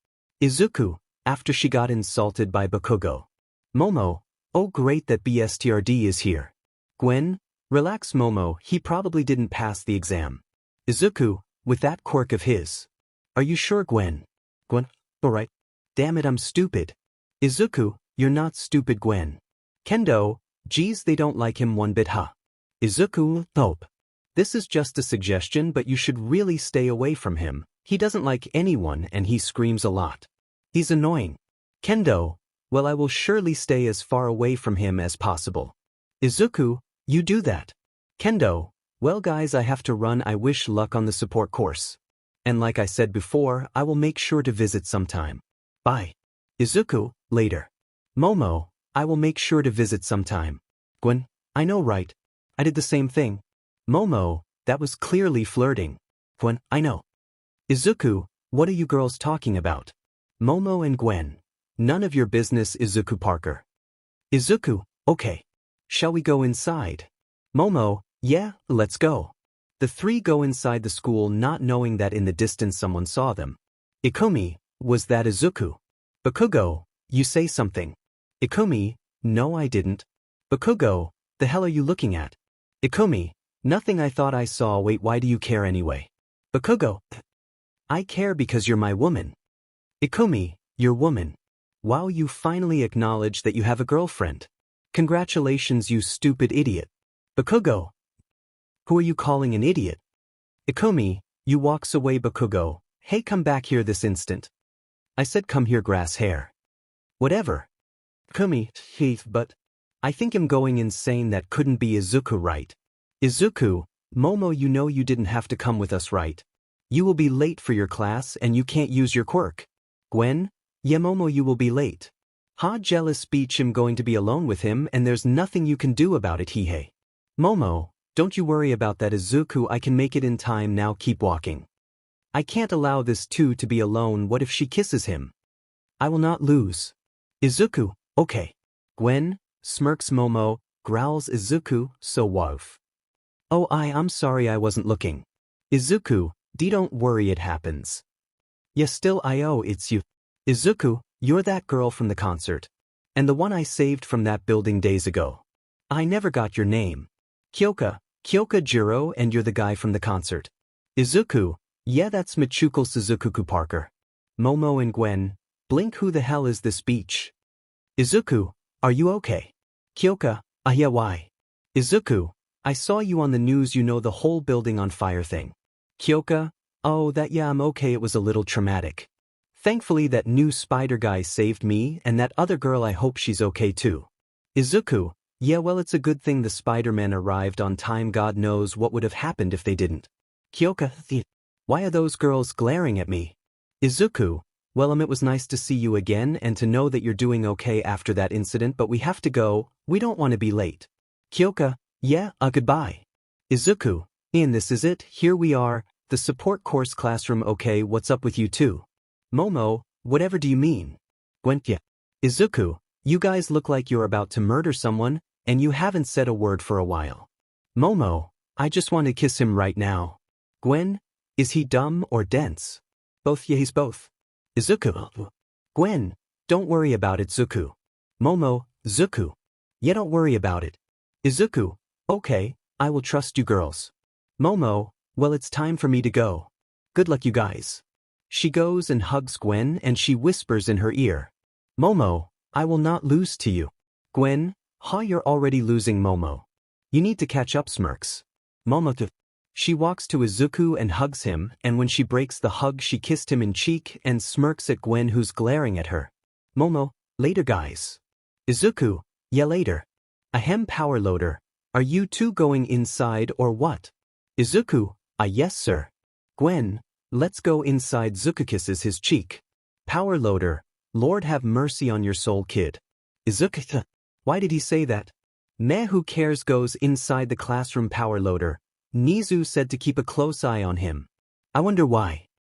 Izuku, after she got insulted by Bakugo. Momo, oh great that BSTRD is here. Gwen, relax Momo, he probably didn't pass the exam. Izuku, with that quirk of his. Are you sure, Gwen? Gwen, alright. Damn it, I'm stupid. Izuku, you're not stupid, Gwen. Kendo, geez, they don't like him one bit, huh? Izuku, nope. This is just a suggestion, but you should really stay away from him. He doesn't like anyone and he screams a lot. He's annoying. Kendo, well, I will surely stay as far away from him as possible. Izuku, you do that. Kendo, well guys, I have to run. I wish luck on the support course. And like I said before, I will make sure to visit sometime. Bye. Izuku, later. Momo, I will make sure to visit sometime. Gwen, I know, right? I did the same thing. Momo, that was clearly flirting. Gwen, I know. Izuku, what are you girls talking about? Momo and Gwen, none of your business, Izuku Parker. Izuku, okay. Shall we go inside? Momo, yeah, let's go. The three go inside the school not knowing that in the distance someone saw them. Ikumi, was that Izuku? Bakugo, you say something. Ikumi, no I didn't. Bakugo, the hell are you looking at? Ikumi, nothing, I thought I saw. Wait, why do you care anyway? Bakugo, I care because you're my woman. Ikumi, your woman. Wow, you finally acknowledge that you have a girlfriend. Congratulations, you stupid idiot. Bakugo, who are you calling an idiot? Ikumi, you walks away. Bakugo, hey, come back here this instant. I said come here, grass hair. Whatever. Ikumi, Heath, but I think I'm going insane. That couldn't be Izuku, right? Izuku, Momo, you know you didn't have to come with us, right? You will be late for your class and you can't use your quirk. Gwen, yeah Momo, you will be late. Ha, jealous speech, I'm going to be alone with him and there's nothing you can do about it, Heihei. Momo, don't you worry about that, Izuku, I can make it in time. Now keep walking. I can't allow this two to be alone. What if she kisses him? I will not lose. Izuku, okay. Gwen, smirks. Momo, growls. Izuku, so woof. Oh, I'm sorry, I wasn't looking. Izuku, don't worry, it happens. Yeah, still it's you. Izuku, you're that girl from the concert. And the one I saved from that building days ago. I never got your name. 𝐒𝐭𝐴 and you're the guy from the concert. Izuku, yeah, that's Michuku Suzuku Parker. Momo and Gwen, blink, who the hell is this beach? Izuku, are you okay? 𝐒𝐭𝐴, yeah, why? Izuku, I saw you on the news, you know, the whole building on fire thing. 𝐒𝐭𝐴, oh that, yeah, I'm okay, it was a little traumatic. Thankfully that new spider guy saved me and that other girl, I hope she's okay too. Izuku, yeah, well, it's a good thing the Spider-Man arrived on time. God knows what would have happened if they didn't. 𝐒𝐭𝐴, why are those girls glaring at me? Izuku, well, it was nice to see you again and to know that you're doing okay after that incident, but we have to go, we don't want to be late. 𝐒𝐭𝐴, yeah, goodbye. Izuku, and this is it, here we are, the support course classroom. Okay, what's up with you two? Momo, whatever do you mean? Gwen, yeah. Izuku, you guys look like you're about to murder someone, and you haven't said a word for a while. Momo, I just want to kiss him right now. Gwen, is he dumb or dense? Both, yeah, he's both. Izuku, Gwen, don't worry about it, Zuku. Momo, Zuku. Yeah, don't worry about it. Izuku, okay, I will trust you girls. Momo, well it's time for me to go. Good luck you guys. She goes and hugs Gwen and she whispers in her ear. Momo, I will not lose to you. Gwen, you're already losing Momo. You need to catch up Smirks. Momo to. She walks to Izuku and hugs him, and when she breaks the hug she kissed him in cheek and smirks at Gwen who's glaring at her. Momo, later guys. Izuku, yeah later. Ahem power loader, are you two going inside or what? Izuku, yes sir. Gwen, let's go inside. Izuku kisses his cheek. Power loader, Lord have mercy on your soul kid. Izuku, why did he say that? Meh who cares goes inside the classroom. Power loader, Nizu said to keep a close eye on him. I wonder why.